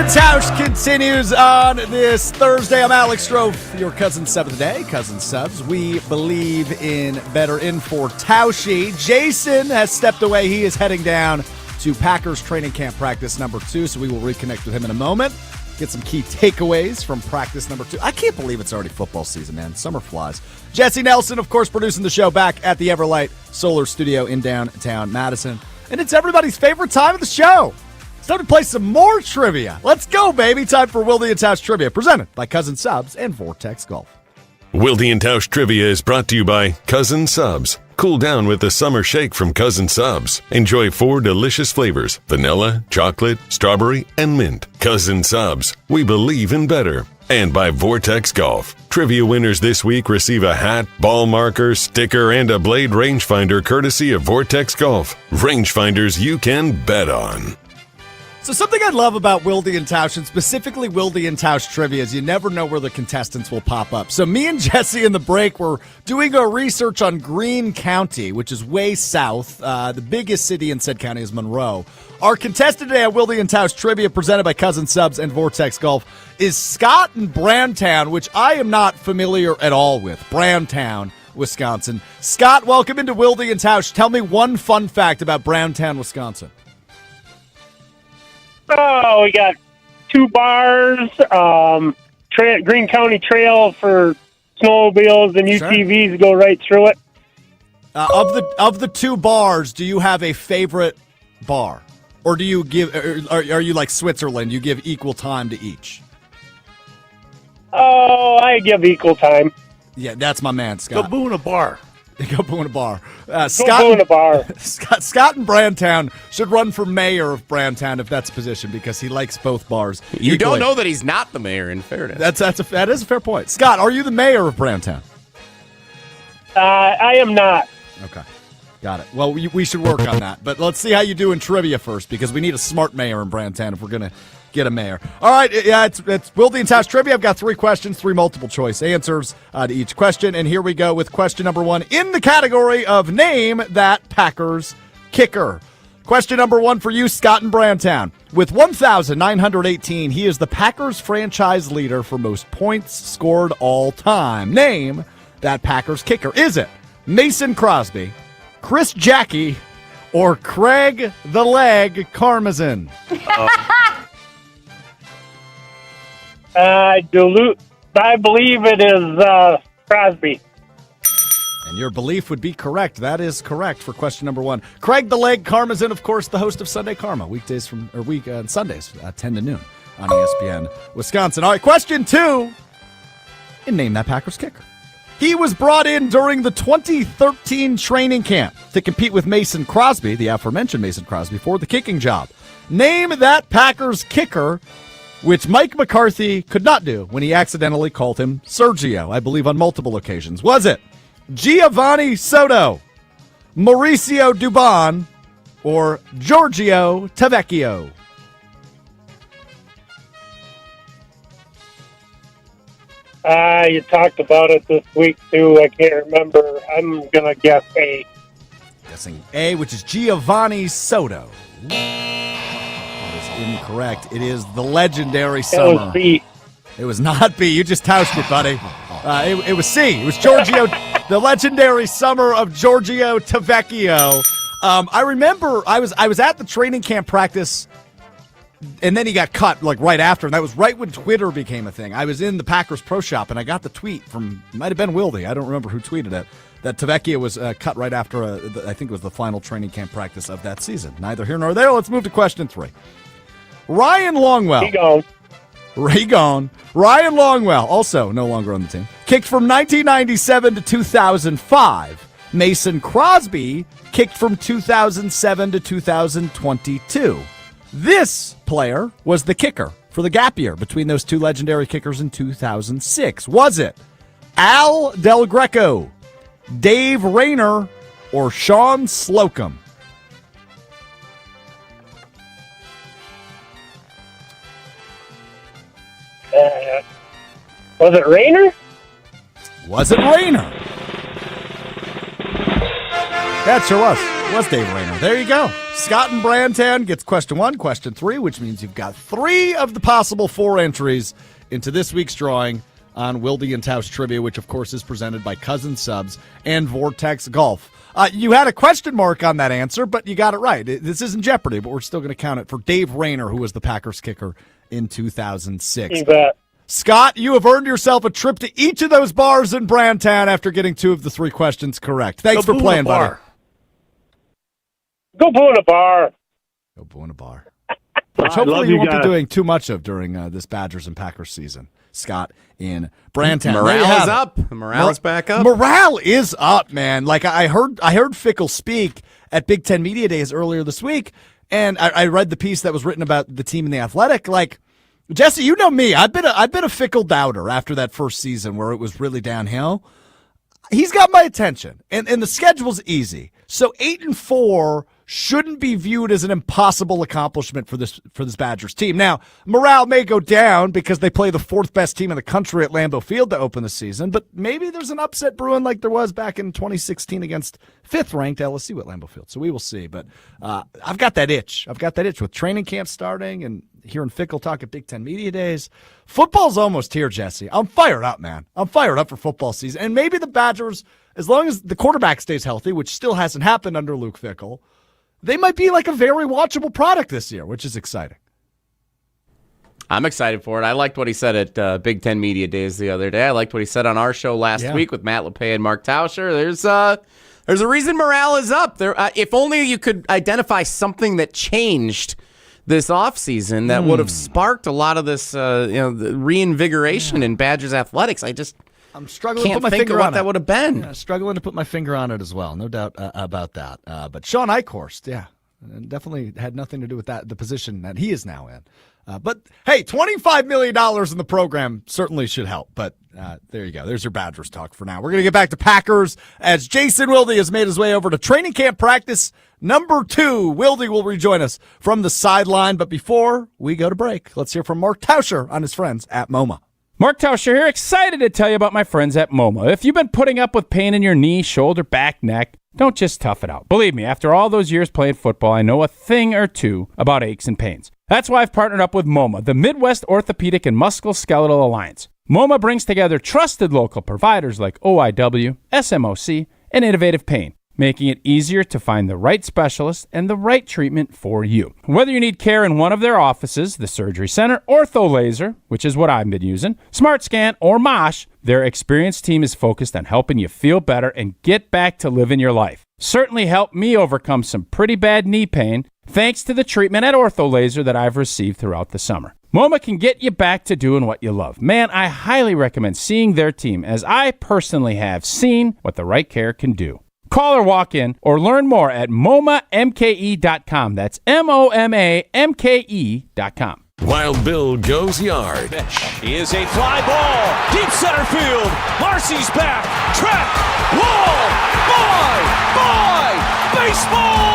Tausch continues on this Thursday. I'm Alex Strofe, your Cousin Sub of the day. Cousin Subs, we believe in better. In for Tauschi. Jason has stepped away. He is heading down to Packers training camp practice number 2, so we will reconnect with him in a moment. Get some key takeaways from practice number 2. I can't believe it's already football season, man. Summer flies. Jesse Nelson, of course, producing the show back at the Everlight Solar Studio in downtown Madison. And it's everybody's favorite time of the show. It's time to play some more trivia. Let's go, baby. Time for Wilde and Tausch Trivia, presented by Cousin Subs and Vortex Golf. Wilde and Tausch Trivia is brought to you by Cousin Subs. Cool down with the summer shake from Cousin Subs. Enjoy 4 delicious flavors: vanilla, chocolate, strawberry, and mint. Cousin Subs, we believe in better. And by Vortex Golf. Trivia winners this week receive a hat, ball marker, sticker, and a blade rangefinder courtesy of Vortex Golf. Rangefinders you can bet on. So something I love about Wilde and Tausch, and specifically Wilde and Tausch Trivia, is you never know where the contestants will pop up. So me and Jesse in the break were doing our research on Greene County, which is way south. The biggest city in said county is Monroe. Our contestant today at Wilde and Tausch Trivia, presented by Cousin Subs and Vortex Golf, is Scott in Brandtown, which I am not familiar at all with. Brandtown, Wisconsin. Scott, welcome into Wilde and Tausch. Tell me one fun fact about Brandtown, Wisconsin. Oh, we got 2 bars, Greene County Trail for snowmobiles and UTVs go right through it. Of the 2 bars, do you have a favorite bar? Or do you give, are you like Switzerland, you give equal time to each? Oh, I give equal time. Yeah, that's my man, Scott. Go boo in a bar. Go boo in a bar. Scott boo in a bar. Scott in Brandtown should run for mayor of Brandtown if that's a position, because he likes both bars. You equally. don't know that he's not the mayor, in fairness. That is a fair point. Scott, are you the mayor of Brandtown? I am not. Okay. Got it. Well, we should work on that. But let's see how you do in trivia first, because we need a smart mayor in Brandtown if we're going to get a mayor. All right, yeah, it's Wilde and Tausch Trivia. I've got 3 questions, 3 multiple choice answers to each question. And here we go with question number 1 in the category of Name That Packers Kicker. Question number 1 for you, Scott in Brandtown. With 1,918, he is the Packers franchise leader for most points scored all time. Name that Packers kicker. Is it Mason Crosby, Chris Jackie, or Craig the Leg Karmazin? I believe it is Crosby. And your belief would be correct. That is correct for question number 1. Craig the Leg Karmazin, of course, the host of Sunday Karma, Sundays, 10 to noon on ESPN Wisconsin. All right, question 2. And name that Packers kicker. He was brought in during the 2013 training camp to compete with Mason Crosby, the aforementioned Mason Crosby, for the kicking job. Name that Packers kicker, which Mike McCarthy could not do when he accidentally called him Sergio, I believe on multiple occasions. Was it Giovanni Soto, Mauricio Dubon, or Giorgio Tavecchio? You talked about it this week, too. I can't remember. I'm going to guess A. Guessing A, which is Giovanni Soto. That is incorrect. It is the legendary summer. It was B. It was not B. You just toasted it, buddy. It was C. It was Giorgio, the legendary summer of Giorgio Tavecchio. I remember I was at the training camp practice, and then he got cut like right after, and that was right when Twitter became a thing. I was in the Packers Pro Shop, and I got the tweet from, might have been Wilde, I don't remember who tweeted it, that Tavecchio was cut right after, I think it was the final training camp practice of that season. Neither here nor there. Let's move to question 3. Ryan Longwell. He gone. Ryan Longwell, also no longer on the team, kicked from 1997 to 2005. Mason Crosby kicked from 2007 to 2022. This player was the kicker for the gap year between those two legendary kickers in 2006. Was it Al Del Greco, Dave Rayner, or Sean Slocum? Was it Rayner? Was it Rayner? That sure was. It was Dave Rayner. There you go. Scott in Brantown gets question 1, question 3, which means you've got 3 of the possible 4 entries into this week's drawing on Wilde and Tausch Trivia, which, of course, is presented by Cousin Subs and Vortex Golf. You had a question mark on that answer, but you got it right. This isn't Jeopardy, but we're still going to count it for Dave Rayner, who was the Packers kicker in 2006. You bet. Scott, you have earned yourself a trip to each of those bars in Brantown after getting 2 of the 3 questions correct. Thanks for playing, buddy. Go boo in a bar. Go boo in a bar. Which hopefully you won't be doing too much of during this Badgers and Packers season. Scott in Brantown. Morale is up. Morale's back up. Morale is up, man. Like I heard Fickle speak at Big Ten Media Days earlier this week, and I read the piece that was written about the team in the Athletic. Like, Jesse, you know me. I've been a Fickle doubter after that first season where it was really downhill. He's got my attention, and the schedule's easy. So 8-4 shouldn't be viewed as an impossible accomplishment for this Badgers team. Now, morale may go down because they play the 4th best team in the country at Lambeau Field to open the season, but maybe there's an upset brewing like there was back in 2016 against 5th-ranked LSU at Lambeau Field. So we will see. But I've got that itch. I've got that itch with training camp starting and hearing Fickle talk at Big Ten Media Days. Football's almost here, Jesse. I'm fired up, man. I'm fired up for football season. And maybe the Badgers, as long as the quarterback stays healthy, which still hasn't happened under Luke Fickle, they might be like a very watchable product this year, which is exciting. I'm excited for it. I liked what he said at Big Ten Media Days the other day. I liked what he said on our show last week with Matt LePay and Mark Tauscher. There's a reason morale is up. If only you could identify something that changed this offseason that would have sparked a lot of this the reinvigoration in Badgers athletics. I'm struggling Can't to put my think finger of what on that it. would have been. Yeah, struggling to put my finger on it as well. No doubt about that. But Sean Eichhorst, definitely had nothing to do with that, the position that he is now in. But, hey, $25 million in the program certainly should help. But there you go. There's your Badgers talk for now. We're going to get back to Packers as Jason Wilde has made his way over to training camp practice number 2. Wilde will rejoin us from the sideline. But before we go to break, let's hear from Mark Tauscher on his friends at MoMA. Mark Tauscher here, excited to tell you about my friends at MoMA. If you've been putting up with pain in your knee, shoulder, back, neck, don't just tough it out. Believe me, after all those years playing football, I know a thing or two about aches and pains. That's why I've partnered up with MoMA, the Midwest Orthopedic and Musculoskeletal Alliance. MoMA brings together trusted local providers like OIW, SMOC, and Innovative Pain, making it easier to find the right specialist and the right treatment for you. Whether you need care in one of their offices, the surgery center, ortho laser, which is what I've been using, smart scan, or MOSH, their experienced team is focused on helping you feel better and get back to living your life. Certainly helped me overcome some pretty bad knee pain thanks to the treatment at ortho laser that I've received throughout the summer. MoMA can get you back to doing what you love. Man, I highly recommend seeing their team, as I personally have seen what the right care can do. Call or walk in or learn more at MoMaMKE.com. That's MoMaMKE.com. Wild Bill goes yard. Is a fly ball, deep center field. Marcy's back, track, wall, baseball!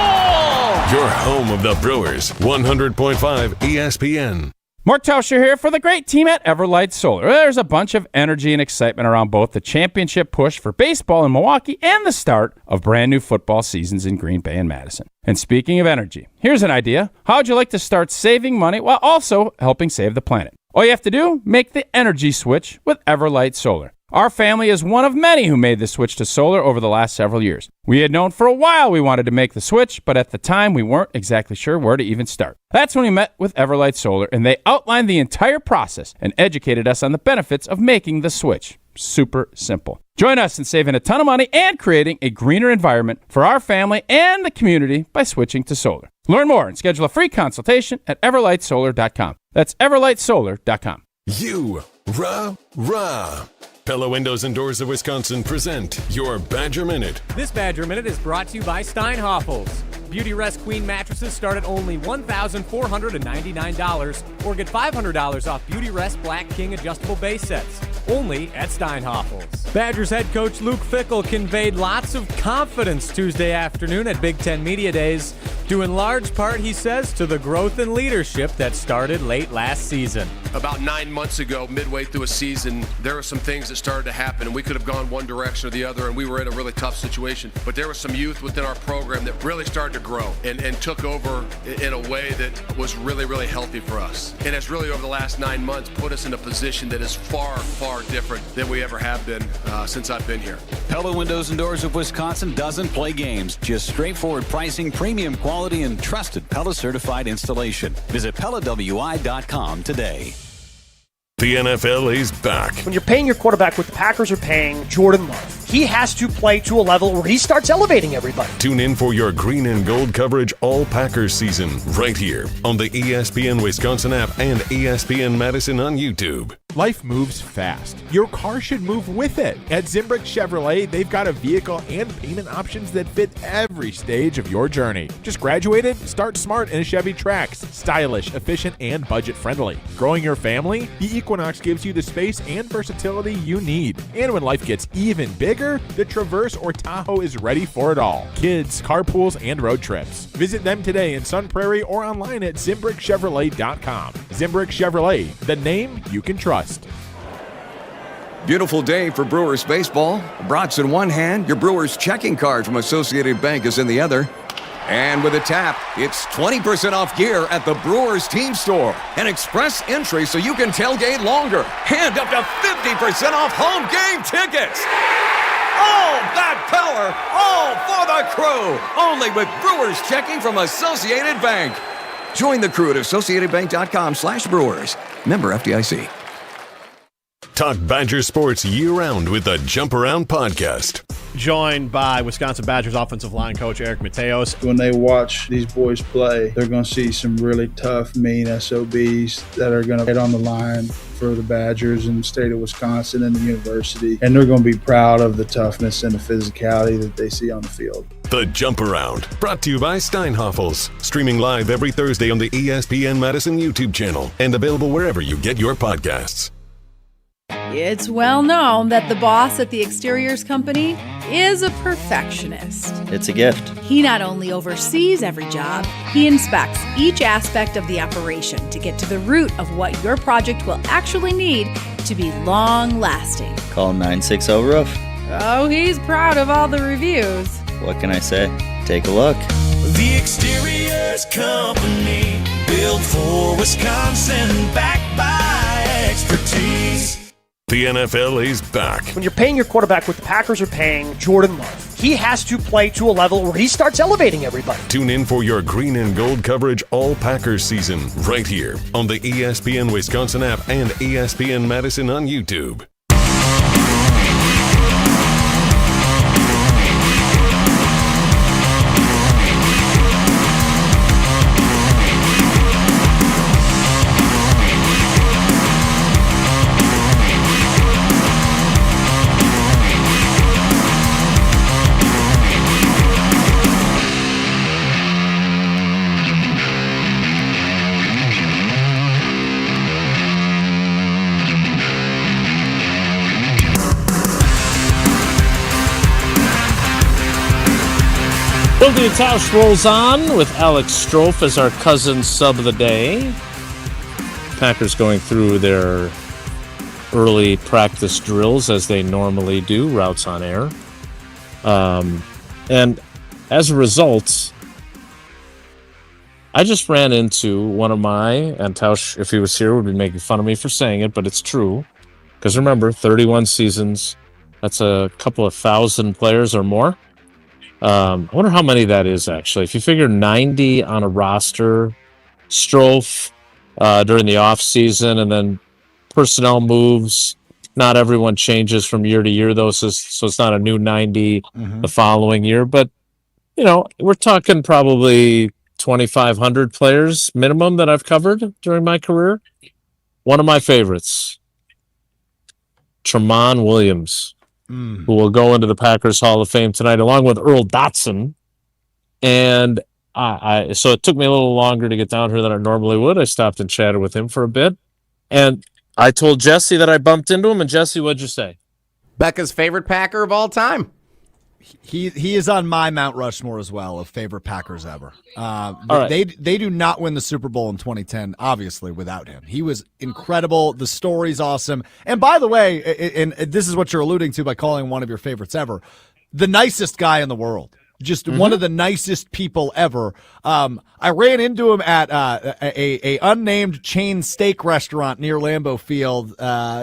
Your home of the Brewers, 100.5 ESPN. Mark Tauscher here for the great team at Everlight Solar. There's a bunch of energy and excitement around both the championship push for baseball in Milwaukee and the start of brand new football seasons in Green Bay and Madison. And speaking of energy, here's an idea. How'd you like to start saving money while also helping save the planet? All you have to do, make the energy switch with Everlight Solar. Our family is one of many who made the switch to solar over the last several years. We had known for a while we wanted to make the switch, but at the time we weren't exactly sure where to even start. That's when we met with Everlight Solar, and they outlined the entire process and educated us on the benefits of making the switch. Super simple. Join us in saving a ton of money and creating a greener environment for our family and the community by switching to solar. Learn more and schedule a free consultation at everlightsolar.com. That's everlightsolar.com. Rah. Pella Windows and Doors of Wisconsin present your Badger Minute. This Badger Minute is brought to you by Steinhoffels. Beautyrest Queen mattresses start at only $1,499, or get $500 off Beautyrest Black King adjustable base sets, only at Steinhoffel's. Badgers head coach Luke Fickell conveyed lots of confidence Tuesday afternoon at Big Ten Media Days, due in large part, he says, to the growth and leadership that started late last season. About 9 months ago, midway through a season, there were some things that started to happen, and we could have gone one direction or the other, and we were in a really tough situation. But there was some youth within our program that really started to grow and took over in a way that was really, really healthy for us. And has really, over the last 9 months, put us in a position that is far, far different than we ever have been since I've been here. Pella Windows and Doors of Wisconsin doesn't play games. Just straightforward pricing, premium quality, and trusted Pella certified installation. Visit PellaWI.com today. The NFL is back. When you're paying your quarterback what the Packers are paying Jordan Love, he has to play to a level where he starts elevating everybody. Tune in for your green and gold coverage all Packers season right here on the ESPN Wisconsin app and ESPN Madison on YouTube. Life moves fast. Your car should move with it. At Zimbrick Chevrolet, they've got a vehicle and payment options that fit every stage of your journey. Just graduated? Start smart in a Chevy Trax. Stylish, efficient, and budget-friendly. Growing your family? The Equinox gives you the space and versatility you need. And when life gets even bigger, the Traverse or Tahoe is ready for it all. Kids, carpools, and road trips. Visit them today in Sun Prairie or online at ZimbrickChevrolet.com. Zimbrick Chevrolet, the name you can trust. Beautiful day for Brewers baseball. Brats in one hand, your Brewers checking card from Associated Bank is in the other. And with a tap, it's 20% off gear at the Brewers team store. An express entry so you can tailgate longer. And up to 50% off home game tickets. All that power, all for the crew. Only with Brewers checking from Associated Bank. Join the crew at AssociatedBank.com/Brewers. Member FDIC. Talk Badger sports year-round with the Jump Around podcast. Joined by Wisconsin Badgers offensive line coach Eric Mateos. When they watch these boys play, they're going to see some really tough, mean SOBs that are going to get on the line for the Badgers and the state of Wisconsin and the university. And they're going to be proud of the toughness and the physicality that they see on the field. The Jump Around, brought to you by Steinhoffel's. Streaming live every Thursday on the ESPN Madison YouTube channel and available wherever you get your podcasts. It's well known that the boss at the exteriors company is a perfectionist. It's a gift. He not only oversees every job, he inspects each aspect of the operation to get to the root of what your project will actually need to be long-lasting. Call 960-ROOF. Oh, he's proud of all the reviews. What can I say? Take a look. The Exteriors Company, built for Wisconsin, backed by expertise. The NFL is back. When you're paying your quarterback what the Packers are paying Jordan Love, he has to play to a level where he starts elevating everybody. Tune in for your green and gold coverage all Packers season right here on the ESPN Wisconsin app and ESPN Madison on YouTube. Wilde and Tausch rolls on with Alex Strofe as our cousin sub of the day. Packers going through their early practice drills as they normally do, routes on air. And as a result, I just ran into one of my, and Tausch, if he was here, would be making fun of me for saying it, but it's true. Because remember, 31 seasons, that's a couple of thousand players or more. I wonder how many that is, actually. If you figure 90 on a roster, Strofe during the offseason, and then personnel moves. Not everyone changes from year to year, though, so it's not a new 90 the following year. But, you know, we're talking probably 2,500 players minimum that I've covered during my career. One of my favorites, Tramon Williams, who will go into the Packers Hall of Fame tonight, along with Earl Dotson. And So it took me a little longer to get down here than I normally would. I stopped and chatted with him for a bit. And I told Jesse that I bumped into him. And Jesse, what'd you say? Becca's favorite Packer of all time. He is on my Mount Rushmore as well of favorite Packers ever. Right. They do not win the Super Bowl in 2010, obviously, without him. He was incredible. The story's awesome. And by the way, and this is what you're alluding to by calling one of your favorites ever, the nicest guy in the world. Just one of the nicest people ever. I ran into him at a unnamed chain steak restaurant near Lambeau Field.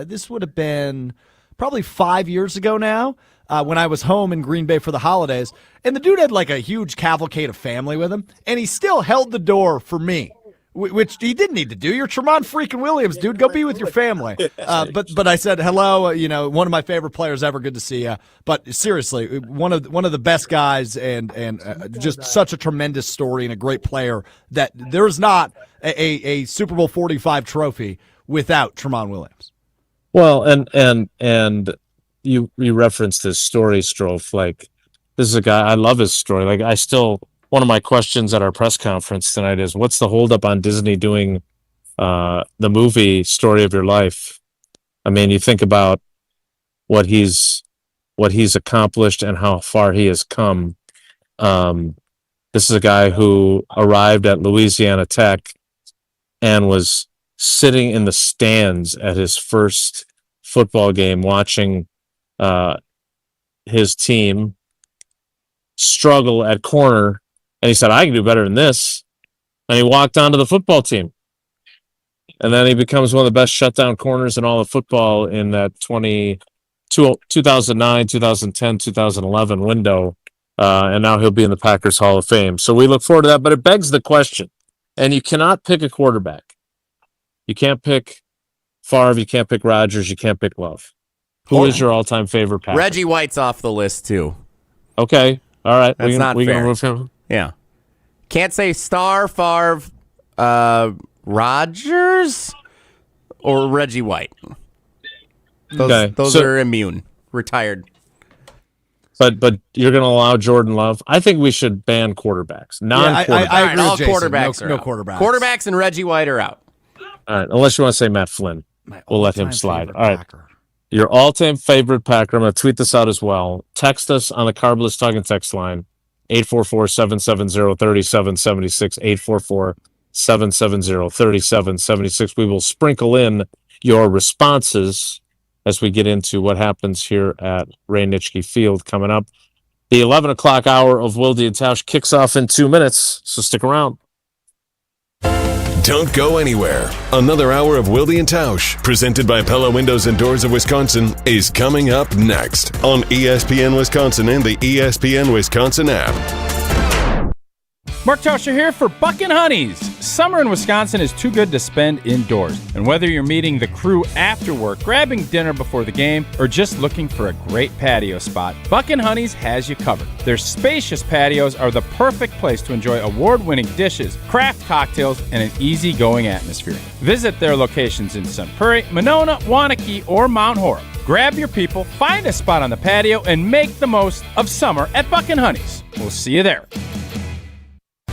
This would have been probably 5 years ago now. When I was home in Green Bay for the holidays, and the dude had like a huge cavalcade of family with him, and he still held the door for me, which he didn't need to do. You're Tremont freaking Williams, dude. Go be with your family. But I said hello. One of my favorite players ever. Good to see you. But seriously, one of the best guys, and just such a tremendous story and a great player. That there's not a Super Bowl 45 trophy without Tremont Williams. Well, and you referenced his story, Strofe. Like, this is a guy, I love his story. Like, one of my questions at our press conference tonight is, what's the holdup on Disney doing the movie Story of Your Life? I mean, you think about what he's accomplished and how far he has come. This is a guy who arrived at Louisiana Tech and was sitting in the stands at his first football game watching his team struggle at corner, and he said, I can do better than this. And he walked onto the football team. And then he becomes one of the best shutdown corners in all of football in that 2009, 2010, 2011 window. And now he'll be in the Packers Hall of Fame. So we look forward to that. But it begs the question, and you cannot pick a quarterback. You can't pick Favre, you can't pick Rodgers, you can't pick Love. Who is your all-time favorite Packer? Reggie White's off the list, too. Okay. All right. That's not fair. Gonna move him? Yeah. Can't say Star, Favre, Rodgers, or Reggie White. Those are immune. Retired. But you're going to allow Jordan Love? I think we should ban quarterbacks. Non-quarterbacks. I agree with Jason. Quarterbacks are no out. quarterbacks. Quarterbacks and Reggie White are out. All right. Unless you want to say Matt Flynn. We'll let him slide. All right. Packer. Your all-time favorite Packer. I'm going to tweet this out as well. Text us on the Carbless Talking Text line, 844-770-3776, 844-770-3776. We will sprinkle in your responses as we get into what happens here at Ray Nitschke Field coming up. The 11 o'clock hour of Wilde and Tausch kicks off in 2 minutes, so stick around. Don't go anywhere. Another hour of Wilde and Tausch, presented by Pella Windows and Doors of Wisconsin, is coming up next on ESPN Wisconsin and the ESPN Wisconsin app. Mark Tauscher here for Buckin' Honeys. Summer in Wisconsin is too good to spend indoors. And whether you're meeting the crew after work, grabbing dinner before the game, or just looking for a great patio spot, Buckin' Honeys has you covered. Their spacious patios are the perfect place to enjoy award-winning dishes, craft cocktails, and an easygoing atmosphere. Visit their locations in Sun Prairie, Monona, Waunakee, or Mount Horeb. Grab your people, find a spot on the patio, and make the most of summer at Buckin' Honeys. We'll see you there.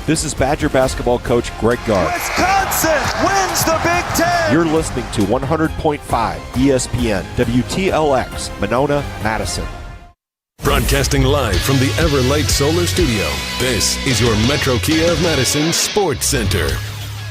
This is Badger basketball coach Greg Gard. Wisconsin wins the Big Ten. You're listening to 100.5 ESPN, WTLX, Monona, Madison. Broadcasting live from the Everlight Solar Studio, this is your Metro Kia of Madison Sports Center.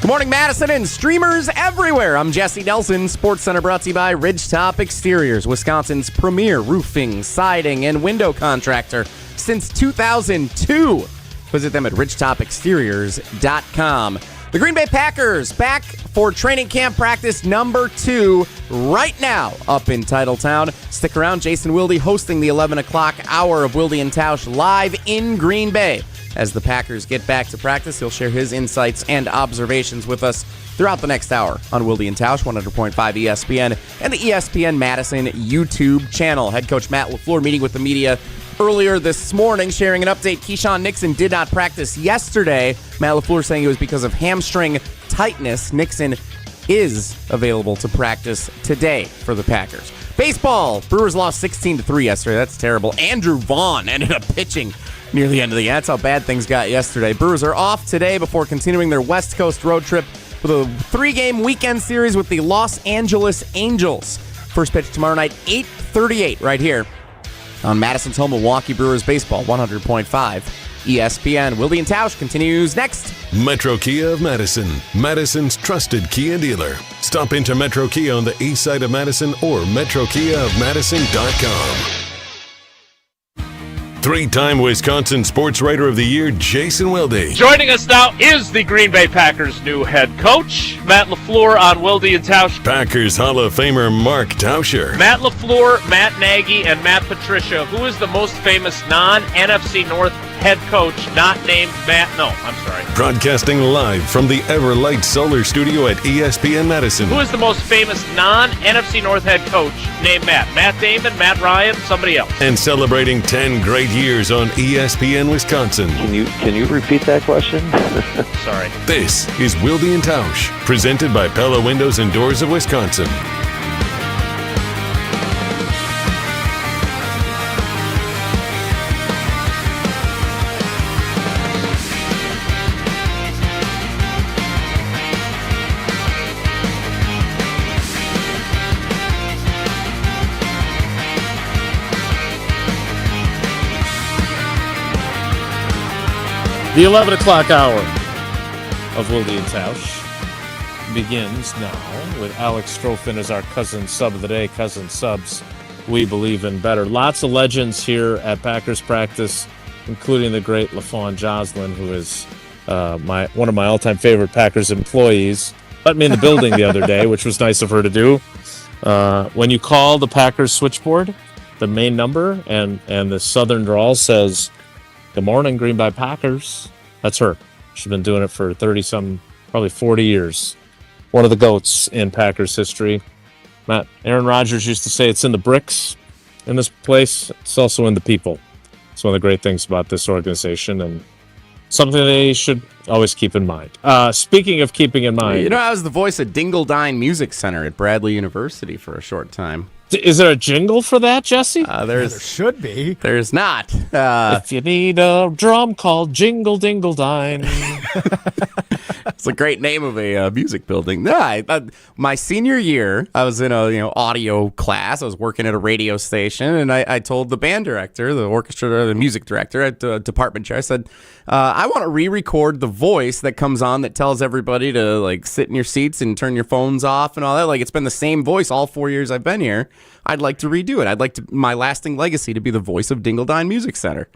Good morning, Madison and streamers everywhere. I'm Jesse Nelson. Sports Center brought to you by Ridgetop Exteriors, Wisconsin's premier roofing, siding, and window contractor since 2002. Visit them at ridgetopexteriors.com. The Green Bay Packers back for training camp practice number 2 right now up in Titletown. Stick around. Jason Wilde hosting the 11 o'clock hour of Wilde and Tausch live in Green Bay. As the Packers get back to practice, he'll share his insights and observations with us throughout the next hour on Wilde and Tausch, 100.5 ESPN, and the ESPN Madison YouTube channel. Head coach Matt LaFleur meeting with the media earlier this morning, sharing an update. Keyshawn Nixon did not practice yesterday. Matt LaFleur saying it was because of hamstring tightness. Nixon is available to practice today for the Packers. Baseball. Brewers lost 16-3 yesterday. That's terrible. Andrew Vaughn ended up pitching near the end of the game. That's how bad things got yesterday. Brewers are off today before continuing their West Coast road trip with a 3-game weekend series with the Los Angeles Angels. First pitch tomorrow night, 8:38, right here on Madison's home, Milwaukee Brewers baseball, 100.5 ESPN. Wilde and Tausch continues next. Metro Kia of Madison, Madison's trusted Kia dealer. Stop into Metro Kia on the east side of Madison or metrokiaofmadison.com. 3-time Wisconsin Sports Writer of the Year, Jason Wilde. Joining us now is the Green Bay Packers' new head coach, Matt LaFleur on Wilde and Tausch. Packers Hall of Famer Mark Tauscher. Matt LaFleur, Matt Nagy, and Matt Patricia. Who is the most famous non-NFC North head coach not named Matt? No, I'm sorry. Broadcasting live from the Everlight Solar Studio at ESPN Madison. Who is the most famous non-NFC North head coach named Matt? Matt Damon, Matt Ryan, somebody else. And celebrating 10 great years on ESPN Wisconsin. Can you repeat that question? Sorry. This is Wilde and Tausch, presented by Pella Windows and Doors of Wisconsin. The 11 o'clock hour of Wilde and Tausch begins now with Alex Strofin as our Cousin Sub of the Day. Cousin Subs, we believe in better. Lots of legends here at Packers practice, including the great LaFawn Joslin, who is one of my all-time favorite Packers employees. Let me in the building the other day, which was nice of her to do. When you call the Packers switchboard, the main number, and the southern drawl says, "Good morning, Green Bay Packers." That's her. She's been doing it for 30-some, probably 40 years. One of the GOATs in Packers history. Aaron Rodgers used to say it's in the bricks in this place. It's also in the people. It's one of the great things about this organization and something they should always keep in mind. Speaking of keeping in mind... You know, I was the voice of Dingledine Music Center at Bradley University for a short time. Is there a jingle for that, Jesse? There should be. There's not. If you need a drum called Jingle Dingle Dine. It's a great name of a music building. No, my senior year, I was in a audio class. I was working at a radio station, and I told the band director, the orchestra, the music director at the department chair, I said, I want to re-record the voice that comes on that tells everybody to sit in your seats and turn your phones off and all that. It's been the same voice all 4 years I've been here. I'd like to redo it. I'd like my lasting legacy to be the voice of Dingledine Music Center.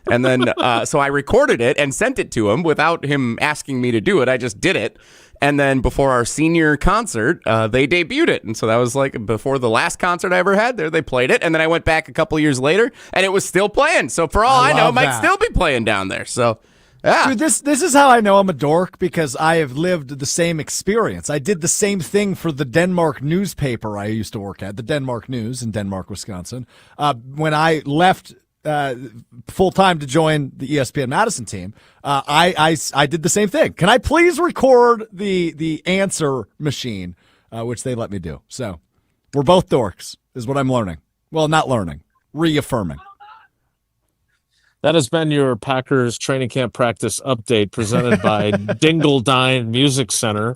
And then, so I recorded it and sent it to him without him asking me to do it. I just did it. And then before our senior concert, they debuted it. And so that was before the last concert I ever had there, they played it. And then I went back a couple years later and it was still playing. So for all I know, it might still be playing down there. So yeah. Dude, this is how I know I'm a dork, because I have lived the same experience. I did the same thing for the Denmark newspaper I used to work at, the Denmark News in Denmark, Wisconsin. When I left full-time to join the ESPN Madison team, I did the same thing. Can I please record the answer machine, which they let me do. So we're both dorks is what I'm learning. Well, not learning, reaffirming. That has been your Packers training camp practice update presented by Dingledine Music Center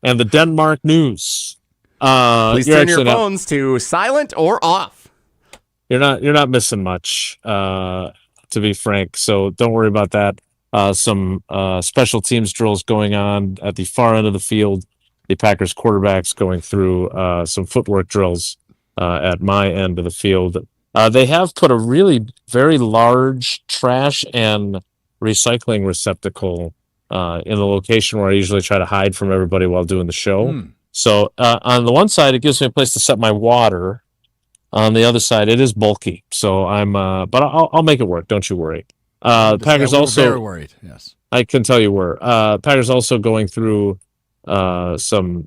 and the Denmark News. Please turn your phones to silent or off. You're not missing much, to be frank. So don't worry about that. Some special teams drills going on at the far end of the field. The Packers quarterbacks going through some footwork drills at my end of the field. They have put a really very large trash and recycling receptacle in the location where I usually try to hide from everybody while doing the show. So on the one side, it gives me a place to set my water. On the other side, it is bulky. So but I'll make it work. Don't you worry. Packers also very worried. Yes, I can tell you were. Packers also going through some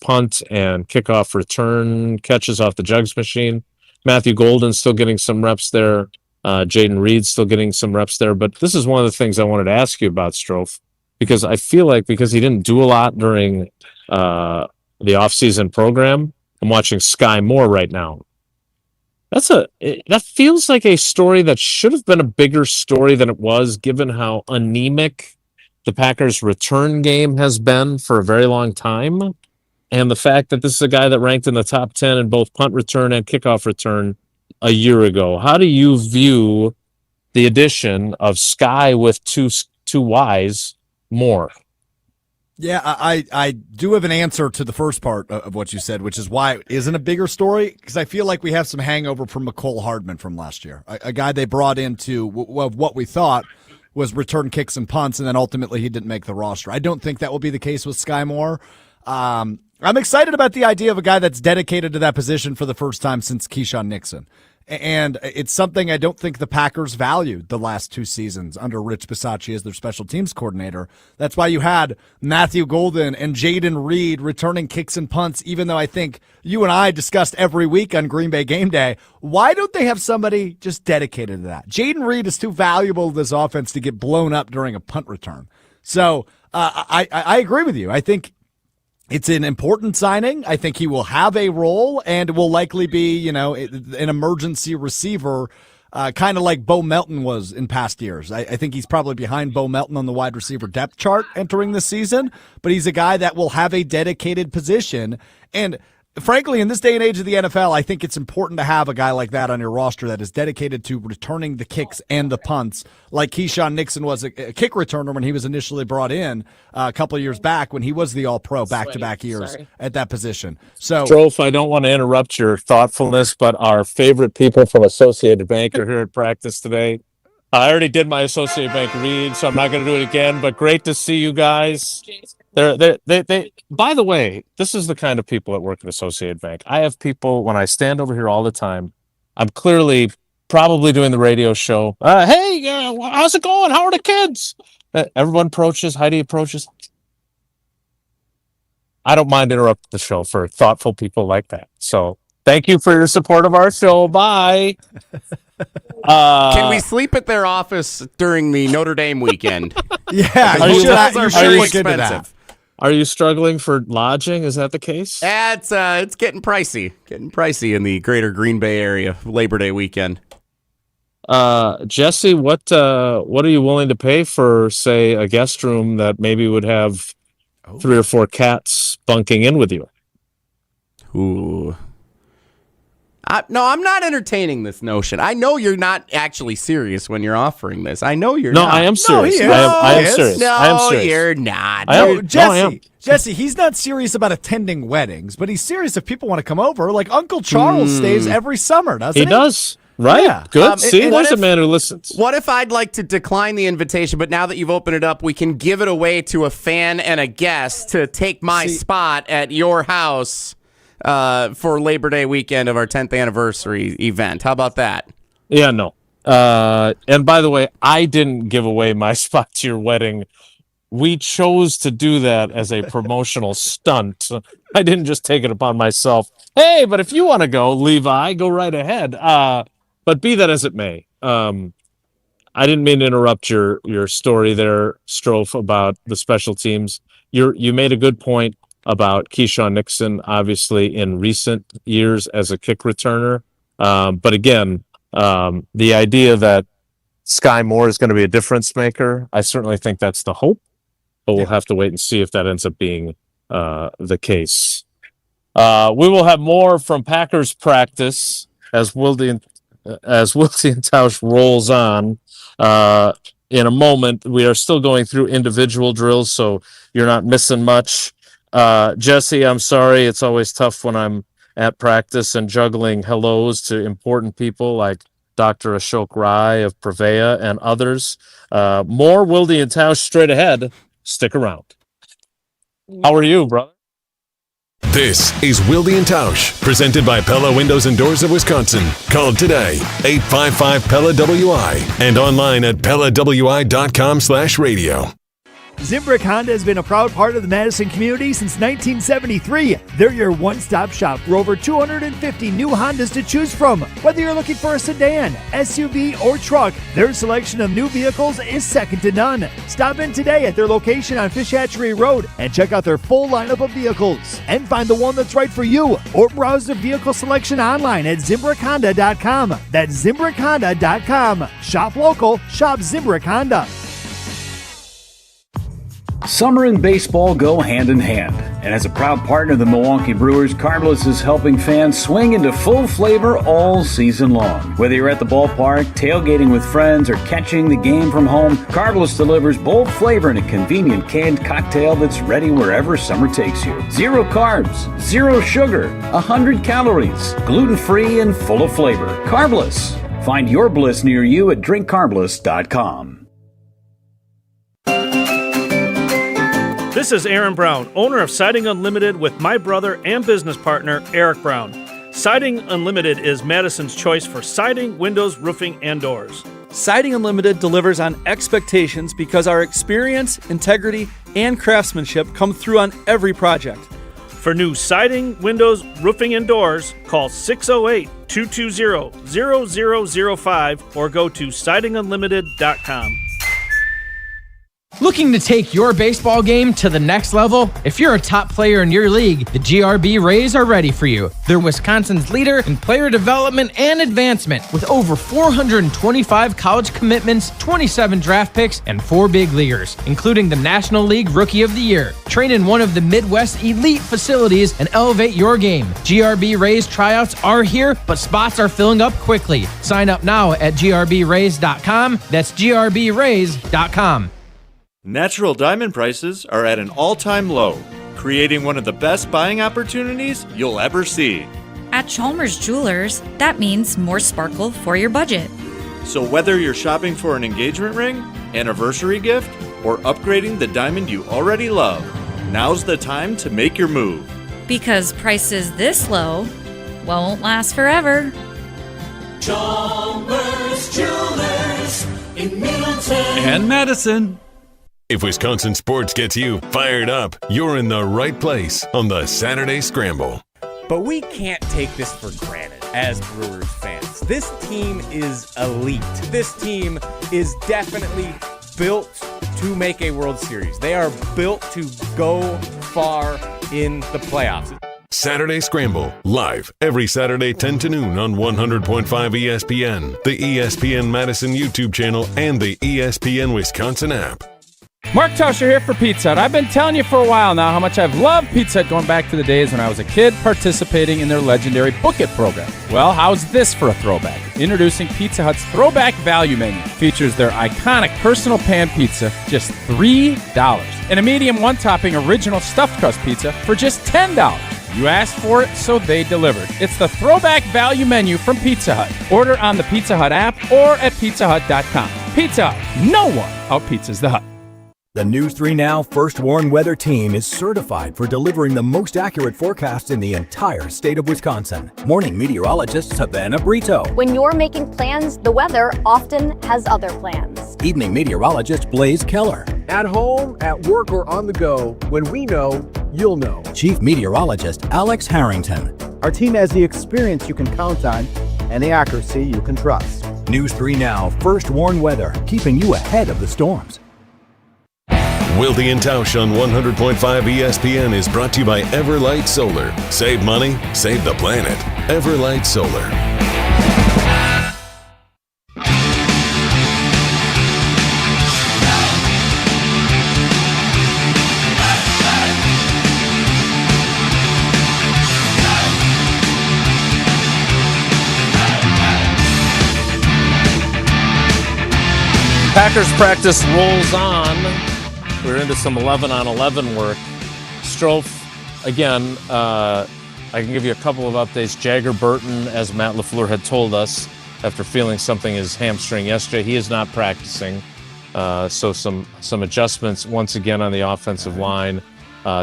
punt and kickoff return catches off the jugs machine. Matthew Golden's still getting some reps there. Jaden Reed's still getting some reps there. But this is one of the things I wanted to ask you about, Strofe, because I feel like because he didn't do a lot during the offseason program, I'm watching Sky Moore right now. That feels like a story that should have been a bigger story than it was, given how anemic the Packers' return game has been for a very long time. And the fact that this is a guy that ranked in the top 10 in both punt return and kickoff return a year ago. How do you view the addition of Sky with two Ys more? Yeah, I do have an answer to the first part of what you said, which is why it isn't a bigger story, because I feel like we have some hangover from McCole Hardman from last year, a guy they brought into what we thought was return kicks and punts, and then ultimately he didn't make the roster. I don't think that will be the case with Sky Moore. I'm excited about the idea of a guy that's dedicated to that position for the first time since Keyshawn Nixon. And it's something I don't think the Packers valued the last 2 seasons under Rich Bisaccia as their special teams coordinator. That's why you had Matthew Golden and Jaden Reed returning kicks and punts, even though I think you and I discussed every week on Green Bay Game Day. Why don't they have somebody just dedicated to that? Jaden Reed is too valuable to this offense to get blown up during a punt return. So I agree with you. I think it's an important signing. I think he will have a role and will likely be, an emergency receiver, kind of like Bo Melton was in past years. I think he's probably behind Bo Melton on the wide receiver depth chart entering the season, but he's a guy that will have a dedicated position. And frankly, in this day and age of the NFL, I think it's important to have a guy like that on your roster that is dedicated to returning the kicks and the punts, like Keyshawn Nixon was a kick returner when he was initially brought in a couple of years back when he was the All-Pro back-to-back years at that position. So, Strofe, I don't want to interrupt your thoughtfulness, but our favorite people from Associated Bank are here at practice today. I already did my Associated Bank read, so I'm not going to do it again, but great to see you guys. They by the way, this is the kind of people that work at Associated Bank. I have people, when I stand over here all the time, I'm clearly probably doing the radio show. Hey, how's it going? How are the kids? Everyone approaches, Heidi approaches. I don't mind interrupting the show for thoughtful people like that. So thank you for your support of our show. Bye. Can we sleep at their office during the Notre Dame weekend? Yeah, Are you struggling for lodging? Is that the case? It's getting pricey. Getting pricey in the greater Green Bay area Labor Day weekend. Jesse, what are you willing to pay for, say, a guest room that maybe would have 3 or 4 cats bunking in with you? Ooh. No, I'm not entertaining this notion. I know you're not actually serious when you're offering this. I know you're not. No, I am serious. I am serious. No, I am serious. You're not. Jesse, he's not serious about attending weddings, but he's serious if people want to come over. Like Uncle Charles stays every summer, doesn't he? He does. Right? Yeah. Good. See, there's a man who listens. What if I'd like to decline the invitation, but now that you've opened it up, we can give it away to a fan and a guest to take my spot at your house for Labor Day weekend of our 10th anniversary event. How about that? Yeah, no. And by the way, I didn't give away my spot to your wedding. We chose to do that as a promotional stunt. I didn't just take it upon myself. Hey, but if you want to go, Levi, go right ahead. But be that as it may, I didn't mean to interrupt your story there, Strofe, about the special teams. You made a good point about Keyshawn Nixon, obviously, in recent years as a kick returner. But again, the idea that Sky Moore is going to be a difference maker, I certainly think that's the hope. But we'll have to wait and see if that ends up being the case. We will have more from Packers practice as Wilde and Tausch rolls on. In a moment, we are still going through individual drills, so you're not missing much. Jesse, I'm sorry. It's always tough when I'm at practice and juggling hellos to important people like Dr. Ashok Rai of Prevea and others. More Wilde and Tausch straight ahead. Stick around. How are you, brother? This is Wilde and Tausch, presented by Pella Windows and Doors of Wisconsin. Call today, 855-PELLA-WI, and online at PellaWI.com/radio. Zimbrick Honda has been a proud part of the Madison community since 1973. They're your one-stop shop for over 250 new Hondas to choose from. Whether you're looking for a sedan, SUV, or truck, their selection of new vehicles is second to none. Stop in today at their location on Fish Hatchery Road and check out their full lineup of vehicles and find the one that's right for you, or browse the vehicle selection online at ZimbrickHonda.com. That's ZimbrickHonda.com. Shop local, shop Zimbrick Honda. Summer and baseball go hand in hand, and as a proud partner of the Milwaukee Brewers, Carbless is helping fans swing into full flavor all season long. Whether you're at the ballpark, tailgating with friends, or catching the game from home, Carbless delivers bold flavor in a convenient canned cocktail that's ready wherever summer takes you. 0 carbs, 0 sugar, 100 calories, gluten-free and full of flavor. Carbless. Find your bliss near you at drinkcarbless.com. This is Aaron Brown, owner of Siding Unlimited with my brother and business partner, Eric Brown. Siding Unlimited is Madison's choice for siding, windows, roofing, and doors. Siding Unlimited delivers on expectations because our experience, integrity, and craftsmanship come through on every project. For new siding, windows, roofing, and doors, call 608-220-0005 or go to sidingunlimited.com. Looking to take your baseball game to the next level? If you're a top player in your league, the GRB Rays are ready for you. They're Wisconsin's leader in player development and advancement, with over 425 college commitments, 27 draft picks, and 4 big leaguers, including the National League Rookie of the Year. Train in one of the Midwest elite facilities and elevate your game. GRB Rays tryouts are here, but spots are filling up quickly. Sign up now at grbrays.com. That's grbrays.com. Natural diamond prices are at an all-time low, creating one of the best buying opportunities you'll ever see. At Chalmers Jewelers, that means more sparkle for your budget. So whether you're shopping for an engagement ring, anniversary gift, or upgrading the diamond you already love, now's the time to make your move. Because prices this low won't last forever. Chalmers Jewelers in Middleton and Madison. If Wisconsin sports gets you fired up, you're in the right place on the Saturday Scramble. But we can't take this for granted as Brewers fans. This team is elite. This team is definitely built to make a World Series. They are built to go far in the playoffs. Saturday Scramble, live every Saturday 10 to noon on 100.5 ESPN, the ESPN Madison YouTube channel, and the ESPN Wisconsin app. Mark Tauscher here for Pizza Hut. I've been telling you for a while now how much I've loved Pizza Hut going back to the days when I was a kid participating in their legendary Book It program. Well, how's this for a throwback? Introducing Pizza Hut's Throwback Value Menu. Features their iconic personal pan pizza, just $3. And a medium one-topping original stuffed crust pizza for just $10. You asked for it, so they delivered. It's the Throwback Value Menu from Pizza Hut. Order on the Pizza Hut app or at pizzahut.com. Pizza Hut. No one out-pizzas the Hut. The News 3 Now First Warn Weather Team is certified for delivering the most accurate forecasts in the entire state of Wisconsin. Morning meteorologist Savannah Brito. When you're making plans, the weather often has other plans. Evening meteorologist Blaze Keller. At home, at work, or on the go, when we know, you'll know. Chief meteorologist Alex Harrington. Our team has the experience you can count on and the accuracy you can trust. News 3 Now First Warn Weather, keeping you ahead of the storms. Wilde and Tausch on 100.5 ESPN is brought to you by Everlight Solar. Save money, save the planet. Everlight Solar. Packers practice rolls on. We're into some 11-on-11 work. Strofe, again, I can give you a couple of updates. Jagger Burton, as Matt LaFleur had told us, after feeling something in his hamstring yesterday, he is not practicing. So some adjustments once again on the offensive line.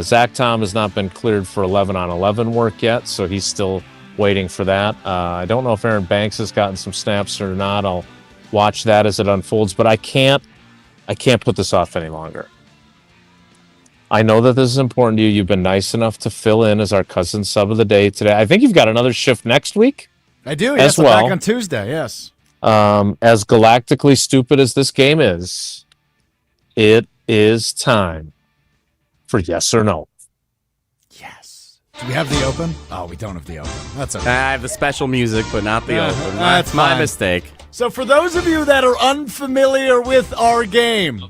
Zach Tom has not been cleared for 11-on-11 work yet, so he's still waiting for that. I don't know if Aaron Banks has gotten some snaps or not. I'll watch that as it unfolds, but I can't put this off any longer. I know that this is important to you. You've been nice enough to fill in as our cousin sub of the day today. I think you've got another shift next week. I do, as yes. I'm well. back on Tuesday, yes. As galactically stupid as this game is, it is time for yes or no. Do we have the open? Oh, we don't have the open. That's okay. I have the special music, but not the open. That's my fine. mistake. So for those of you that are unfamiliar with our game,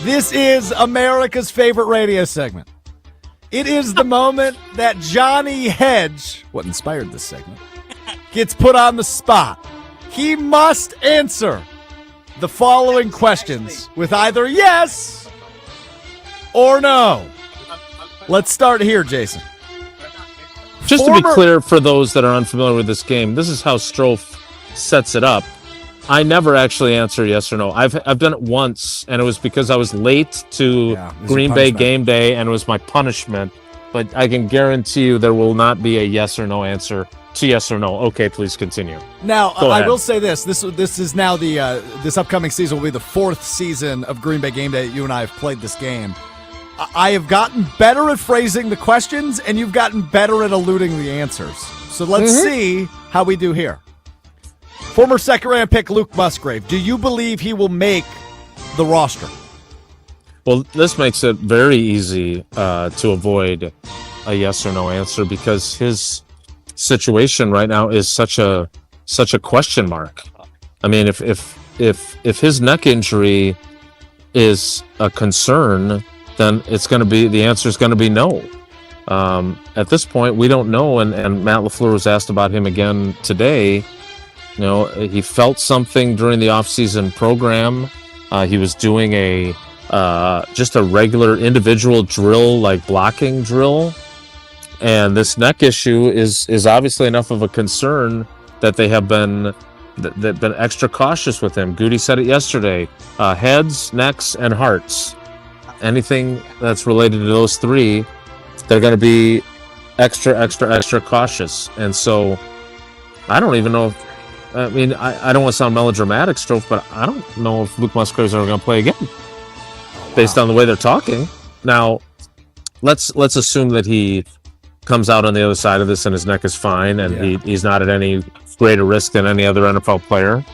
this is America's favorite radio segment. It is the moment that Johnny Hedge, what inspired this segment, gets put on the spot. He must answer the following questions with either yes or no. Let's start here, Jason. Just to be clear for those that are unfamiliar with this game, this is how Strofe sets it up. I never actually answer yes or no. I've done it once, and it was because I was late to Green Bay game day, and it was my punishment. But I can guarantee you there will not be a yes or no answer to yes or no. Okay, please continue. Now, I will say this. This is now this upcoming season will be the 4th season of Green Bay game day. You and I have played this game. I have gotten better at phrasing the questions, and you've gotten better at eluding the answers. So let's see how we do here. Former second-round pick Luke Musgrave, do you believe he will make the roster? Well, this makes it very easy to avoid a yes or no answer because his situation right now is such a question mark. I mean, if his neck injury is a concern, then the answer is going to be no. At this point, we don't know, and Matt LaFleur was asked about him again today. You know, he felt something during the offseason program. He was doing just a regular individual drill, like blocking drill, and this neck issue is obviously enough of a concern that they've been extra cautious with him. Goody said it yesterday: heads, necks, and hearts. Anything that's related to those three, they're going to be extra cautious. And so I don't even know I don't want to sound melodramatic, Strofe, but I don't know if Luke Musgrave is ever going to play again based on the way they're talking. Now, let's assume that he comes out on the other side of this and his neck is fine and he's not at any greater risk than any other NFL player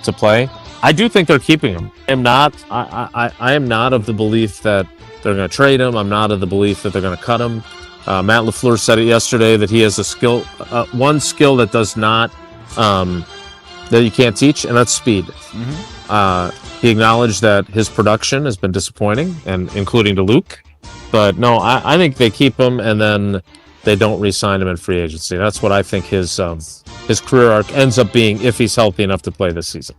to play. I do think they're keeping him. I am not of the belief that they're going to trade him. I'm not of the belief that they're going to cut him. Matt LaFleur said it yesterday that he has a skill, one skill that does not, that you can't teach, and that's speed. He acknowledged that his production has been disappointing, and including to Luke. But no, I think they keep him, and then they don't re-sign him in free agency. That's what I think his career arc ends up being if he's healthy enough to play this season.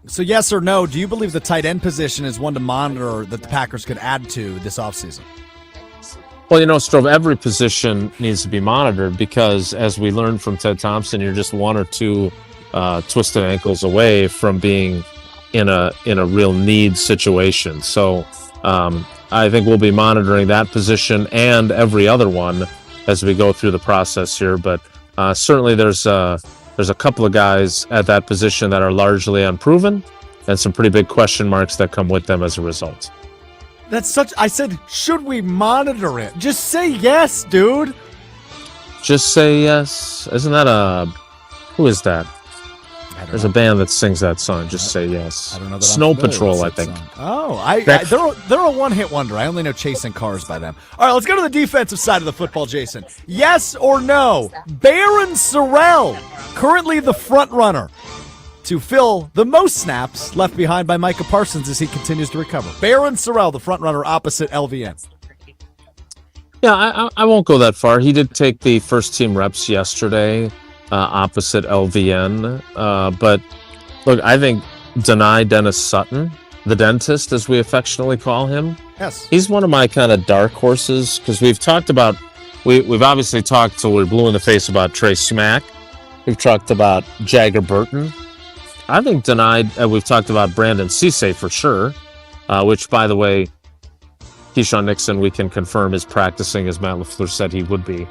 So yes or no, do you believe the tight end position is one to monitor that the Packers could add to this offseason? Well, Strofe, every position needs to be monitored because, as we learned from Ted Thompson, you're just one or two twisted ankles away from being in a real need situation. So I think we'll be monitoring that position and every other one as we go through the process here. But certainly there's a couple of guys at that position that are largely unproven and some pretty big question marks that come with them as a result. I said, should we monitor it? Just say yes, dude. Just say yes. Isn't that who is that? There's a band that sings that song. Just say yes. I don't know. Snow Patrol, I think. They're a one-hit wonder. I only know Chasing Cars by them. All right, let's go to the defensive side of the football, Jason. Yes or no? Baron Sorrell, currently the front runner to fill the most snaps left behind by Micah Parsons as he continues to recover. Baron Sorrell, the front runner opposite LVN. Yeah, I won't go that far. He did take the first team reps yesterday opposite LVN. But look, I think Dennis Sutton, the dentist, as we affectionately call him, yes, he's one of my kind of dark horses because we've talked about, we've obviously talked till we're blue in the face about Trey Smack. We've talked about Jagger Burton. I think we've talked about Brandon Cisse for sure, which, by the way, Keyshawn Nixon, we can confirm, is practicing as Matt LaFleur said he would be.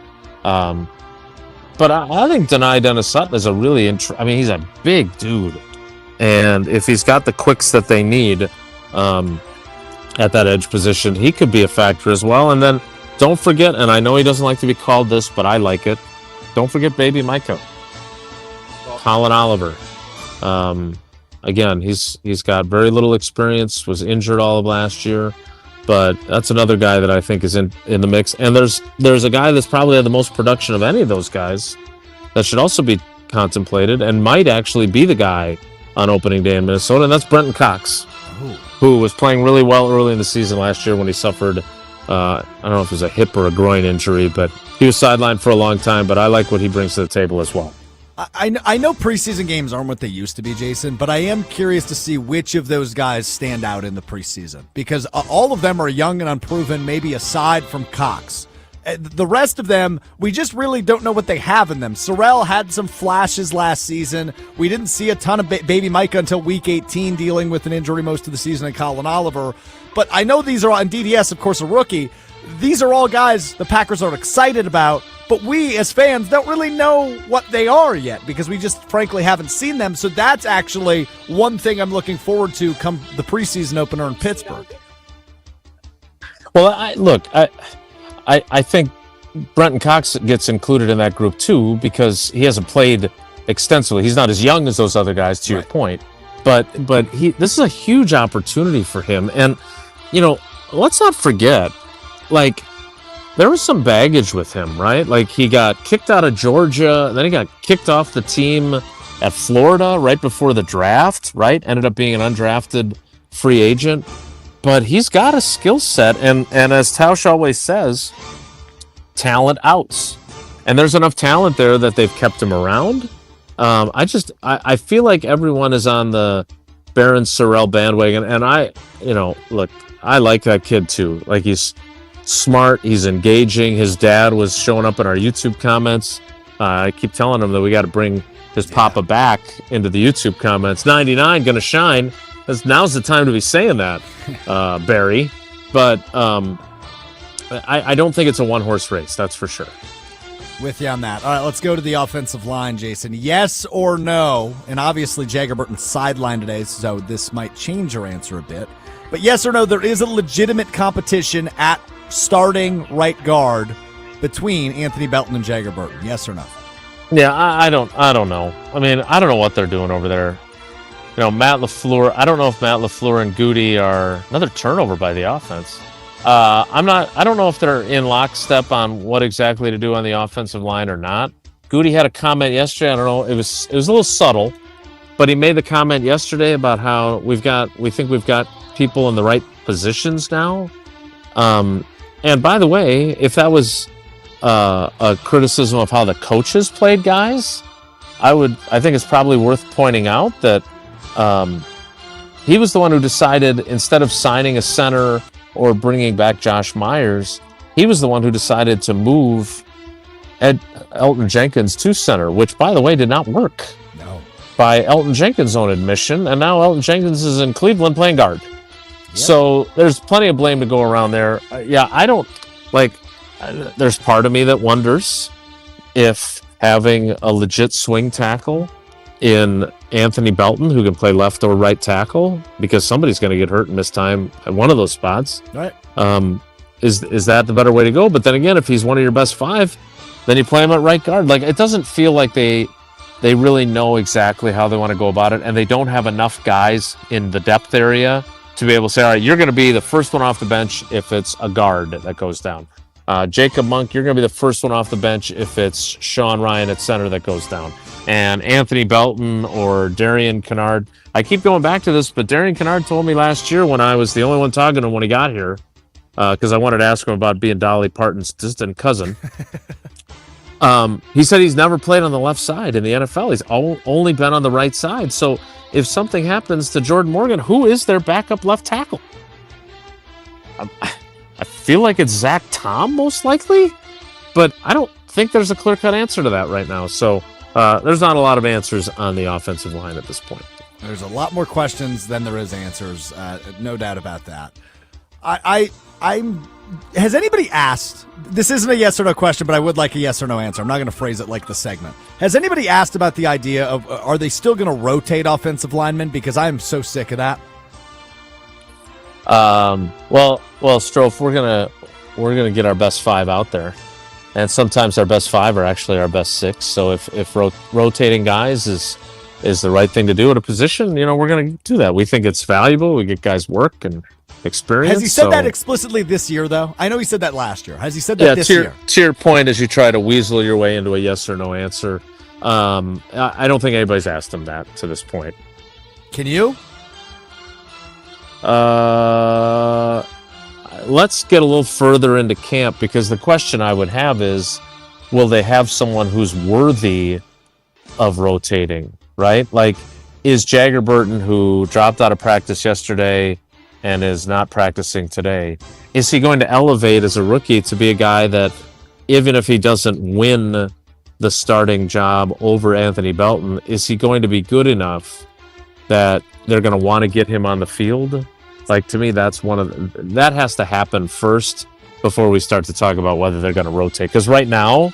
But I think Dennis Sutton is a really he's a big dude. And if he's got the quicks that they need, at that edge position. He could be a factor as well. And then don't forget, and I know he doesn't like to be called this, but I like it. Don't forget baby Micah. Colin Oliver. Again, he's got very little experience, was injured all of last year, but that's another guy that I think is in the mix. And there's a guy that's probably had the most production of any of those guys that should also be contemplated and might actually be the guy on opening day in Minnesota, and that's Brenton Cox, who was playing really well early in the season last year when he suffered, I don't know if it was a hip or a groin injury, but he was sidelined for a long time, but I like what he brings to the table as well. I know preseason games aren't what they used to be, Jason, but I am curious to see which of those guys stand out in the preseason because all of them are young and unproven, maybe aside from Cox. The rest of them, we just really don't know what they have in them. Sorrell had some flashes last season. We didn't see a ton of baby Micah until week 18 dealing with an injury most of the season, and Colin Oliver. But I know these are all, and DDS, of course, a rookie. These are all guys the Packers are excited about, but we as fans don't really know what they are yet because we just frankly haven't seen them. So that's actually one thing I'm looking forward to come the preseason opener in Pittsburgh. Well, I think Brenton Cox gets included in that group too because he hasn't played extensively. He's not as young as those other guys, to your point. But this is a huge opportunity for him. And, let's not forget, there was some baggage with him, right? He got kicked out of Georgia, and then he got kicked off the team at Florida right before the draft, right? Ended up being an undrafted free agent. But he's got a skill set, and as Tausch always says, talent outs. And there's enough talent there that they've kept him around. I feel like everyone is on the Baron Sorrell bandwagon, and I like that kid too. He's smart, he's engaging. His dad was showing up in our YouTube comments. I keep telling him that we got to bring his papa back into the YouTube comments. 99 gonna shine. Now's the time to be saying that, Barry. But I don't think it's a one-horse race, that's for sure. With you on that. All right, let's go to the offensive line, Jason. Yes or no? And obviously Jagger Burton's sidelined today, so this might change your answer a bit. But yes or no, there is a legitimate competition at starting right guard between Anthony Belton and Jagger Burton. Yes or no? Yeah, I don't know. I mean, I don't know what they're doing over there. Matt LaFleur, I don't know if Matt LaFleur and Goody are another turnover by the offense. I don't know if they're in lockstep on what exactly to do on the offensive line or not. Goody had a comment yesterday. I don't know. It was a little subtle, but he made the comment yesterday about how we think we've got people in the right positions now. And by the way, if that was a criticism of how the coaches played guys, I think it's probably worth pointing out that he was the one who decided, instead of signing a center or bringing back Josh Myers, he was the one who decided to move Elton Jenkins to center, which, by the way, did not work. No. By Elton Jenkins' own admission, and now Elton Jenkins is in Cleveland playing guard. Yep. So there's plenty of blame to go around there. There's part of me that wonders if having a legit swing tackle in Anthony Belton, who can play left or right tackle, because somebody's going to get hurt and miss time at one of those spots. Right. Is that the better way to go? But then again, if he's one of your best five, then you play him at right guard. It doesn't feel like they really know exactly how they want to go about it, and they don't have enough guys in the depth area to be able to say, all right, you're going to be the first one off the bench if it's a guard that goes down. Jacob Monk, you're going to be the first one off the bench if it's Sean Ryan at center that goes down. And Anthony Belton or Darian Kennard. I keep going back to this, but Darian Kennard told me last year when I was the only one talking to him when he got here, because I wanted to ask him about being Dolly Parton's distant cousin. He said he's never played on the left side in the NFL. He's only been on the right side. So if something happens to Jordan Morgan, who is their backup left tackle? I feel like it's Zach Tom, most likely, but I don't think there's a clear-cut answer to that right now. So there's not a lot of answers on the offensive line at this point. There's a lot more questions than there is answers, no doubt about that. Has anybody asked, this isn't a yes or no question, but I would like a yes or no answer. I'm not going to phrase it like the segment. Has anybody asked about the idea of, are they still going to rotate offensive linemen? Because I am so sick of that. Well, Strofe, we're gonna get our best 5 out there, and sometimes our best 5 are actually our best 6. So if rotating guys is the right thing to do at a position, we're gonna do that. We think it's valuable. We get guys work and experience. Has he said that explicitly this year, though? I know he said that last year. Has he said that this year? To your point, as you try to weasel your way into a yes or no answer, I don't think anybody's asked him that to this point. Can you? Let's get a little further into camp, because the question I would have is, will they have someone who's worthy of rotating, right? Like, is Jagger Burton, who dropped out of practice yesterday and is not practicing today, is he going to elevate as a rookie to be a guy that, even if he doesn't win the starting job over Anthony Belton, is he going to be good enough that they're going to want to get him on the field? Like, to me, that's that has to happen first before we start to talk about whether they're going to rotate. Because right now,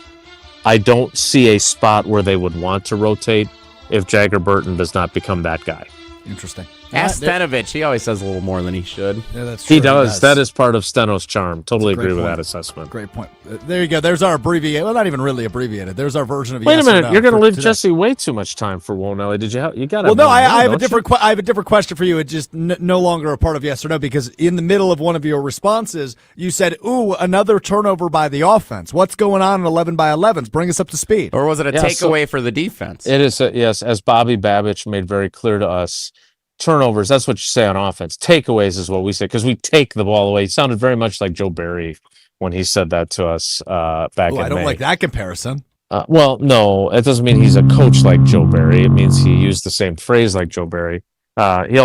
I don't see a spot where they would want to rotate if Jagger Burton does not become that guy. Interesting. Ask Stenovich. He always says a little more than he should. Yeah, that's true. He does. That is part of Steno's charm. Totally agree with point. that assessment. Great point. There you go. There's our abbreviated. Well, not even really abbreviated. There's our version of Wait yes a minute. or no You're going to leave today. Jesse way too much time for Wonelli. Did you? You got to. Well, no. I have a different. I have a different question for you. It's just no longer a part of yes or no, because in the middle of one of your responses, you said, "Ooh, another turnover by the offense. What's going on in 11 by 11s? Bring us up to speed." Or was it a takeaway for the defense? It is. Yes, as Bobby Babich made very clear to us. Turnovers, that's what you say on offense. Takeaways is what we say, because we take the ball away. He sounded very much like Joe Barry when he said that to us back in May. I don't like that comparison. Well, no, it doesn't mean he's a coach like Joe Barry. It means he used the same phrase like Joe Barry. He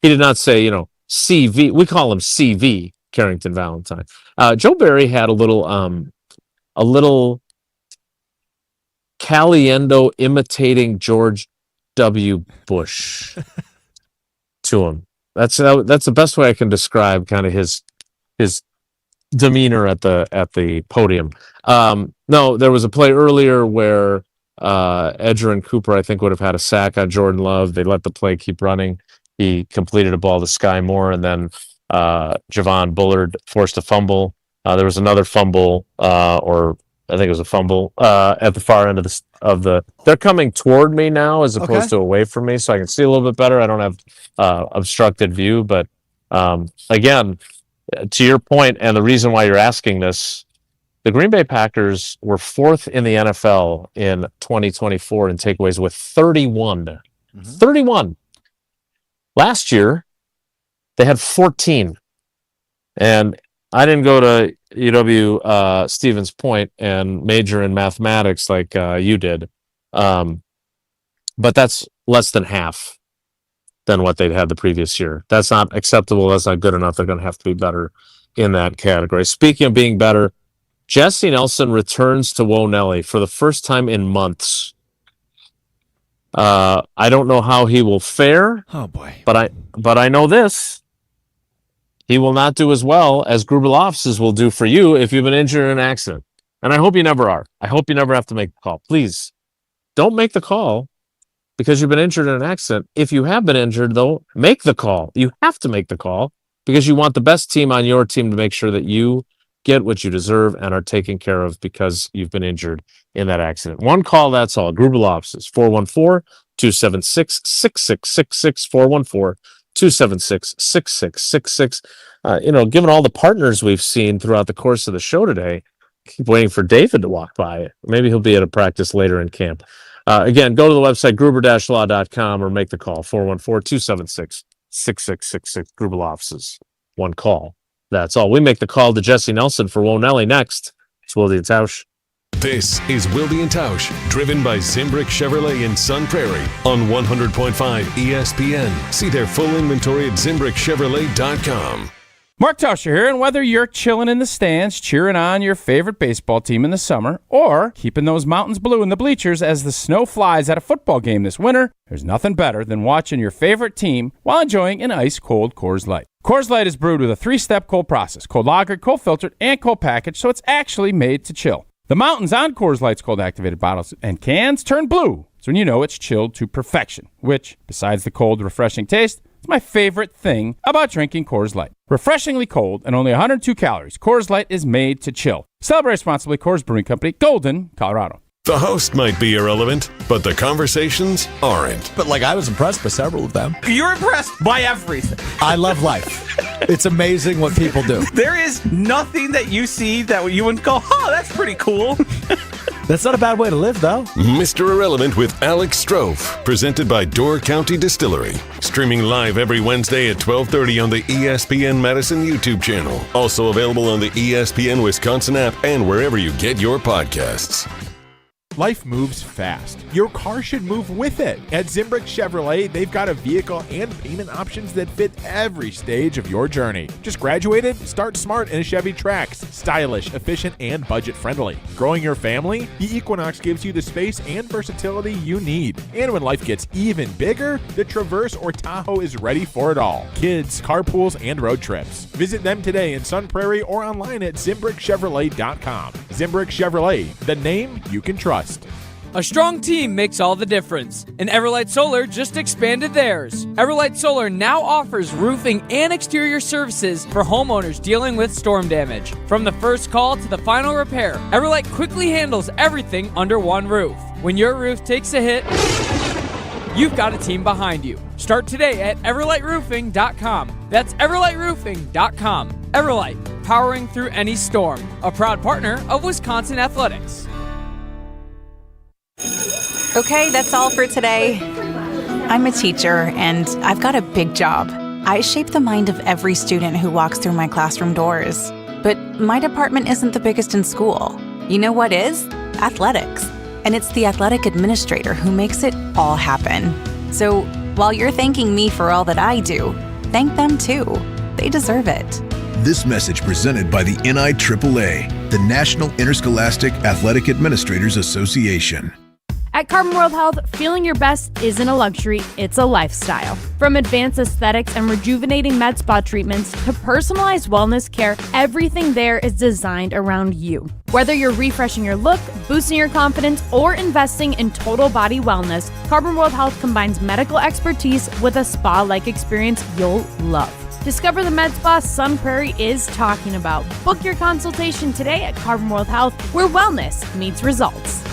did not say, CV. We call him CV, Carrington Valentine. Joe Barry had a little Caliendo imitating George W. Bush to him. That's the best way I can describe kind of his demeanor at the podium. No, there was a play earlier where Edger and Cooper, I think, would have had a sack on Jordan Love. They let the play keep running. He completed a ball to Sky Moore, and then Javon Bullard forced a fumble. There was another fumble, or I think it was a fumble at the far end of the. They're coming toward me now as opposed to away from me, so I can see a little bit better. I don't have obstructed view, but again, to your point, and the reason why you're asking this, the Green Bay Packers were 4th in the NFL in 2024 in takeaways with 31. Mm-hmm. 31. Last year, they had 14, and I didn't go to UW Stevens Point and major in mathematics like you did. But that's less than half than what they'd had the previous year. That's not acceptable. That's not good enough. They're going to have to be better in that category. Speaking of being better, Jesse Nelson returns to Wonelli for the first time in months. I don't know how he will fare. Oh, boy. But I know this. He will not do as well as Gruber offices will do for you if you've been injured in an accident. And I hope you never are. I hope you never have to make the call. Please, don't make the call because you've been injured in an accident. If you have been injured, though, make the call. You have to make the call because you want the best team on your team to make sure that you get what you deserve and are taken care of because you've been injured in that accident. One call, that's all. Gruber offices, 414-276-6666, 414-276-6666. Given all the partners we've seen throughout the course of the show today, keep waiting for David to walk by. Maybe he'll be at a practice later in camp. Again, go to the website, gruber-law.com, or make the call, 414-276-6666, Gruber offices. One call. That's all. We make the call to Jesse Nelson for Wonelli next. It's Wilde and Tausch. This is Wilde and Tausch, driven by Zimbrick Chevrolet in Sun Prairie on 100.5 ESPN. See their full inventory at ZimbrickChevrolet.com. Mark Tausch here, and whether you're chilling in the stands, cheering on your favorite baseball team in the summer, or keeping those mountains blue in the bleachers as the snow flies at a football game this winter, there's nothing better than watching your favorite team while enjoying an ice-cold Coors Light. Coors Light is brewed with a 3-step cold process, cold lagered, cold filtered, and cold packaged, so it's actually made to chill. The mountains on Coors Light's cold-activated bottles and cans turn blue. So when you know it's chilled to perfection, which, besides the cold, refreshing taste, It's my favorite thing about drinking Coors Light. Refreshingly cold and only 102 calories, Coors Light is made to chill. Celebrate responsibly. Coors Brewing Company, Golden, Colorado. The host might be irrelevant, but the conversations aren't. But I was impressed by several of them. You're impressed by everything. I love life. It's amazing what people do. There is nothing that you see that you wouldn't go, oh, that's pretty cool. That's not a bad way to live, though. Mr. Irrelevant with Alex Strofe, presented by Door County Distillery. Streaming live every Wednesday at 12:30 on the ESPN Madison YouTube channel. Also available on the ESPN Wisconsin app and wherever you get your podcasts. Life moves fast. Your car should move with it. At Zimbrick Chevrolet, they've got a vehicle and payment options that fit every stage of your journey. Just graduated? Start smart in a Chevy Trax. Stylish, efficient, and budget-friendly. Growing your family? The Equinox gives you the space and versatility you need. And when life gets even bigger, the Traverse or Tahoe is ready for it all. Kids, carpools, and road trips. Visit them today in Sun Prairie or online at ZimbrickChevrolet.com. Zimbrick Chevrolet, the name you can trust. A strong team makes all the difference, and Everlight Solar just expanded theirs. Everlight Solar now offers roofing and exterior services for homeowners dealing with storm damage. From the first call to the final repair, Everlight quickly handles everything under one roof. When your roof takes a hit, you've got a team behind you. Start today at everlightroofing.com. That's everlightroofing.com. Everlight, powering through any storm. A proud partner of Wisconsin Athletics. Okay, that's all for today. I'm a teacher, and I've got a big job. I shape the mind of every student who walks through my classroom doors. But my department isn't the biggest in school. You know what is? Athletics. And it's the athletic administrator who makes it all happen. So while you're thanking me for all that I do, thank them too. They deserve it. This message presented by the NIAAA, the National Interscholastic Athletic Administrators Association. At Carbon World Health, feeling your best isn't a luxury, it's a lifestyle. From advanced aesthetics and rejuvenating med spa treatments to personalized wellness care, everything there is designed around you. Whether you're refreshing your look, boosting your confidence, or investing in total body wellness, Carbon World Health combines medical expertise with a spa-like experience you'll love. Discover the med spa Sun Prairie is talking about. Book your consultation today at Carbon World Health, where wellness meets results.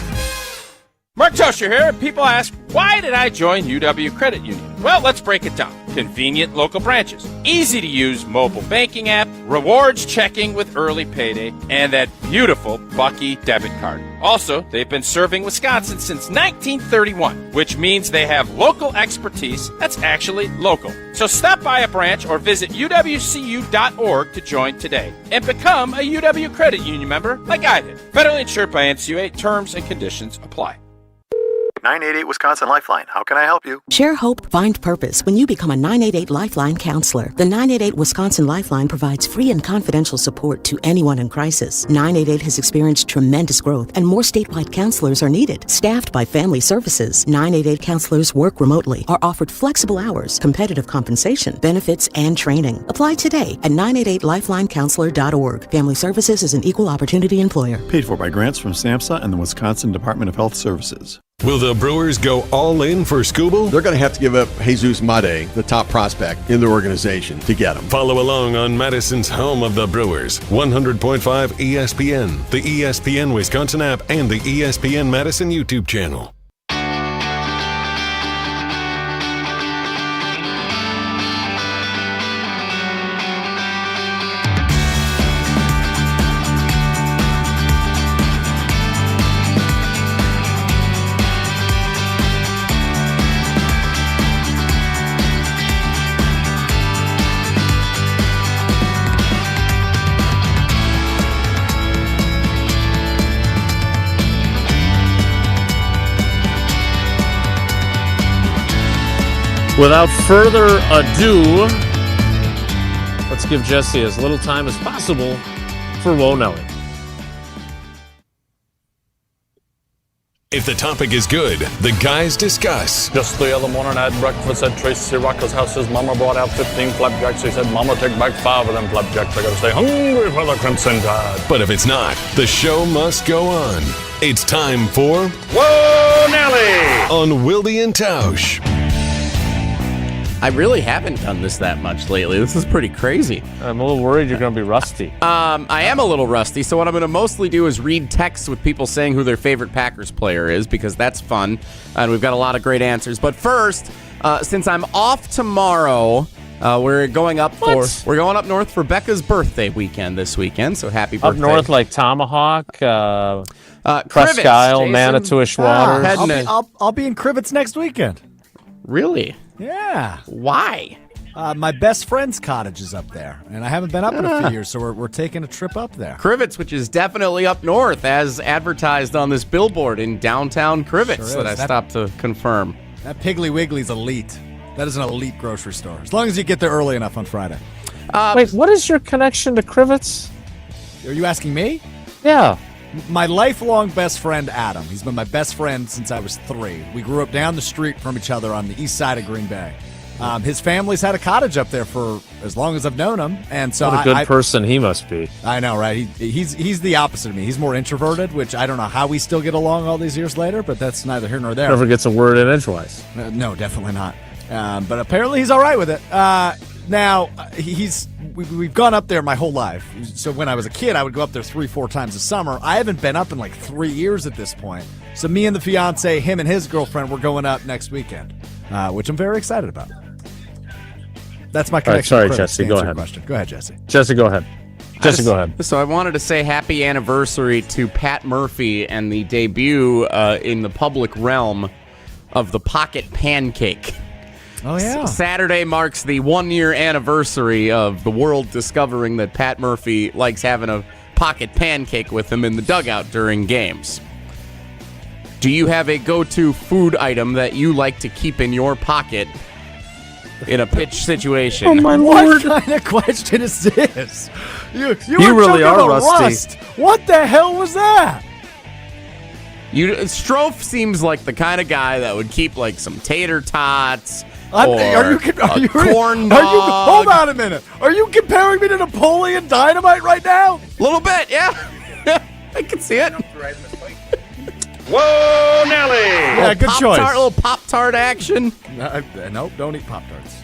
Mark Tausch here. People ask, why did I join UW Credit Union? Well, let's break it down. Convenient local branches, easy to use mobile banking app, rewards checking with early payday, and that beautiful Bucky debit card. Also, they've been serving Wisconsin since 1931, which means they have local expertise that's actually local. So stop by a branch or visit uwcu.org to join today and become a UW Credit Union member like I did. Federally insured by NCUA. Terms and conditions apply. 988 Wisconsin Lifeline. How can I help you? Share hope, find purpose when you become a 988 Lifeline counselor. The 988 Wisconsin Lifeline provides free and confidential support to anyone in crisis. 988 has experienced tremendous growth, and more statewide counselors are needed. Staffed by Family Services, 988 counselors work remotely, are offered flexible hours, competitive compensation, benefits, and training. Apply today at 988lifelinecounselor.org. Family Services is an equal opportunity employer. Paid for by grants from SAMHSA and the Wisconsin Department of Health Services. Will the Brewers go all in for Skubal? They're going to have to give up Jesus Made, the top prospect in their organization, to get him. Follow along on Madison's home of the Brewers, 100.5 ESPN, the ESPN Wisconsin app, and the ESPN Madison YouTube channel. Without further ado, let's give Jesse as little time as possible for Whoa Nelly. If the topic is good, the guys discuss. Just the other morning I had breakfast at Tracy Rocker's house. His mama brought out 15 flapjacks. He said, Mama, take back 5 of them flapjacks. I gotta stay hungry for the Crimson Tide. But if it's not, the show must go on. It's time for Whoa Nelly on Wilde and Tausch. I really haven't done this that much lately. This is pretty crazy. I'm a little worried you're going to be rusty. I am a little rusty, so what I'm going to mostly do is read texts with people saying who their favorite Packers player is, because that's fun, and we've got a lot of great answers. But first, since I'm off tomorrow, we're going up north for Becca's birthday weekend this weekend, so happy birthday. Up north like Tomahawk, Presque Crivets, Isle, Jason. Manitowish Waters. I'll be in Crivets next weekend. Really? Yeah. Why? My best friend's cottage is up there, and I haven't been up in a few years, so we're taking a trip up there. Crivets, which is definitely up north, as advertised on this billboard in downtown Crivets Sure that I is. stopped to confirm. That Piggly Wiggly's elite. That is an elite grocery store, as long as you get there early enough on Friday. Wait, what is your connection to Crivets? Are you asking me? Yeah. My lifelong best friend, Adam. He's been my best friend since I was 3. We grew up down the street from each other on the east side of Green Bay. His family's had a cottage up there for as long as I've known him, and so What a good person he must be. I know, right? He's the opposite of me. He's more introverted, which I don't know how we still get along all these years later, but that's neither here nor there. Never gets a word in edgewise. No, definitely not. But apparently he's all right with it. Now, we've gone up there my whole life. So when I was a kid, I would go up there 3-4 times a summer. I haven't been up in like 3 years at this point. So me and the fiance, him and his girlfriend, we're going up next weekend, which I'm very excited about. That's my connection. All right, sorry, to Crivets, Jesse, to go answer your ahead. question. Go ahead, Jesse. Jesse, go ahead. Go ahead. So I wanted to say happy anniversary to Pat Murphy and the debut in the public realm of the Pocket Pancake. Oh, yeah. Saturday marks the 1-year anniversary of the world discovering that Pat Murphy likes having a pocket pancake with him in the dugout during games. Do you have a go-to food item that you like to keep in your pocket in a pitch situation? Oh, my Lord. What kind of question is this? You were really joking are about rusty. rust. What the hell was that? Strofe seems like the kind of guy that would keep like some tater tots. Are you corn dog. Hold on a minute. Are you comparing me to Napoleon Dynamite right now? A little bit, yeah. I can see it. Whoa, Nelly! Yeah, good choice. Little Pop-Tart action. Nope, don't eat Pop-Tarts.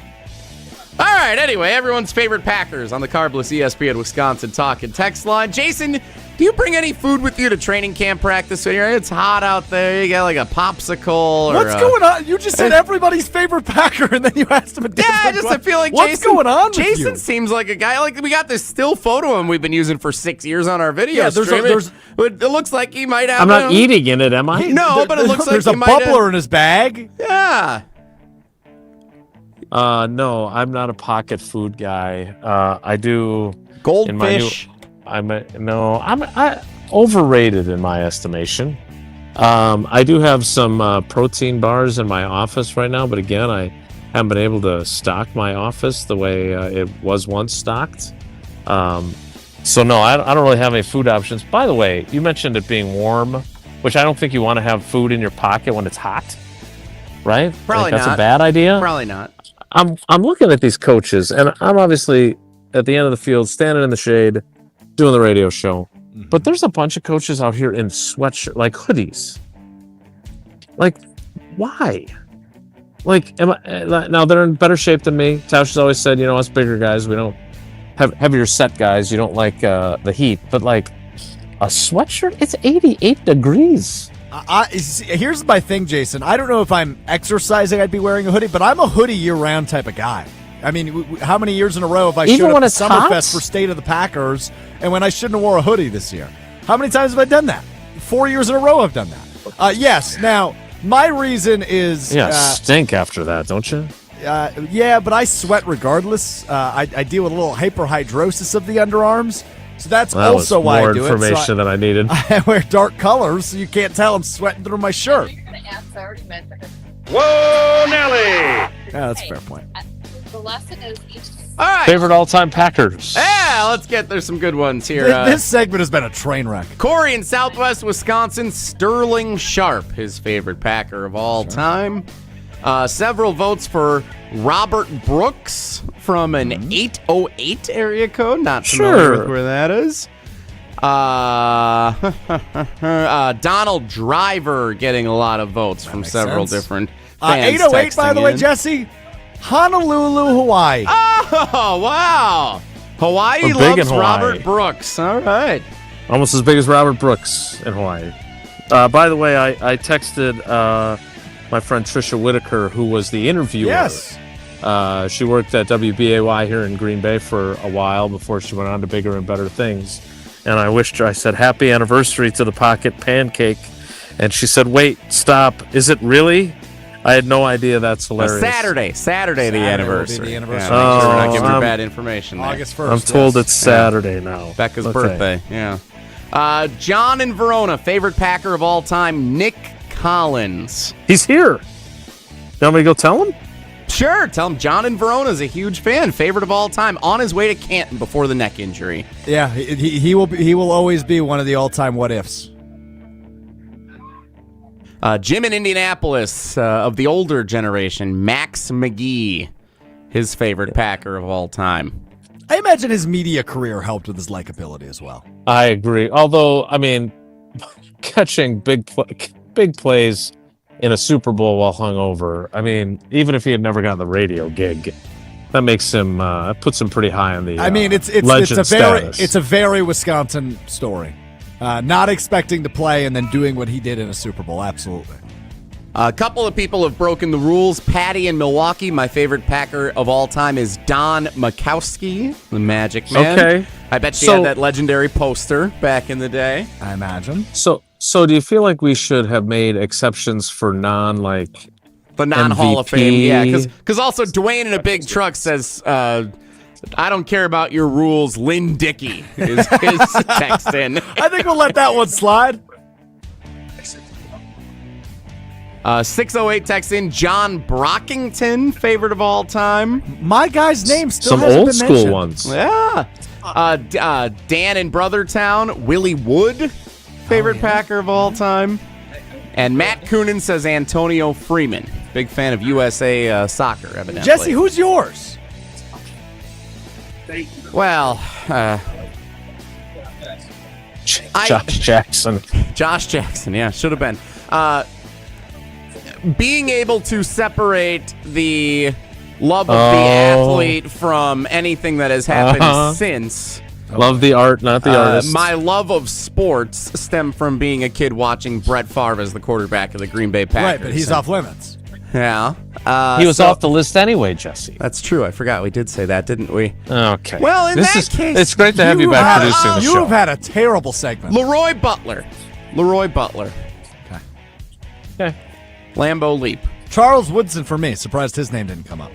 All right, anyway, everyone's favorite Packers on the Carbless ESPN Wisconsin Talk and Text line. Jason, do you bring any food with you to training camp practice? It's hot out there. You got like a popsicle. What's going on? You just said everybody's favorite Packer, and then you asked him a different I feel like what's Jason, going on with Jason you? seems like a guy. Like we got this still photo of him we've been using for 6 years on our video. Yeah, it looks like he might have. I'm not eating in it, am I? No, but it looks like there's he a might have. bubbler in his bag. Yeah. No, I'm not a pocket food guy. I do goldfish. I'm overrated in my estimation. I do have some protein bars in my office right now, but again, I haven't been able to stock my office the way it was once stocked. So no, I don't really have any food options. By the way, you mentioned it being warm, which I don't think you want to have food in your pocket when it's hot, right? Probably that's not. a bad idea. Probably not. I'm looking at these coaches, and I'm obviously at the end of the field, standing in the shade, doing the radio show. But there's a bunch of coaches out here in sweatshirt, like hoodies. Like, why? Like, now they're in better shape than me. Tausch has always said, us bigger guys, we don't have heavier set guys. You don't like the heat, but like a sweatshirt, it's 88 degrees. Here's my thing, Jason. I don't know if I'm exercising, I'd be wearing a hoodie, but I'm a hoodie year-round type of guy. I mean, how many years in a row have I showed up at Summerfest for State of the Packers, and when I shouldn't have wore a hoodie this year? How many times have I done that? 4 years in a row I've done that. Yes. Now, my reason is... stink after that, don't you? Yeah, but I sweat regardless. I deal with a little hyperhidrosis of the underarms. So that's also why I do it. More information than I needed. I wear dark colors, so you can't tell I'm sweating through my shirt. Whoa, Nelly! Yeah, that's a fair point. The lesson is all right. Favorite all-time Packers. Yeah, there's some good ones here. This segment has been a train wreck. Corey in Southwest Wisconsin, Sterling Sharp, his favorite Packer of all time. Several votes for Robert Brooks from an 808 area code. Not familiar with where that is. Donald Driver getting a lot of votes from several different fans. 808, by the way, Jesse. Honolulu, Hawaii. Oh, wow. Hawaii We're big loves in Hawaii. Robert Brooks. All right. Almost as big as Robert Brooks in Hawaii. By the way, I texted my friend Trisha Whitaker, who was the interviewer. Yes. She worked at WBAY here in Green Bay for a while before she went on to bigger and better things. And I wished her, I said, happy anniversary to the Pocket Pancake. And she said, wait, stop. Is it really? I had no idea. That's hilarious. Saturday, the anniversure. The anniversary. Yeah, make sure we're not giving her bad information there. August 1st. I'm told it's Saturday now. Becca's Okay. birthday, yeah. John in Verona, favorite Packer of all time, Nick Collins. He's here. You want me to go tell him? Sure, tell him John in Verona is a huge fan, favorite of all time, on his way to Canton before the neck injury. Yeah, he will always be one of the all-time what-ifs. Jim in Indianapolis, of the older generation, Max McGee, his favorite Packer of all time. I imagine his media career helped with his likability as well. I agree. Although, I mean, catching big plays in a Super Bowl while hungover, I mean, even if he had never gotten the radio gig, that makes him puts him pretty high on the I mean, it's a very Wisconsin story. Not expecting to play and then doing what he did in a Super Bowl. Absolutely. A couple of people have broken the rules. Patty in Milwaukee, my favorite Packer of all time is Don Makowski, the Magic Man. Okay. I bet you had that legendary poster back in the day. I imagine. So do you feel like we should have made exceptions for the non-Hall of Fame? MVP? Yeah, because also Dwayne in a big truck says, I don't care about your rules, Lynn Dickey is his text in. I think we'll let that one slide. 608 text in, John Brockington, favorite of all time. My guy's name still Some hasn't old been school mentioned. ones. Yeah. Dan in Brothertown, Willie Wood, favorite Packer of all time. And Matt Coonan says Antonio Freeman, big fan of USA soccer, evidently. Jesse, who's yours? Well, Josh Jackson. Josh Jackson, yeah, should have been. Being able to separate the love of the athlete from anything that has happened since. Love the art, not the artist. My love of sports stemmed from being a kid watching Brett Favre as the quarterback of the Green Bay Packers. Right, but he's off limits. Yeah. He was off the list anyway, Jesse. That's true. I forgot we did say that, didn't we? Okay. Well, in case... It's great to have you back producing the show. You have had a terrible segment. Leroy Butler. Okay. Lambeau Leap. Charles Woodson for me. Surprised his name didn't come up.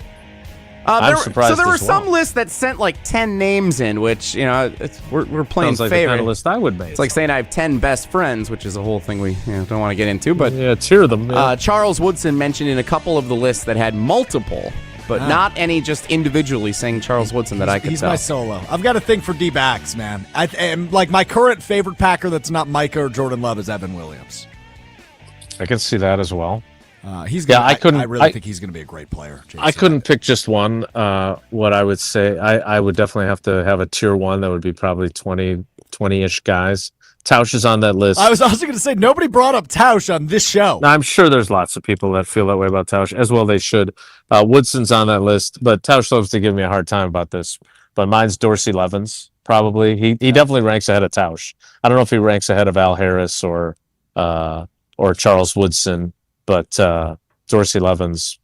I'm surprised So there were as well. some lists that sent like 10 names in, which, we're playing Sounds like favorite. the kind of list I would make. It's like saying I have 10 best friends, which is a whole thing we don't want to get into. But yeah, tier them. Yeah. Charles Woodson mentioned in a couple of the lists that had multiple, but not any just individually saying Charles Woodson that I could He's tell. my solo. I've got a thing for D-backs, man. And like my current favorite Packer that's not Micah or Jordan Love is Evan Williams. I can see that as well. He's gonna, I really think he's going to be a great player. Jason. I couldn't pick just one. What I would say, I would definitely have to have a tier one that would be probably 20-ish guys. Tausch is on that list. I was also going to say, nobody brought up Tausch on this show. Now, I'm sure there's lots of people that feel that way about Tausch, as well they should. Woodson's on that list, but Tausch loves to give me a hard time about this. But mine's Dorsey Levens, probably. He definitely ranks ahead of Tausch. I don't know if he ranks ahead of Al Harris or Charles Woodson, but Dorsey Levens,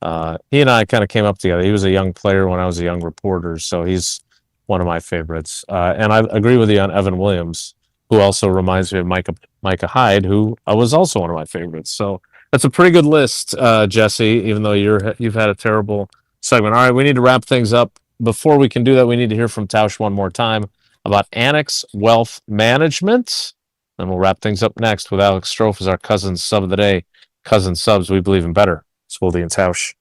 he and I kind of came up together. He was a young player when I was a young reporter, so he's one of my favorites. And I agree with you on Evan Williams, who also reminds me of Micah Hyde, who was also one of my favorites. So that's a pretty good list, Jesse, even though you've had a terrible segment. All right, we need to wrap things up. Before we can do that, we need to hear from Tausch one more time about Annex Wealth Management. Then we'll wrap things up next with Alex Strofe as our cousin sub of the day. Cousin subs, we believe in better. It's Wilde and Tausch.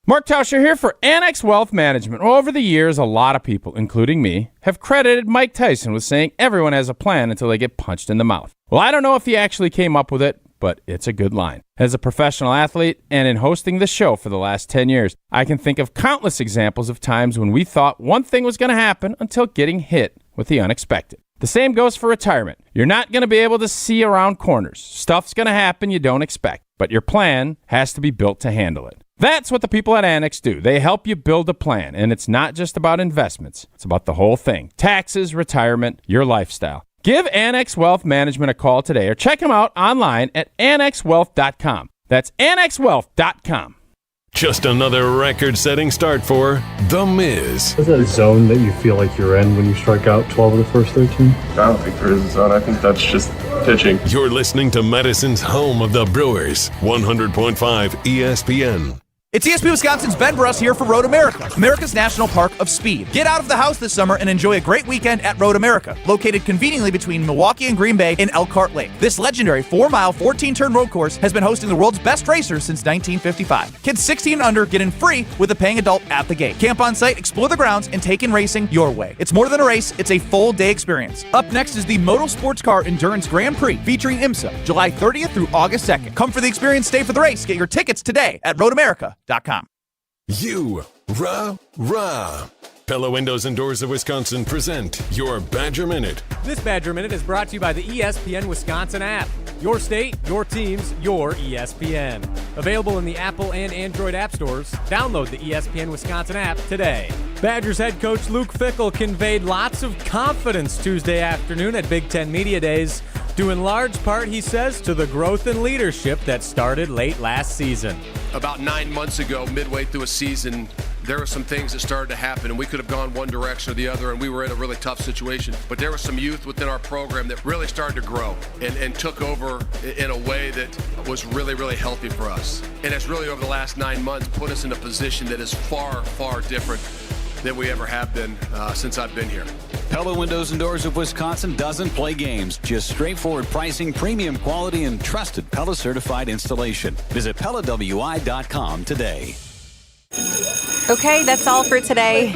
Mark Tauscher here for Annex Wealth Management. Well, over the years, a lot of people, including me, have credited Mike Tyson with saying everyone has a plan until they get punched in the mouth. Well, I don't know if he actually came up with it, but it's a good line. As a professional athlete and in hosting the show for the last 10 years, I can think of countless examples of times when we thought one thing was going to happen until getting hit with the unexpected. The same goes for retirement. You're not going to be able to see around corners. Stuff's going to happen you don't expect, but your plan has to be built to handle it. That's what the people at Annex do. They help you build a plan, and it's not just about investments. It's about the whole thing. Taxes, retirement, your lifestyle. Give Annex Wealth Management a call today or check them out online at annexwealth.com. That's annexwealth.com. Just another record-setting start for The Miz. Is that a zone that you feel like you're in when you strike out 12 of the first 13? I don't think there is a zone. I think that's just pitching. You're listening to Madison's home of the Brewers, 100.5 ESPN. It's ESPN Wisconsin's Ben Bruss here for Road America, America's National Park of Speed. Get out of the house this summer and enjoy a great weekend at Road America, located conveniently between Milwaukee and Green Bay in Elkhart Lake. This legendary 4-mile, 14-turn road course has been hosting the world's best racers since 1955. Kids 16 and under get in free with a paying adult at the gate. Camp on site, explore the grounds, and take in racing your way. It's more than a race, it's a full-day experience. Up next is the Moto Sports Car Endurance Grand Prix featuring IMSA, July 30th through August 2nd. Come for the experience, stay for the race. Get your tickets today at roadamerica.com. Rah. Pella Windows and Doors of Wisconsin present your Badger Minute. This Badger Minute is brought to you by the ESPN Wisconsin app. Your state, your teams, your ESPN. Available in the Apple and Android app stores. Download the ESPN Wisconsin app today. Badgers head coach Luke Fickell conveyed lots of confidence Tuesday afternoon at Big Ten Media Days, due in large part, he says, to the growth and leadership that started late last season. About 9 months ago, midway through a season, there were some things that started to happen, and we could have gone one direction or the other, and we were in a really tough situation. But there was some youth within our program that really started to grow and took over in a way that was really, really healthy for us. And it's really, over the last 9 months, put us in a position that is far, far different than we ever have been since I've been here. Pella Windows and Doors of Wisconsin doesn't play games, just straightforward pricing, premium quality, and trusted Pella certified installation. Visit PellaWI.com today. Okay, that's all for today.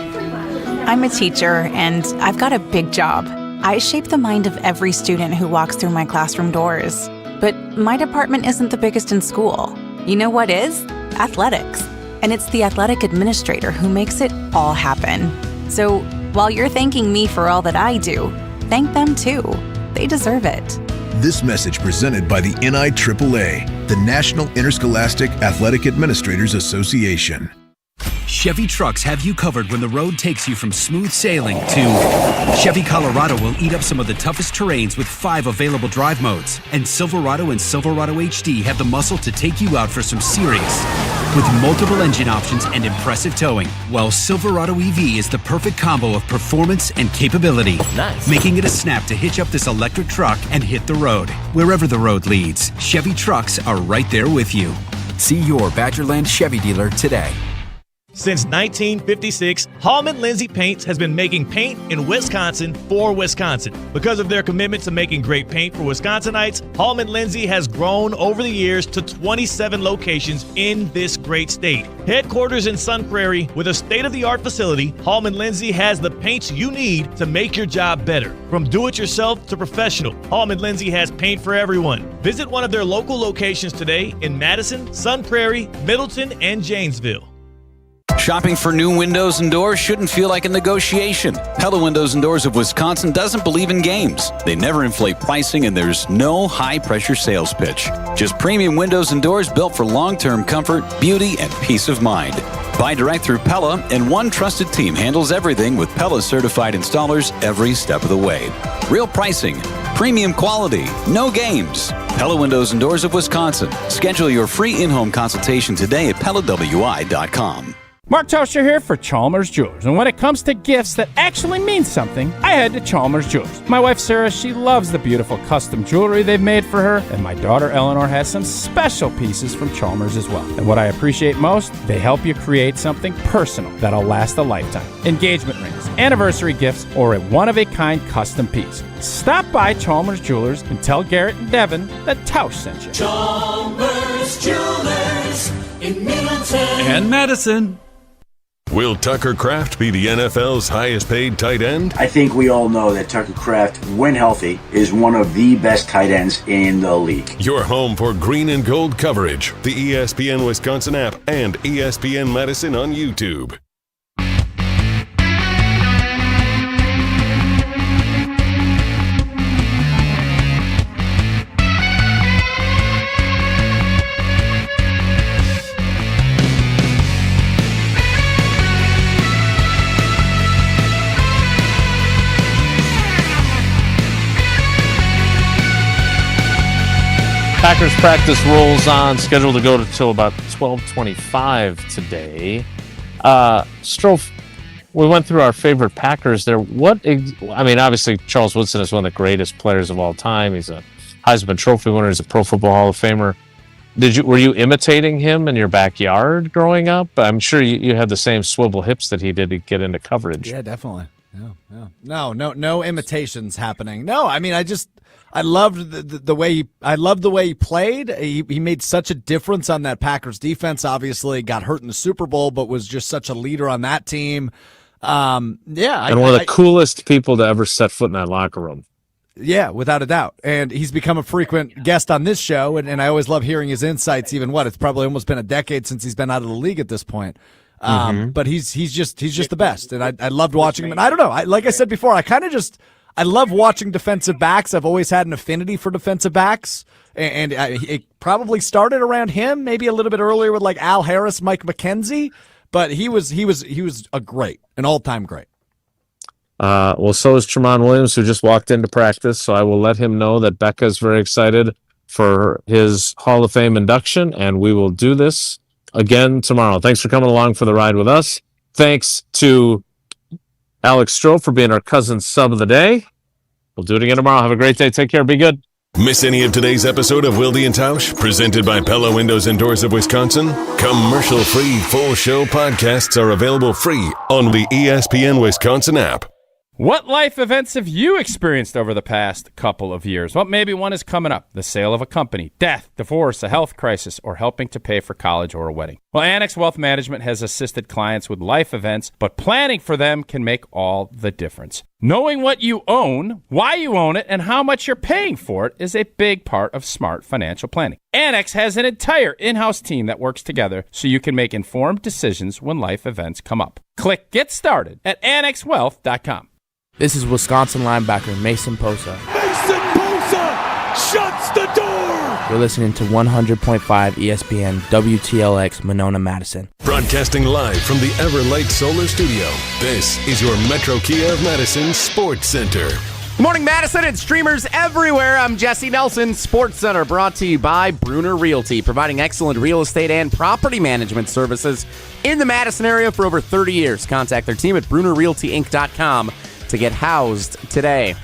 I'm a teacher, and I've got a big job. I shape the mind of every student who walks through my classroom doors. But my department isn't the biggest in school. You know what is? Athletics. And it's the athletic administrator who makes it all happen. So while you're thanking me for all that I do, thank them too. They deserve it. This message presented by the NIAAA, the National Interscholastic Athletic Administrators Association. Chevy trucks have you covered when the road takes you from smooth sailing to Chevy Colorado will eat up some of the toughest terrains with 5 available drive modes. And Silverado and Silverado HD have the muscle to take you out for some serious, with multiple engine options and impressive towing. While Silverado EV is the perfect combo of performance and capability, making it a snap to hitch up this electric truck and hit the road. Wherever the road leads, Chevy trucks are right there with you. See your Badgerland Chevy dealer today. Since 1956, Hallman Lindsay Paints has been making paint in Wisconsin for Wisconsin. Because of their commitment to making great paint for Wisconsinites, Hallman Lindsay has grown over the years to 27 locations in this great state. Headquarters in Sun Prairie with a state-of-the-art facility, Hallman Lindsay has the paints you need to make your job better. From do-it-yourself to professional, Hallman Lindsay has paint for everyone. Visit one of their local locations today in Madison, Sun Prairie, Middleton, and Janesville. Shopping for new windows and doors shouldn't feel like a negotiation. Pella Windows and Doors of Wisconsin doesn't believe in games. They never inflate pricing, and there's no high-pressure sales pitch. Just premium windows and doors built for long-term comfort, beauty, and peace of mind. Buy direct through Pella, and one trusted team handles everything with Pella certified installers every step of the way. Real pricing, premium quality, no games. Pella Windows and Doors of Wisconsin. Schedule your free in-home consultation today at PellaWI.com. Mark Tausch here for Chalmers Jewelers. And when it comes to gifts that actually mean something, I head to Chalmers Jewelers. My wife Sarah, she loves the beautiful custom jewelry they've made for her. And my daughter Eleanor has some special pieces from Chalmers as well. And what I appreciate most, they help you create something personal that'll last a lifetime. Engagement rings, anniversary gifts, or a one-of-a-kind custom piece. Stop by Chalmers Jewelers and tell Garrett and Devin that Tausch sent you. Chalmers Jewelers in Middleton and Madison. Will Tucker Kraft be the NFL's highest paid tight end? I think we all know that Tucker Kraft, when healthy, is one of the best tight ends in the league. Your home for green and gold coverage. The ESPN Wisconsin app and ESPN Madison on YouTube. Packers practice rolls on, scheduled to go until about 12:25 today. Strofe, we went through our favorite Packers there. Obviously, Charles Woodson is one of the greatest players of all time. He's a Heisman Trophy winner. He's a Pro Football Hall of Famer. Were you imitating him in your backyard growing up? I'm sure you had the same swivel hips that he did to get into coverage. Yeah, definitely. Yeah. No imitations happening. No, I mean, I loved the way he played. He made such a difference on that Packers defense. Obviously, got hurt in the Super Bowl, but was just such a leader on that team. One of the coolest people to ever set foot in that locker room. Yeah, without a doubt. And he's become a frequent guest on this show, and I always love hearing his insights. It's probably almost been a decade since he's been out of the league at this point. But he's just the best, and I loved watching him. And I don't know, like I said before, I love watching defensive backs. I've always had an affinity for defensive backs, and it probably started around him, maybe a little bit earlier with like Al Harris, Mike McKenzie, but he was an all-time great. So is Tramon Williams, who just walked into practice, so I will let him know that Becca's very excited for his Hall of Fame induction, and we will do this again tomorrow. Thanks for coming along for the ride with us. Thanks to Alex Stroh for being our cousin sub of the day. We'll do it again tomorrow. Have a great day. Take care. Be good. Miss any of today's episode of Wilde and Tausch, presented by Pella Windows and Doors of Wisconsin? Commercial-free full show podcasts are available free on the ESPN Wisconsin app. What life events have you experienced over the past couple of years? Well, maybe one is coming up. The sale of a company, death, divorce, a health crisis, or helping to pay for college or a wedding. Well, Annex Wealth Management has assisted clients with life events, but planning for them can make all the difference. Knowing what you own, why you own it, and how much you're paying for it is a big part of smart financial planning. Annex has an entire in-house team that works together so you can make informed decisions when life events come up. Click Get Started at annexwealth.com. This is Wisconsin linebacker Mason Posa. Mason Posa shuts the door. You're listening to 100.5 ESPN WTLX Monona, Madison. Broadcasting live from the Everlight Solar Studio, this is your Metro Kia of Madison Sports Center. Good morning, Madison, and streamers everywhere. I'm Jesse Nelson, Sports Center, brought to you by Bruner Realty, providing excellent real estate and property management services in the Madison area for over 30 years. Contact their team at BrunerRealtyInc.com to get housed today.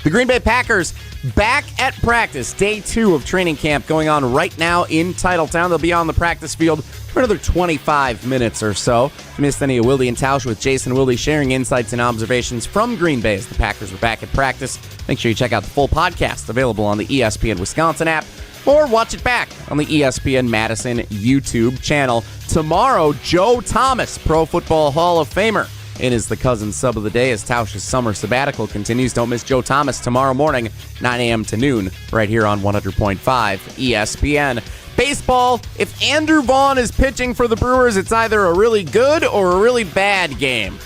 The Green Bay Packers back at practice. Day 2 of training camp going on right now in Titletown. They'll be on the practice field for another 25 minutes or so. If you missed any of Wilde and Tausch with Jason and Wilde sharing insights and observations from Green Bay as the Packers were back at practice, make sure you check out the full podcast available on the ESPN Wisconsin app or watch it back on the ESPN Madison YouTube channel. Tomorrow, Joe Thomas, Pro Football Hall of Famer, and is the cousin sub of the day as Tausch's summer sabbatical continues. Don't miss Joe Thomas tomorrow morning, 9 a.m. to noon, right here on 100.5 ESPN. Baseball, if Andrew Vaughn is pitching for the Brewers, it's either a really good or a really bad game.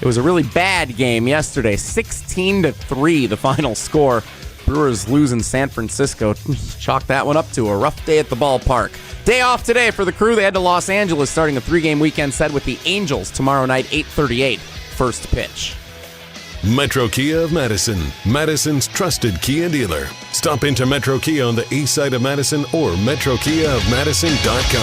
It was a really bad game yesterday, 16-3 the final score. Brewers losing San Francisco. Chalk that one up to a rough day at the ballpark. Day off today for the Crew. They head to Los Angeles, starting a 3-game weekend set with the Angels tomorrow night, 8:38, first pitch. Metro Kia of Madison, Madison's trusted Kia dealer. Stop into Metro Kia on the east side of Madison or metrokiaofmadison.com.